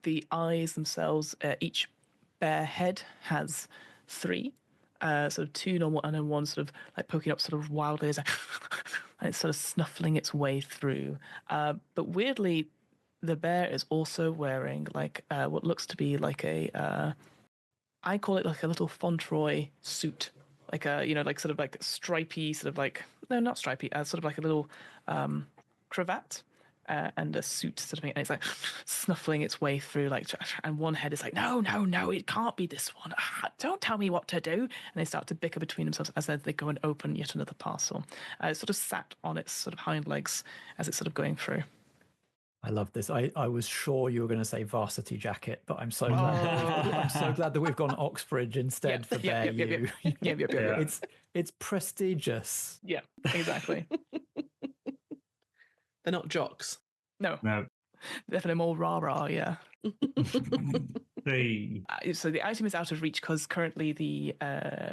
the eyes themselves, each bear head has 3, sort of 2 normal and then 1 sort of like poking up sort of wildly as and it's sort of snuffling its way through. But weirdly, the bear is also wearing like what looks to be like a I call it like a little Fauntleroy suit, like a like sort of like stripy, sort of like no, not stripy, sort of like a little cravat and a suit sort of thing, and it's like snuffling its way through, like, and one head is like, no, no, no, it can't be this one. Don't tell me what to do. And they start to bicker between themselves as they go and open yet another parcel. It's sort of sat on its sort of hind legs as it's sort of going through. I love this. I was sure you were going to say varsity jacket, but I'm so glad that we've gone Oxbridge instead for Bear U. Yeah. It's prestigious. Yeah, exactly. They're not jocks. No, No. definitely more rah-rah, yeah. Hey. So the item is out of reach because currently the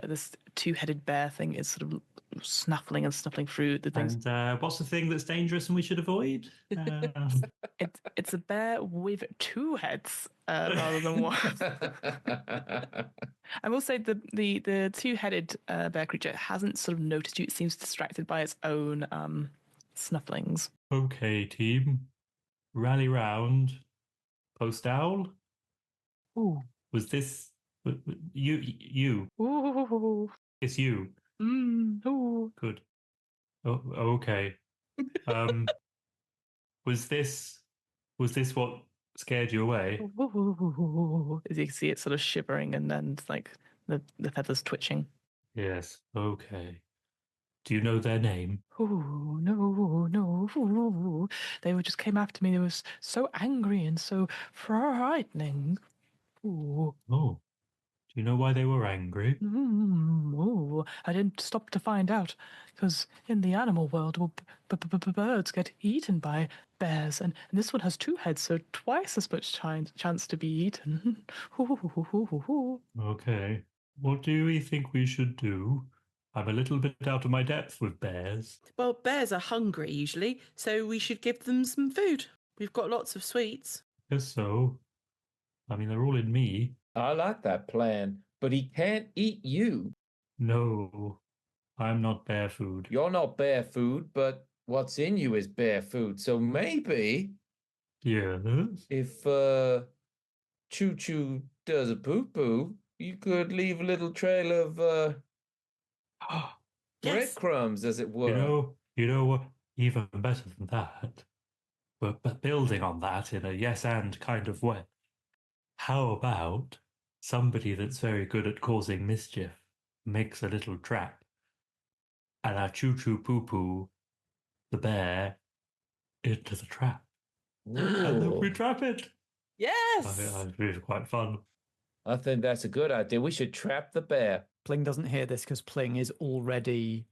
this 2-headed bear thing is sort of snuffling and snuffling through the things. And what's the thing that's dangerous and we should avoid? It's a bear with 2 heads rather than 1. I will say the 2-headed bear creature hasn't sort of noticed you. It seems distracted by its own snufflings. Okay, team. Rally round. Post owl? Ooh. Was this you? Ooh. It's you. Ooh. Good. Oh, okay. Was this what scared you away? Ooh. As you can see, it's sort of shivering and then it's like the feathers twitching. Yes. Okay. Do you know their name? Oh, no. Ooh. They just came after me. They were so angry and so frightening. Ooh. Oh. Do you know why they were angry? Oh, I didn't stop to find out, because in the animal world, well, birds get eaten by bears, and this one has 2 heads, so twice as much chance to be eaten. Okay. What do we think we should do? I'm a little bit out of my depth with bears. Well, bears are hungry usually, so we should give them some food. We've got lots of sweets. Guess so. I mean, they're all in me. I like that plan, but he can't eat you. No, I'm not bear food. You're not bear food, but what's in you is bear food. So maybe Yes. if Choo Choo does a poo-poo, you could leave a little trail of Yes. breadcrumbs, as it were. You know, You know what? Even better than that, but building on that in a yes and kind of way. How about somebody that's very good at causing mischief makes a little trap, and I choo choo poo poo the bear into the trap, and then we Ooh, trap it. Yes. I think that'd be quite fun. I think that's a good idea. We should trap the bear. Pling doesn't hear this because Pling is already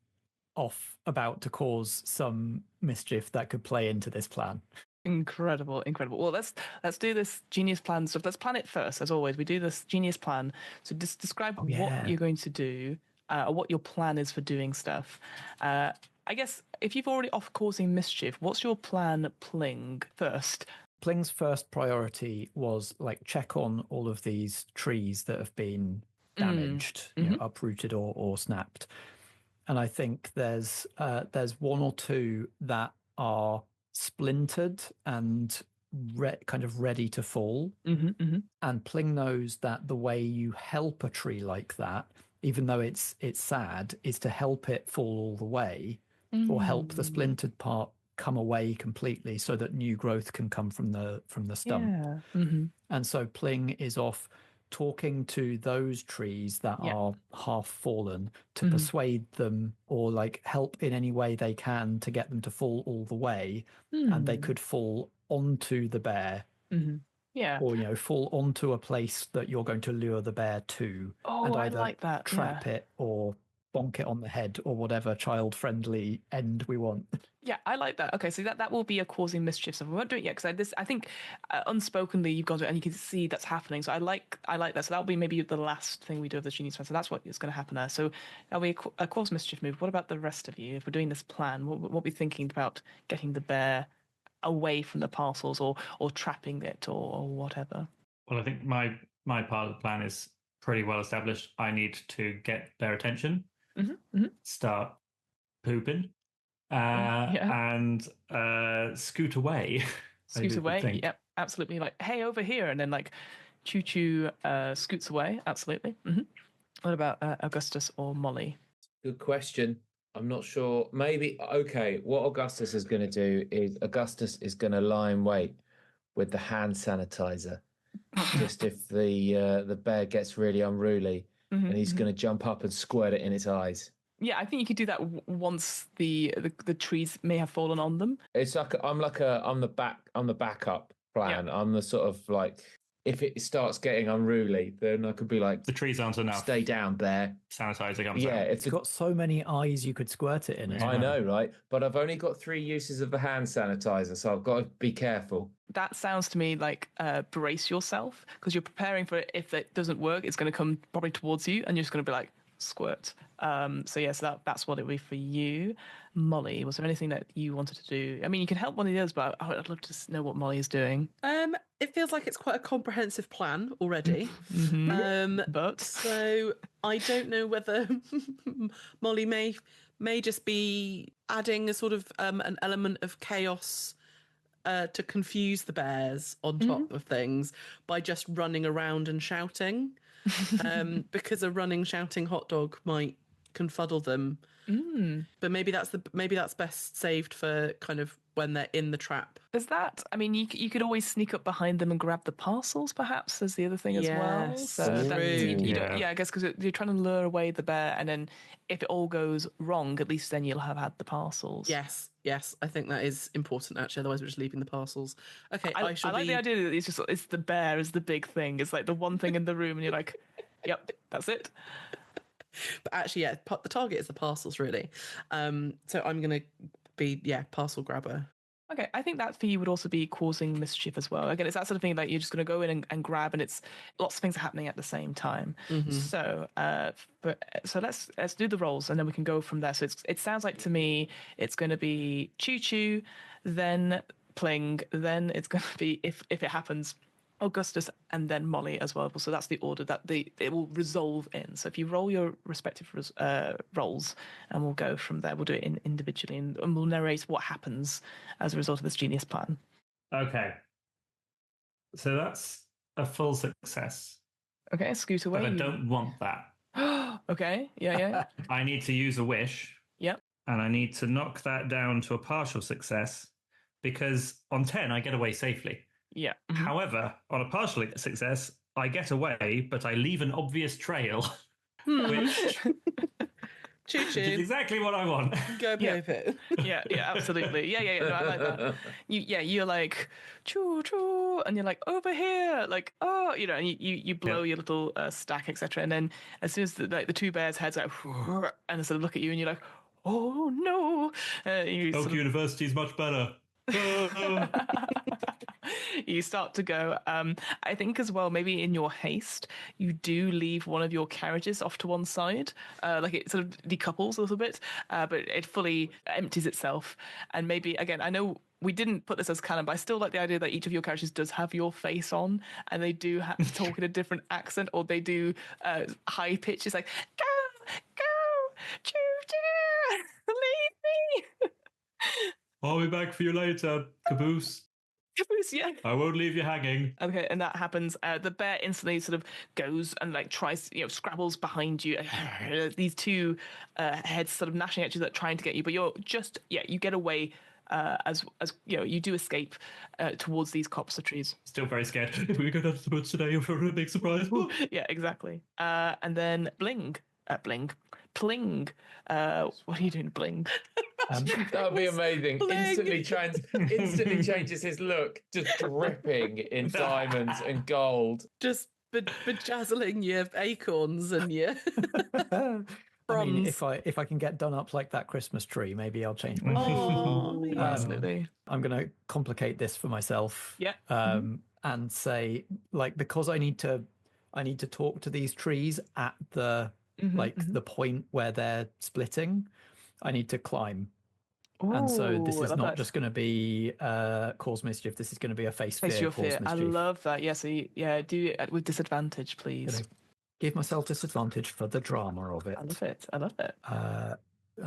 off about to cause some mischief that could play into this plan. Incredible, incredible. Well, let's do this genius plan stuff. Let's plan it first, as always. We do this genius plan. So just describe what you're going to do, or what your plan is for doing stuff. I guess if you've already off causing mischief, what's your plan, Pling, first? Pling's first priority was like check on all of these trees that have been damaged, you know, uprooted or snapped. And I think there's one or two that are splintered and kind of ready to fall. And Pling knows that the way you help a tree like that, even though it's sad, is to help it fall all the way, or help the splintered part come away completely, so that new growth can come from the stump. Yeah. And so Pling is off talking to those trees that are half fallen to persuade them, or like help in any way they can to get them to fall all the way, and they could fall onto the bear. Yeah. Or, you know, fall onto a place that you're going to lure the bear to, and I either like that. trap it or bonk it on the head, or whatever child-friendly end we want. Yeah, I like that. Okay, so that will be a causing mischief. So we won't do it yet because I think unspokenly you've gone to it and you can see that's happening. So I like that. So that'll be maybe the last thing we do of the genius plan. So that's what is going to happen there. So that'll be a cause mischief move. What about the rest of you? If we're doing this plan, what are we thinking about getting the bear away from the parcels, or trapping it, or whatever? Well, I think my part of the plan is pretty well established. I need to get their attention, start pooping, and scoot away. Scoot away. Yep, absolutely. Like, hey, over here, and then like, choo choo scoots away. Absolutely. What about Augustus or Molly? Good question. I'm not sure. Maybe, okay, what Augustus is going to do is Augustus is going to lie in wait with the hand sanitizer. Just if the bear gets really unruly, and he's going to jump up and squirt it in its eyes. Yeah, I think you could do that once the trees may have fallen on them. It's like I'm the backup plan. Yeah. I'm the sort of like, if it starts getting unruly, then I could be like, the trees aren't enough. Stay down there. Sanitizer comes out. Yeah, It's got so many eyes you could squirt it in as well. I know, right? But I've only got 3 uses of the hand sanitizer, so I've got to be careful. That sounds to me like brace yourself, because you're preparing for it. If it doesn't work, it's going to come probably towards you, and you're just going to be like, squirt. So yes, that's what it would be for you. Molly, was there anything that you wanted to do? I mean, you can help one of the others, but I'd love to know what Molly is doing. It feels like it's quite a comprehensive plan already. But so I don't know whether Molly may just be adding a sort of an element of chaos to confuse the bears on top of things by just running around and shouting. Because a running, shouting hot dog might confuddle them. But maybe that's best saved for kind of when they're in the trap. there's that. I mean, you could always sneak up behind them and grab the parcels, perhaps, as the other thing as well. Yes, So that, true. you don't, I guess because you're trying to lure away the bear, and then if it all goes wrong, at least then you'll have had the parcels. Yes, I think that is important actually. Otherwise, we're just leaving the parcels. Okay, I like the idea that it's the bear is the big thing. It's like the one thing in the room, and you're like, yep, that's it. But actually, yeah, the target is the parcels really. So I'm gonna be parcel grabber. Okay, I think that for you would also be causing mischief as well. Again, it's that sort of thing that you're just going to go in and grab, and it's lots of things are happening at the same time. So, so let's do the rolls, and then we can go from there. So it sounds like to me it's going to be choo choo, then Pling, then it's going to be if it happens, Augustus, and then Molly as well. So that's the order that it will resolve in. So if you roll your respective rolls, and we'll go from there. We'll do it individually, and we'll narrate what happens as a result of this genius plan. Okay. So that's a full success. Okay, scoot away. But I don't want that. Okay, yeah. I need to use a wish. Yep. and I need to knock that down to a partial success because on 10 I get away safely. Yeah. However, on a partial success, I get away, but I leave an obvious trail, which Choo-choo. is exactly what I want. Go Yeah. play it. Yeah, absolutely. Yeah. No, I like that. You're like choo choo, and you're like over here, like oh, and you blow your little stack, etc. And then as soon as the two bears' heads out, and sort of look at you, and you're like, oh no, Oak University is much better. You start to go. I think as well, maybe in your haste, you do leave one of your carriages off to one side, like it sort of decouples a little bit, but it fully empties itself. And maybe again, I know we didn't put this as canon, but I still like the idea that each of your carriages does have your face on, and they do talk in a different accent, or they do high pitch. It's like go, choo choo, leave me. I'll be back for you later, caboose. Caboose, yeah. I won't leave you hanging. Okay, and that happens. The bear instantly sort of goes and like tries, scrabbles behind you. These two heads sort of gnashing at you, that trying to get you, but you're just you get away. As you do escape towards these copse of trees. Still very scared. If we go down to the woods today, for a big surprise. Yeah, exactly. And then Pling. What are you doing, Bling? That would be amazing. Instantly changes his look, just dripping in diamonds and gold. Just bedazzling your acorns and your I mean, if I can get done up like that Christmas tree, maybe I'll change my name. Absolutely. I'm going to complicate this for myself. Yeah. And say, like, because I need to talk to these trees at the the point where they're splitting. I need to climb. And so this is not just going to be cause mischief. This is going to be a face your fear. I love that. Yeah, so do it with disadvantage, please. Give myself disadvantage for the drama of it. I love it.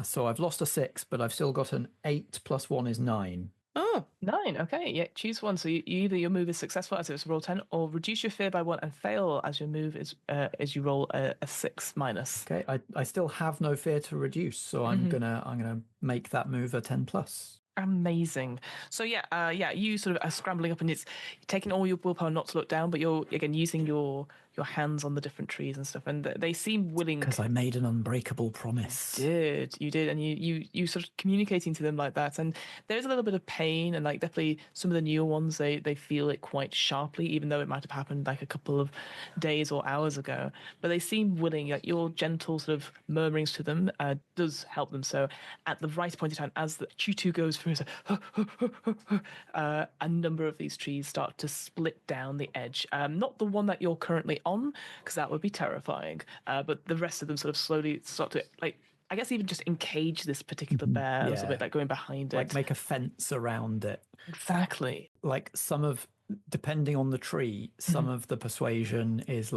So I've lost a 6, but I've still got an 8 plus 1 is 9. Oh, 9. Okay, yeah. Choose one. So either your move is successful as it's roll 10, or reduce your fear by 1 and fail as your move is as you roll a 6 minus. Okay, I still have no fear to reduce, so I'm gonna make that move a 10 plus. Amazing. So you sort of are scrambling up, and it's taking all your willpower not to look down, but you're again using your hands on the different trees and stuff, and they seem willing. Because I made an unbreakable promise. You did, and you sort of communicating to them like that, and there's a little bit of pain, and like definitely some of the newer ones they feel it quite sharply, even though it might have happened like a couple of days or hours ago. But they seem willing. Like your gentle sort of murmurings to them does help them. So at the right point in time, as the choo-choo goes through, a number of these trees start to split down the edge. Not the one that you're currently on, because that would be terrifying. But the rest of them sort of slowly start to, like, I guess even just encage this particular bear a little bit, like going behind it. Like make a fence around it. Exactly. Like depending on the tree, some of the persuasion is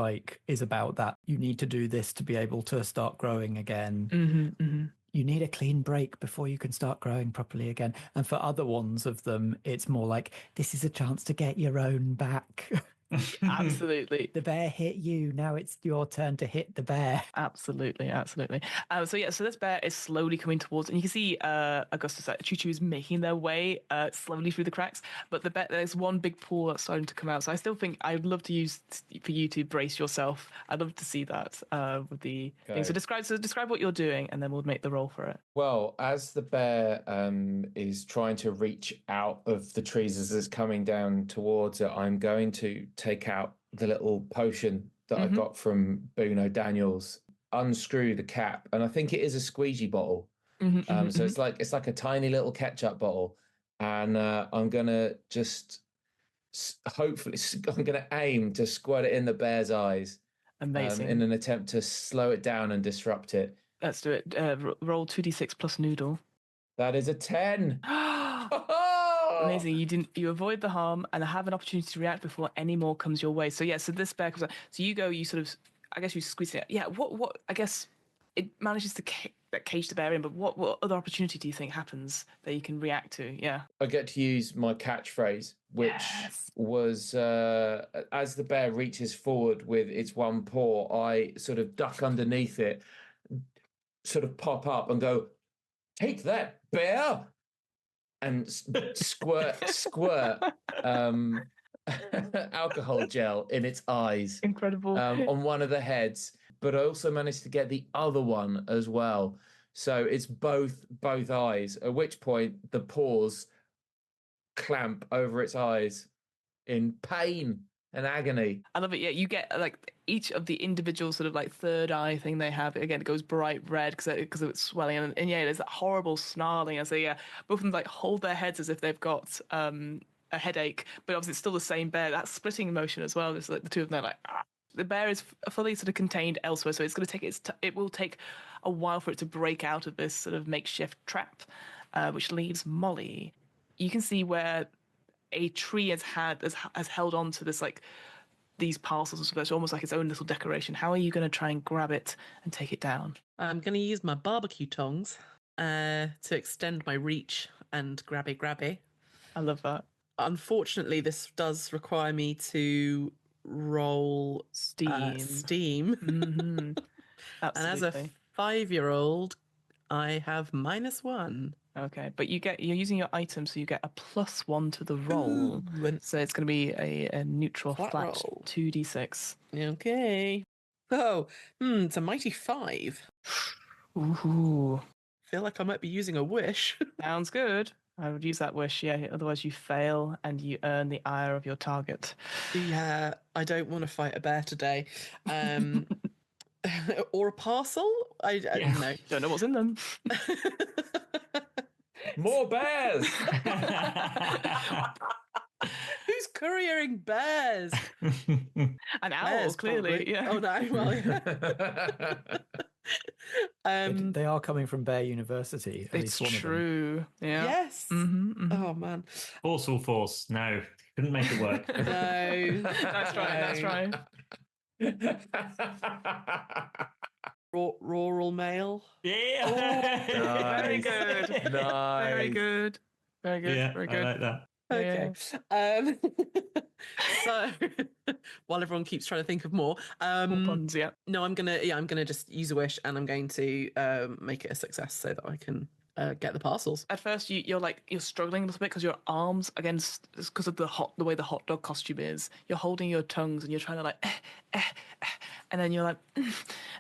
about that. You need to do this to be able to start growing again. You need a clean break before you can start growing properly again. And for other ones of them, it's more like, this is a chance to get your own back. Absolutely. The bear hit you. Now it's your turn to hit the bear. Absolutely. So this bear is slowly coming towards, and you can see Augustus, Choo-Choo is making their way slowly through the cracks. But there's one big pool that's starting to come out. So I still think I'd love to use for you to brace yourself. I'd love to see that with the thing. So describe what you're doing, and then we'll make the roll for it. Well, as the bear is trying to reach out of the trees as it's coming down towards it, I'm going to take out the little potion that I got from Boone Daniels, unscrew the cap, and I think it is a squeegee bottle. So it's like a tiny little ketchup bottle, and I'm gonna just hopefully I'm gonna aim to squirt it in the bear's eyes. Amazing. In an attempt to slow it down and disrupt it. Let's do it. Roll 2d6 plus noodle. That is a 10. Amazing. You avoid the harm and have an opportunity to react before any more comes your way. So so this bear comes out. So you sort of, I guess you squeeze it. Yeah. What? I guess it manages to cage the bear in. But what other opportunity do you think happens that you can react to? Yeah. I get to use my catchphrase, which was as the bear reaches forward with its one paw, I sort of duck underneath it, sort of pop up and go, Take that, bear! And squirt alcohol gel in its eyes. Incredible. On one of the heads, but I also managed to get the other one as well. So it's both eyes, at which point the paws clamp over its eyes in pain and agony. I love it. Yeah, you get like each of the individual sort of like third eye thing they have. Again, it goes bright red because of its swelling, and yeah, there's that horrible snarling as they both of them like hold their heads as if they've got a headache, but obviously it's still the same bear. That splitting motion as well. There's like the two of them. They're like the bear is fully sort of contained elsewhere, so it's going to take it will take a while for it to break out of this sort of makeshift trap, which leaves Molly. You can see where a tree has held on to this like these parcels and stuff. It's almost like its own little decoration. How are you going to try and grab it and take it down? I'm going to use my barbecue tongs to extend my reach and grabby. I love that. Unfortunately, this does require me to roll Steam. Steam. And as a 5-year-old, I have -1. Okay, but you're using your item, so you get a +1 to the roll. Ooh, so it's going to be a neutral flat roll. 2d6. Okay. Oh, it's a mighty 5. Ooh, Feel like I might be using a wish. sounds good. I would use that wish, yeah. Otherwise, you fail and you earn the ire of your target. Yeah, I don't want to fight a bear today. Or a parcel? I don't know. Don't know what's in them. More bears! Who's couriering bears? An owl, Bears, clearly. probably. Yeah. Oh no, well, yeah. They are coming from Bear University. At It's least one true. Yeah. Yes. Oh man. Forceful force. No, couldn't make it work. No. That's right. Rural mail. Yeah. Very good. Nice. Very good. Very good. Yeah, Very good. I like that. Okay. So while everyone keeps trying to think of more, More puns, yeah. no, I'm gonna just use a wish and I'm going to make it a success so that I can get the parcels. At first, you're struggling a little bit because your arms, because of the way the hot dog costume is, you're holding your tongues and you're trying to like, and then you're like,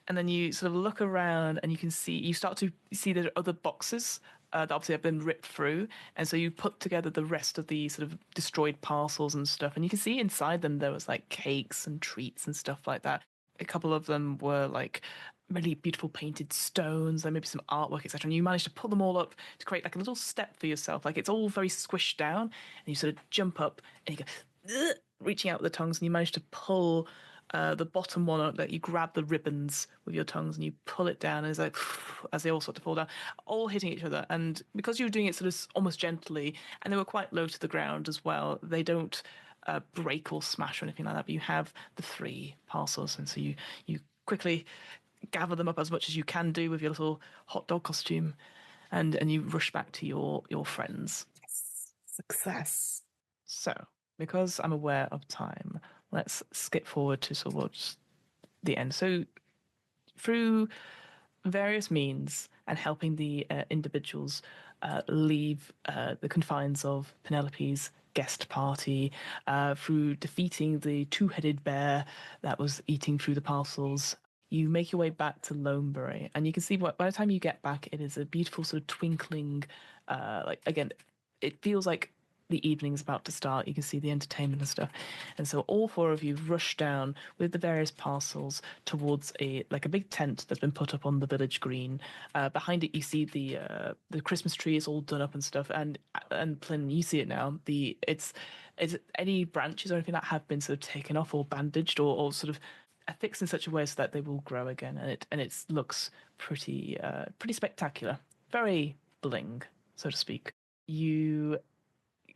and then you sort of look around and you start to see there are other boxes that obviously have been ripped through, and so you put together the rest of the sort of destroyed parcels and stuff, and you can see inside them there was like cakes and treats and stuff like that. A couple of them were like really beautiful painted stones, and maybe some artwork, etc. And you manage to pull them all up to create like a little step for yourself. Like it's all very squished down, and you sort of jump up and you go, ugh, reaching out with the tongues, and you manage to pull the bottom one up. That you grab the ribbons with your tongues and you pull it down, and it's like as they all start to fall down, all hitting each other. And because you were doing it sort of almost gently, and they were quite low to the ground as well, they don't break or smash or anything like that. But you have the 3 parcels, and so you quickly gather them up as much as you can do with your little hot dog costume, and you rush back to your friends. Success. So, because I'm aware of time, let's skip forward to towards the end. So, through various means and helping the individuals leave the confines of Penelope's guest party, through defeating the 2-headed bear that was eating through the parcels, you make your way back to Lonebury, and you can see by the time you get back, it is a beautiful sort of twinkling, again, it feels like the evening's about to start. You can see the entertainment and stuff, and so all 4 of you rush down with the various parcels towards a big tent that's been put up on the village green. Behind it, you see the Christmas tree is all done up and stuff, and Plyn, you see it now. It's any branches or anything that have been sort of taken off or bandaged or sort of fixed in such a way so that they will grow again, and it looks pretty spectacular, very bling, so to speak. You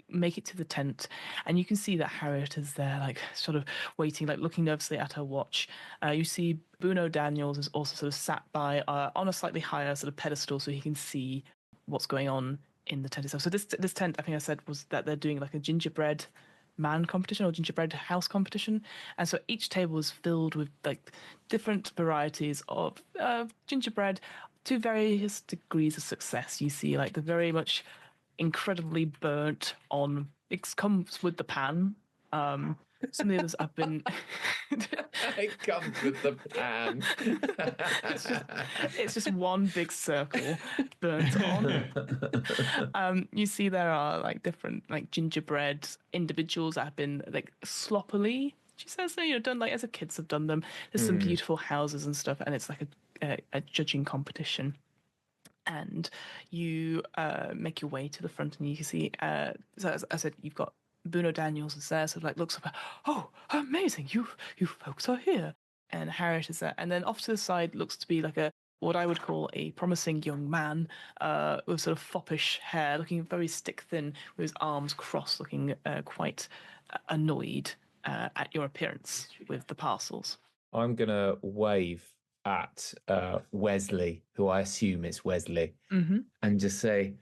make it to the tent, and you can see that Harriet is there, like sort of waiting, like looking nervously at her watch. You see Bruno Daniels is also sort of sat by on a slightly higher sort of pedestal, so he can see what's going on in the tent itself. So this tent, I think I said, was that they're doing like a gingerbread man competition or gingerbread house competition, and so each table is filled with like different varieties of gingerbread to various degrees of success. You see, like, the very much incredibly burnt on. It comes with the pan. Some of the others have been. It comes with the pan. It's just one big circle burnt on. You see, there are like different like gingerbread individuals that have been like sloppily. She says, done like as the kids have done them. There's some beautiful houses and stuff, and it's like a judging competition. And you make your way to the front, and you can see. So as I said, you've got Bruno Daniels is there, so like looks up. Oh, amazing! You folks are here. And Harriet is there, and then off to the side looks to be like what I would call a promising young man with sort of foppish hair, looking very stick thin, with his arms crossed, looking quite annoyed at your appearance with the parcels. I'm gonna wave at Wesley, who I assume is Wesley, and just say,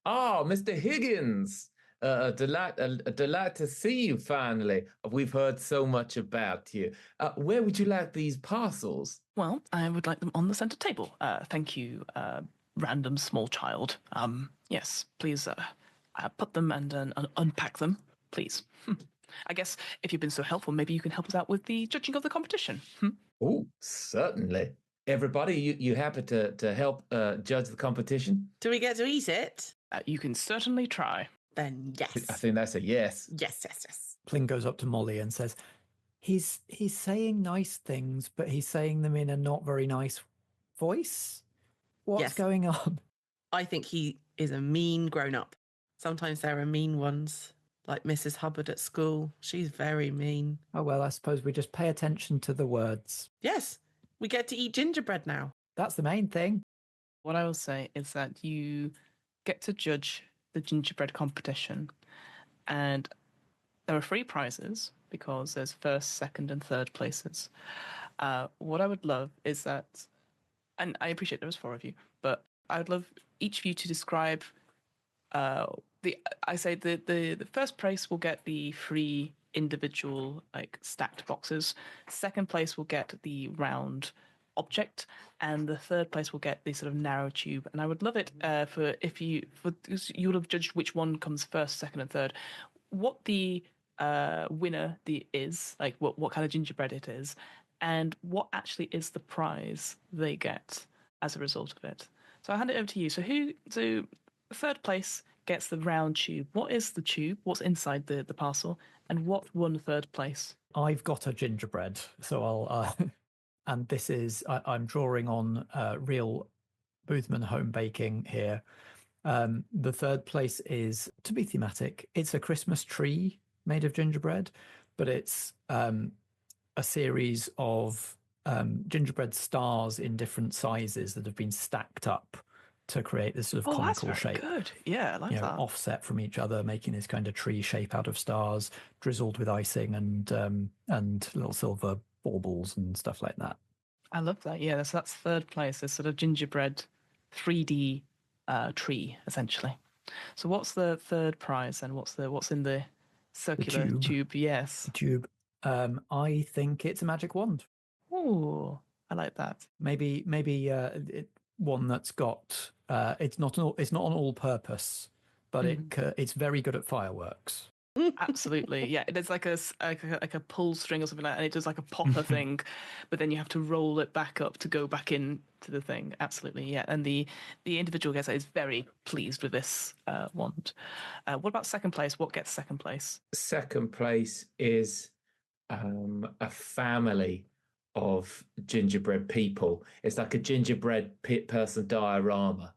"Oh, Mr. Higgins, a delight to see you finally. We've heard so much about you. Where would you like these parcels?" Well, I would like them on the centre table. Thank you, random small child. Yes, please put them and unpack them, please. I guess if you've been so helpful, maybe you can help us out with the judging of the competition. Oh, certainly. Everybody, you happy to help judge the competition? Do we get to eat it? You can certainly try. Then yes. I think that's a yes. Yes. Pling goes up to Molly and says, he's saying nice things, but he's saying them in a not very nice voice. What's going on? I think he is a mean grown-up. Sometimes there are mean ones, like Mrs. Hubbard at school. She's very mean. Oh, well, I suppose we just pay attention to the words. Yes, we get to eat gingerbread now. That's the main thing. What I will say is that you get to judge the gingerbread competition, and there are 3 prizes because there's first, second, and third places. What I would love is that, and I appreciate there was 4 of you, but I would love each of you to describe the first place will get the 3 individual like stacked boxes. Second place will get the round object, and the third place will get the sort of narrow tube. And I would love it you would have judged which one comes first, second, and third. What the winner is, like what kind of gingerbread it is, and what actually is the prize they get as a result of it. So I'll hand it over to you. So third place gets the round tube. What is the tube? What's inside the parcel? And what won third place? I've got a gingerbread, so I'll... and this is... I'm drawing on real Boothman home baking here. The third place is, to be thematic, it's a Christmas tree made of gingerbread, but it's a series of gingerbread stars in different sizes that have been stacked up to create this sort of comical shape. Good. Yeah, I like that. Offset from each other, making this kind of tree shape out of stars, drizzled with icing and little silver baubles and stuff like that. I love that. Yeah, that's third place. This sort of gingerbread 3D tree, essentially. So what's the third prize and what's in the circular tube? Yes. Tube. I think it's a magic wand. Ooh, I like that. Maybe one that's got it's not on all purpose, but it's very good at fireworks. Absolutely, yeah. There's like a pull string or something like that, and it does like a popper thing, but then you have to roll it back up to go back in to the thing. Absolutely, yeah. And the individual gets is very pleased with this wand. What about second place? What gets second place? Second place is a family of gingerbread people. It's like a gingerbread person diorama.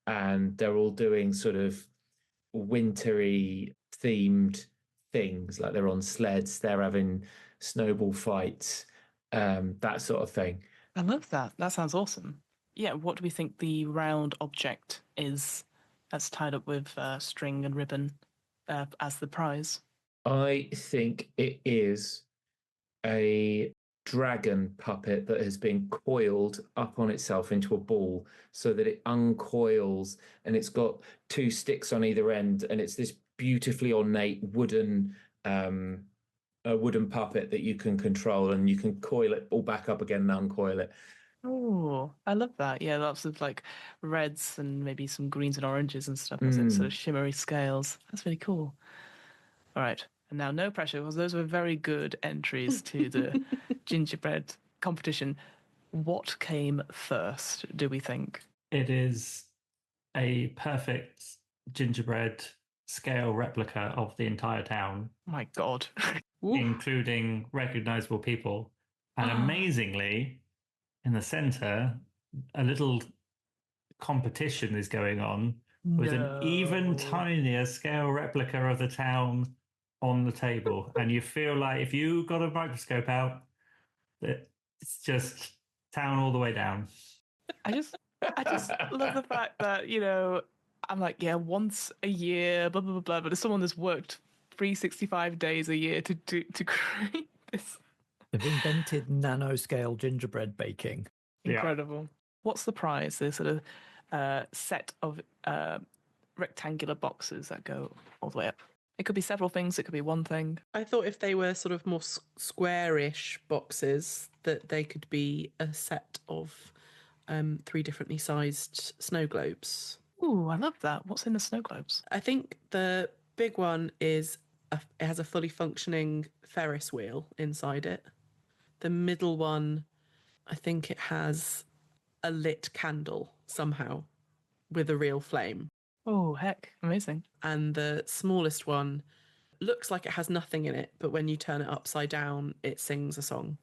And they're all doing sort of wintry themed things, like they're on sleds, they're having snowball fights, that sort of thing. I love that. That sounds awesome. Yeah, what do we think the round object is that's tied up with string and ribbon as the prize? I think it is a dragon puppet that has been coiled up on itself into a ball so that it uncoils, and it's got 2 sticks on either end, and it's this beautifully ornate wooden puppet that you can control, and you can coil it all back up again and uncoil it. Oh, I love that. Yeah, lots of like reds and maybe some greens and oranges and stuff as it sort of shimmery scales. That's really cool. All right. And now no pressure because those were very good entries to the gingerbread competition. What came first, do we think? It is a perfect gingerbread scale replica of the entire town, My God. including recognizable people. And amazingly, in the center, a little competition is going on with an even tinier scale replica of the town on the table. And you feel like if you got a microscope out, that it's just town all the way down. I just love the fact that, I'm like, yeah, once a year, blah, blah, blah, blah. But as someone that's worked 365 days a year to create this. They've invented nanoscale gingerbread baking. Incredible. What's the prize? The sort of set of rectangular boxes that go all the way up. It could be several things. It could be one thing. I thought if they were sort of more squarish boxes, that they could be a set of 3 differently sized snow globes. Ooh, I love that. What's in the snow globes? I think the big one is it has a fully functioning Ferris wheel inside it. The middle one, I think it has a lit candle somehow with a real flame. Oh, heck. Amazing. And the smallest one looks like it has nothing in it, but when you turn it upside down, it sings a song.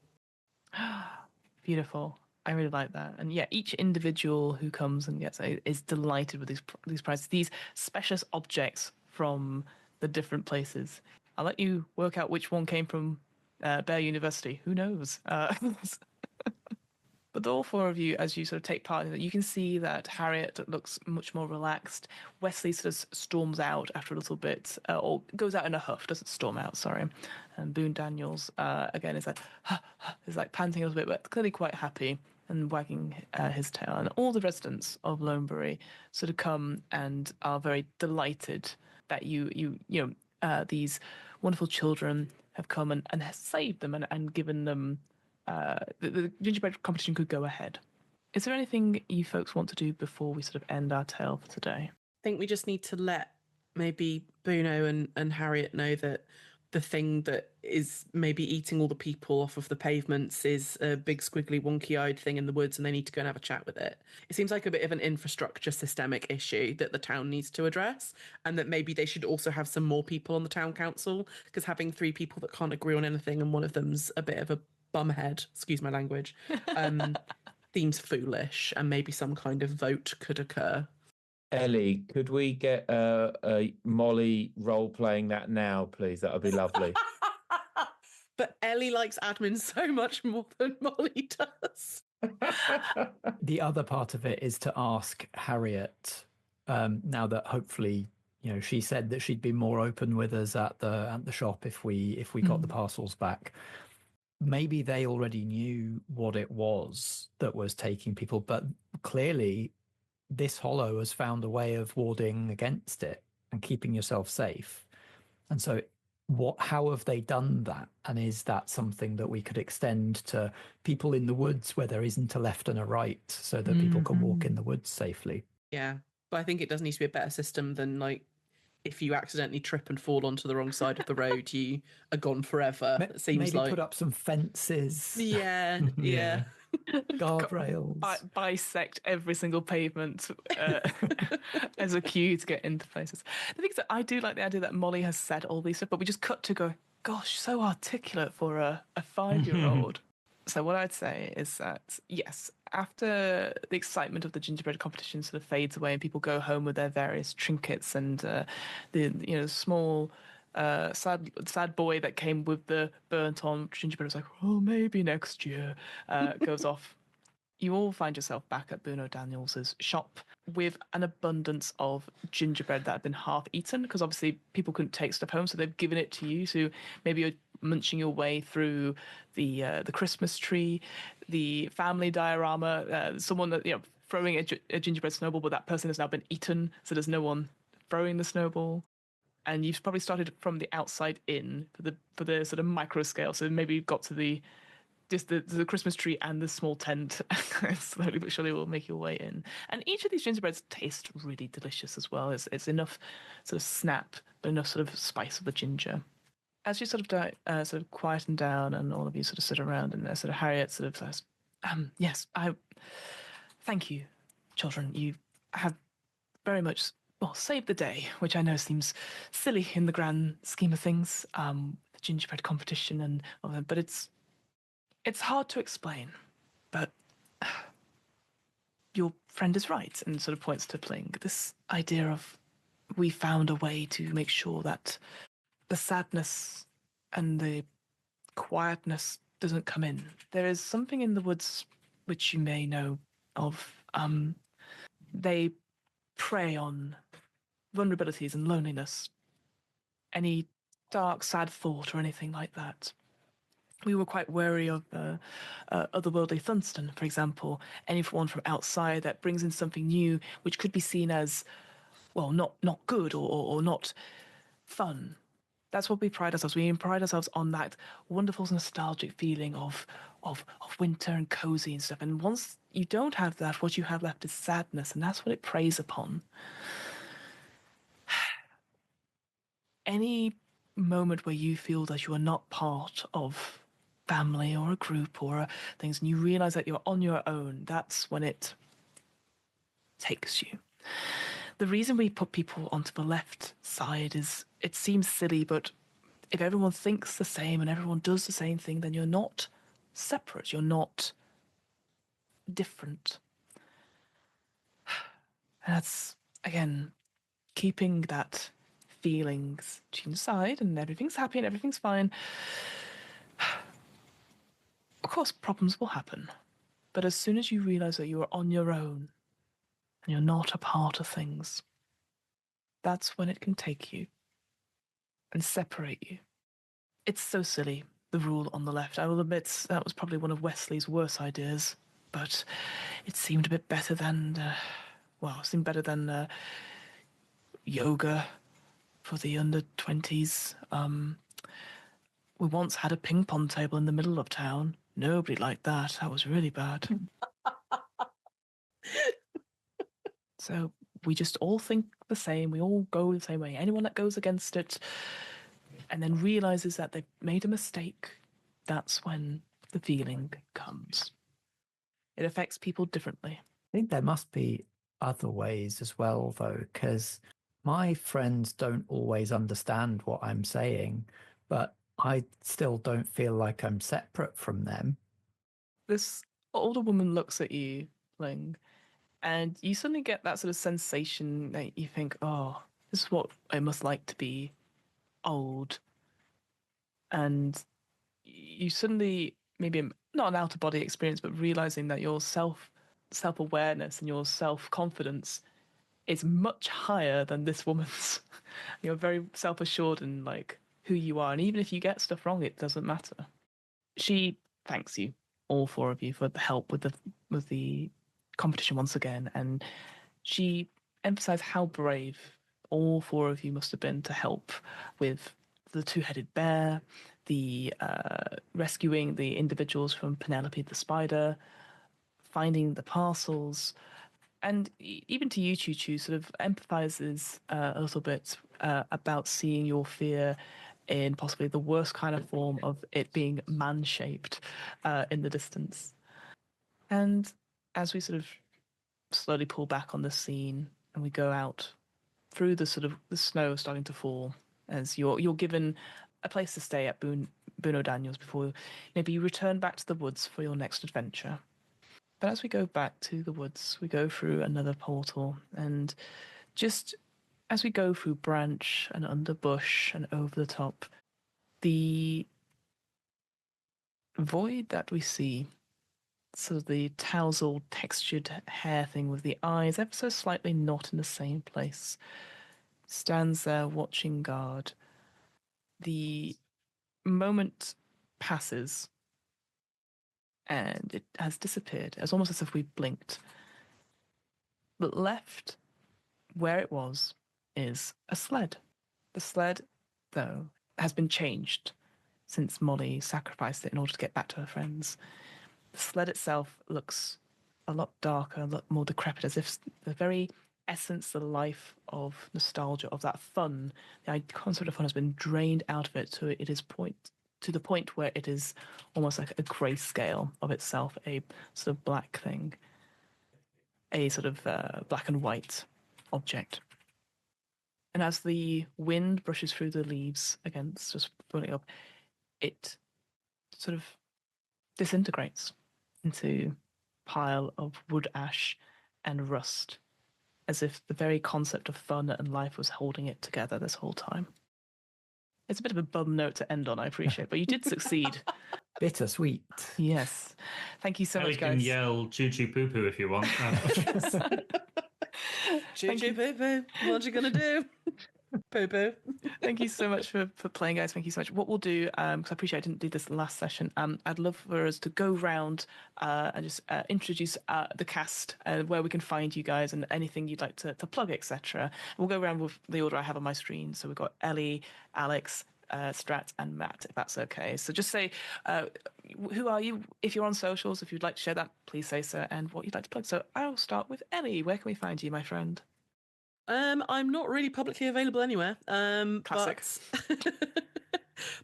Beautiful. I really like that. And yeah, each individual who comes and gets it is delighted with these prizes, these special objects from the different places. I'll let you work out which one came from Bear University. Who knows? But all 4 of you, as you sort of take part in it, you can see that Harriet looks much more relaxed. Wesley sort of storms out after a little bit, or goes out in a huff, doesn't storm out, sorry. And Boone Daniels, again, is like panting a little bit, but clearly quite happy and wagging his tail. And all the residents of Lonebury sort of come and are very delighted that these wonderful children have come and saved them and given them the gingerbread competition could go ahead. Is there anything you folks want to do before we sort of end our tale for today? I think we just need to let maybe Bruno and Harriet know that the thing that is maybe eating all the people off of the pavements is a big squiggly wonky-eyed thing in the woods, and they need to go and have a chat with it. It seems like a bit of an infrastructure systemic issue that the town needs to address, and that maybe they should also have some more people on the town council, because having 3 people that can't agree on anything and one of them's a bit of a bumhead, excuse my language, seems foolish, and maybe some kind of vote could occur. Ellie, could we get a Molly role-playing that now, please? That would be lovely. But Ellie likes admin so much more than Molly does. The other part of it is to ask Harriet, now that hopefully, she said that she'd be more open with us at the shop if we got the parcels back. Maybe they already knew what it was that was taking people, but clearly this hollow has found a way of warding against it and keeping yourself safe. And so how have they done that? And is that something that we could extend to people in the woods where there isn't a left and a right so that people can walk in the woods safely? Yeah, but I think it does need to be a better system than, like, if you accidentally trip and fall onto the wrong side of the road, you are gone forever. It seems maybe like put up some fences. Yeah. Guardrails. Bisect every single pavement as a cue to get into places. The thing is that I do like the idea that Molly has said all these stuff, but we just cut to go, gosh, so articulate for a 5-year-old. So what I'd say is that, yes, after the excitement of the gingerbread competition sort of fades away and people go home with their various trinkets and the small sad boy that came with the burnt on gingerbread was like, oh, maybe next year, goes off. You all find yourself back at Bruno Daniels' shop with an abundance of gingerbread that had been half eaten, because obviously people couldn't take stuff home, so they've given it to you. So maybe you're munching your way through the Christmas tree, the family diorama, someone that throwing a gingerbread snowball, but that person has now been eaten, so there's no one throwing the snowball. And you've probably started from the outside in for the sort of micro scale. So maybe you've got to the just the Christmas tree and the small tent. Slowly but surely will make your way in. And each of these gingerbreads taste really delicious as well. It's enough sort of snap, but enough sort of spice of the ginger. As you sort of quieten down, and all of you sort of sit around, and sort of Harriet sort of says, "Yes, I thank you, children. You have very much saved the day, which I know seems silly in the grand scheme of things, the gingerbread competition and all that, but it's hard to explain. But your friend is right," and sort of points to Pling. This idea of we found a way to make sure that the sadness and the quietness doesn't come in. There is something in the woods which you may know of. They prey on vulnerabilities and loneliness. Any dark, sad thought or anything like that. We were quite wary of otherworldly Thunston, for example. Anyone from outside that brings in something new, which could be seen as, well, not good or not fun. That's what we pride ourselves. We pride ourselves on that wonderful nostalgic feeling of winter and cozy and stuff. And once you don't have that, what you have left is sadness, and that's what it preys upon. Any moment where you feel that you are not part of family or a group or things, and you realize that you're on your own, that's when it takes you. The reason we put people onto the left side is, it seems silly, but if everyone thinks the same and everyone does the same thing, then you're not separate, you're not different. And that's, again, keeping that feelings to your side, and everything's happy and everything's fine. Of course, problems will happen. But as soon as you realize that you are on your own and you're not a part of things, that's when it can take you and separate you. It's so silly, the rule on the left. I will admit that was probably one of Wesley's worst ideas, but it seemed a bit better than, yoga for the under 20s. We once had a ping pong table in the middle of town. Nobody liked that. That was really bad. So we just all think the same. We all go the same way. Anyone that goes against it and then realizes that they've made a mistake, that's when the feeling comes. It affects people differently. I think there must be other ways as well, though, because my friends don't always understand what I'm saying, but I still don't feel like I'm separate from them. This older woman looks at you, Ling, and you suddenly get that sort of sensation that you think, oh, this is what it must like to be old. And you suddenly, maybe not an out of body experience, but realizing that your self-awareness and your self-confidence is much higher than this woman's. You're very self-assured in like who you are, and even if you get stuff wrong, it doesn't matter. She thanks you, all four of you, for the help with the competition once again, and she emphasized how brave all four of you must have been to help with the two-headed bear, the rescuing the individuals from Penelope the spider, finding the parcels, and even to you, Choo Choo, sort of empathizes a little bit about seeing your fear in possibly the worst kind of form of it being man-shaped in the distance. And as we sort of slowly pull back on the scene and we go out through the sort of the snow starting to fall, as you're given a place to stay at Boone O'Daniel's before maybe you return back to the woods for your next adventure. But as we go back to the woods, we go through another portal, and just as we go through branch and under bush and over the top, the void that we see, sort of the tousled textured hair thing with the eyes ever so slightly not in the same place, stands there watching guard. The moment passes and it has disappeared. It's almost as if we blinked. But left where it was is a sled. The sled, though, has been changed. since Molly sacrificed it in order to get back to her friends. The sled itself looks a lot darker, a lot more decrepit, as if the very essence, the life of nostalgia, of that fun, the concept of fun has been drained out of it to the point where it is almost like a grayscale of itself, a sort of black thing, a sort of black and white object. And as the wind brushes through the leaves against, just pulling up, it sort of disintegrates into a pile of wood ash and rust, as if the very concept of fun and life was holding it together this whole time. It's a bit of a bum note to end on, I appreciate, but you did succeed. Bittersweet. Yes. Thank you so Ellie much, guys. can yell choo choo poo poo if you want. Choo choo poo poo. What you gonna do? Poo poo. Thank you so much for playing, guys. Thank you so much. What we'll do, because I appreciate I didn't do this last session, I'd love for us to go round and just introduce the cast, where we can find you guys and anything you'd like to plug, etc. We'll go around with the order I have on my screen. So we've got Ellie, Alex, Strat and Matt, if that's okay. So just say, who are you? If you're on socials, if you'd like to share that, please say so, and what you'd like to plug. So I'll start with Ellie. Where can we find you, my friend? I'm not really publicly available anywhere. Classic.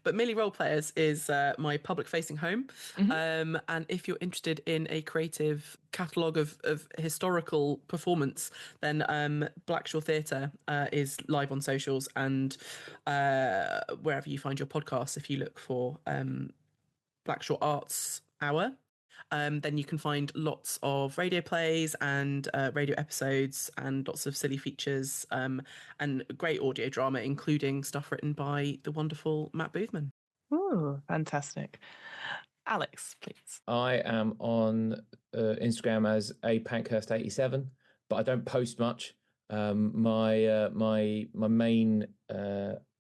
But Merely Roleplayers is my public-facing home. Mm-hmm. And if you're interested in a creative catalogue of historical performance, then Blackshaw Theatre is live on socials and wherever you find your podcasts. If you look for Blackshaw Arts Hour, then you can find lots of radio plays and radio episodes and lots of silly features and great audio drama, including stuff written by the wonderful Matt Boothman. Oh, fantastic. Alex, please. I am on Instagram as apankhurst87, but I don't post much. My main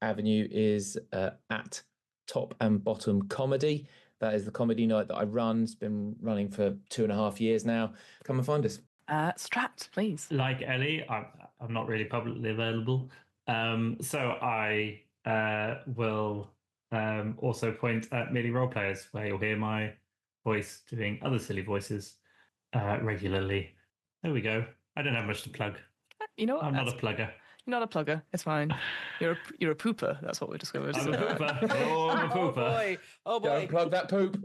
avenue is at Top and Bottom Comedy. That is the comedy night that I run. It's been running for 2.5 years now. Come and find us. Strat, please. Like Ellie, I'm not really publicly available. So I will also point at Merely Roleplayers, where you'll hear my voice doing other silly voices regularly. There we go. I don't have much to plug. You know what? I'm not a plugger. You're not a plugger. It's fine. You're a pooper. That's what we discovered. I'm a pooper. Oh, I'm a pooper. Oh boy. Don't plug that poop.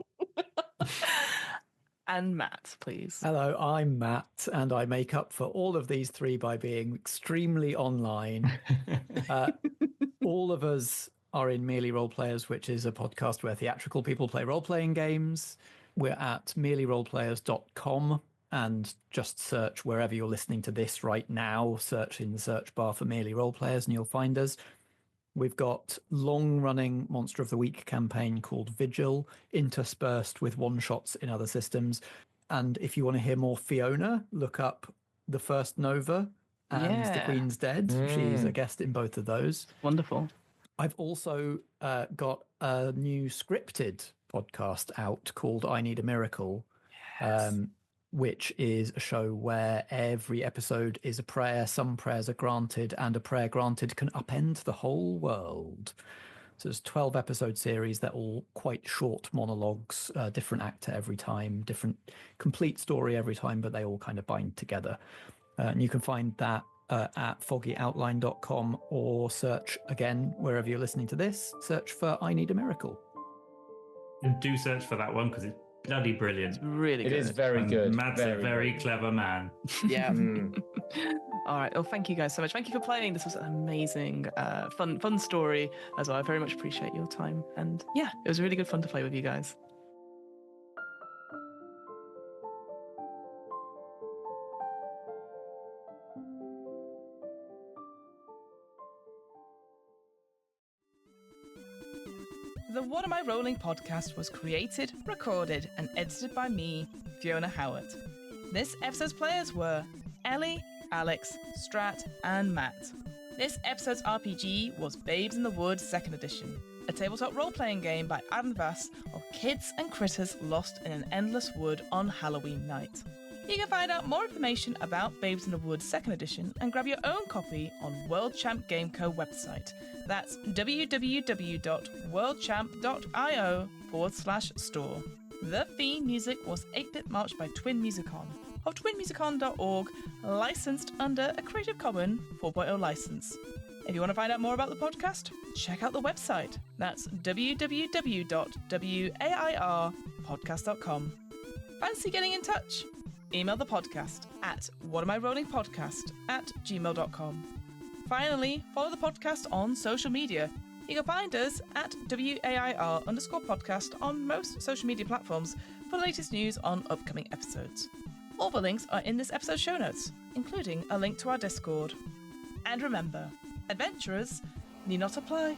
And Matt, please. Hello, I'm Matt, and I make up for all of these three by being extremely online. All of us are in Merely Roleplayers, which is a podcast where theatrical people play role-playing games. We're at merelyroleplayers.com. And just search wherever you're listening to this right now. Search in the search bar for Merely Roleplayers and you'll find us. We've got long-running Monster of the Week campaign called Vigil, interspersed with one-shots in other systems. And if you want to hear more Fiona, look up The First Nova and The Queen's Dead. She's a guest in both of those. Wonderful. I've also got a new scripted podcast out called I Need a Miracle. Yes. Which is a show where every episode is a prayer. Some prayers are granted, and a prayer granted can upend the whole world. So it's a 12-episode series. They're all quite short monologues, different actor every time, different complete story every time, but they all kind of bind together. And you can find that at foggyoutline.com or search, again, wherever you're listening to this, search for I Need a Miracle. And do search for that one because it's bloody brilliant. It's really good. It is very good. Matt's a very clever man. Yeah. All right. Well, thank you guys so much. Thank you for playing. This was an amazing, fun story as well. I very much appreciate your time. And yeah, it was really good fun to play with you guys. The What Am I Rolling podcast was created, recorded, and edited by me, Fiona Howard. This episode's players were Ellie, Alex, Strat, and Matt. This episode's RPG was Babes in the Wood 2nd Edition, a tabletop role-playing game by Adam Vass of kids and critters lost in an endless wood on Halloween night. You can find out more information about Babes in the Woods 2nd edition and grab your own copy on World Champ Game Co. website. That's www.worldchamp.io/store. The theme music was 8-Bit March by Twin Musicon of twinmusicon.org, licensed under a Creative Commons 4.0 license. If you want to find out more about the podcast, check out the website. That's www.wairpodcast.com. Fancy getting in touch? Email the podcast at whatamirollingpodcast@gmail.com. Finally, follow the podcast on social media. You can find us at WAIR_podcast on most social media platforms for the latest news on upcoming episodes. All the links are in this episode's show notes, including a link to our Discord. And remember, adventurers need not apply.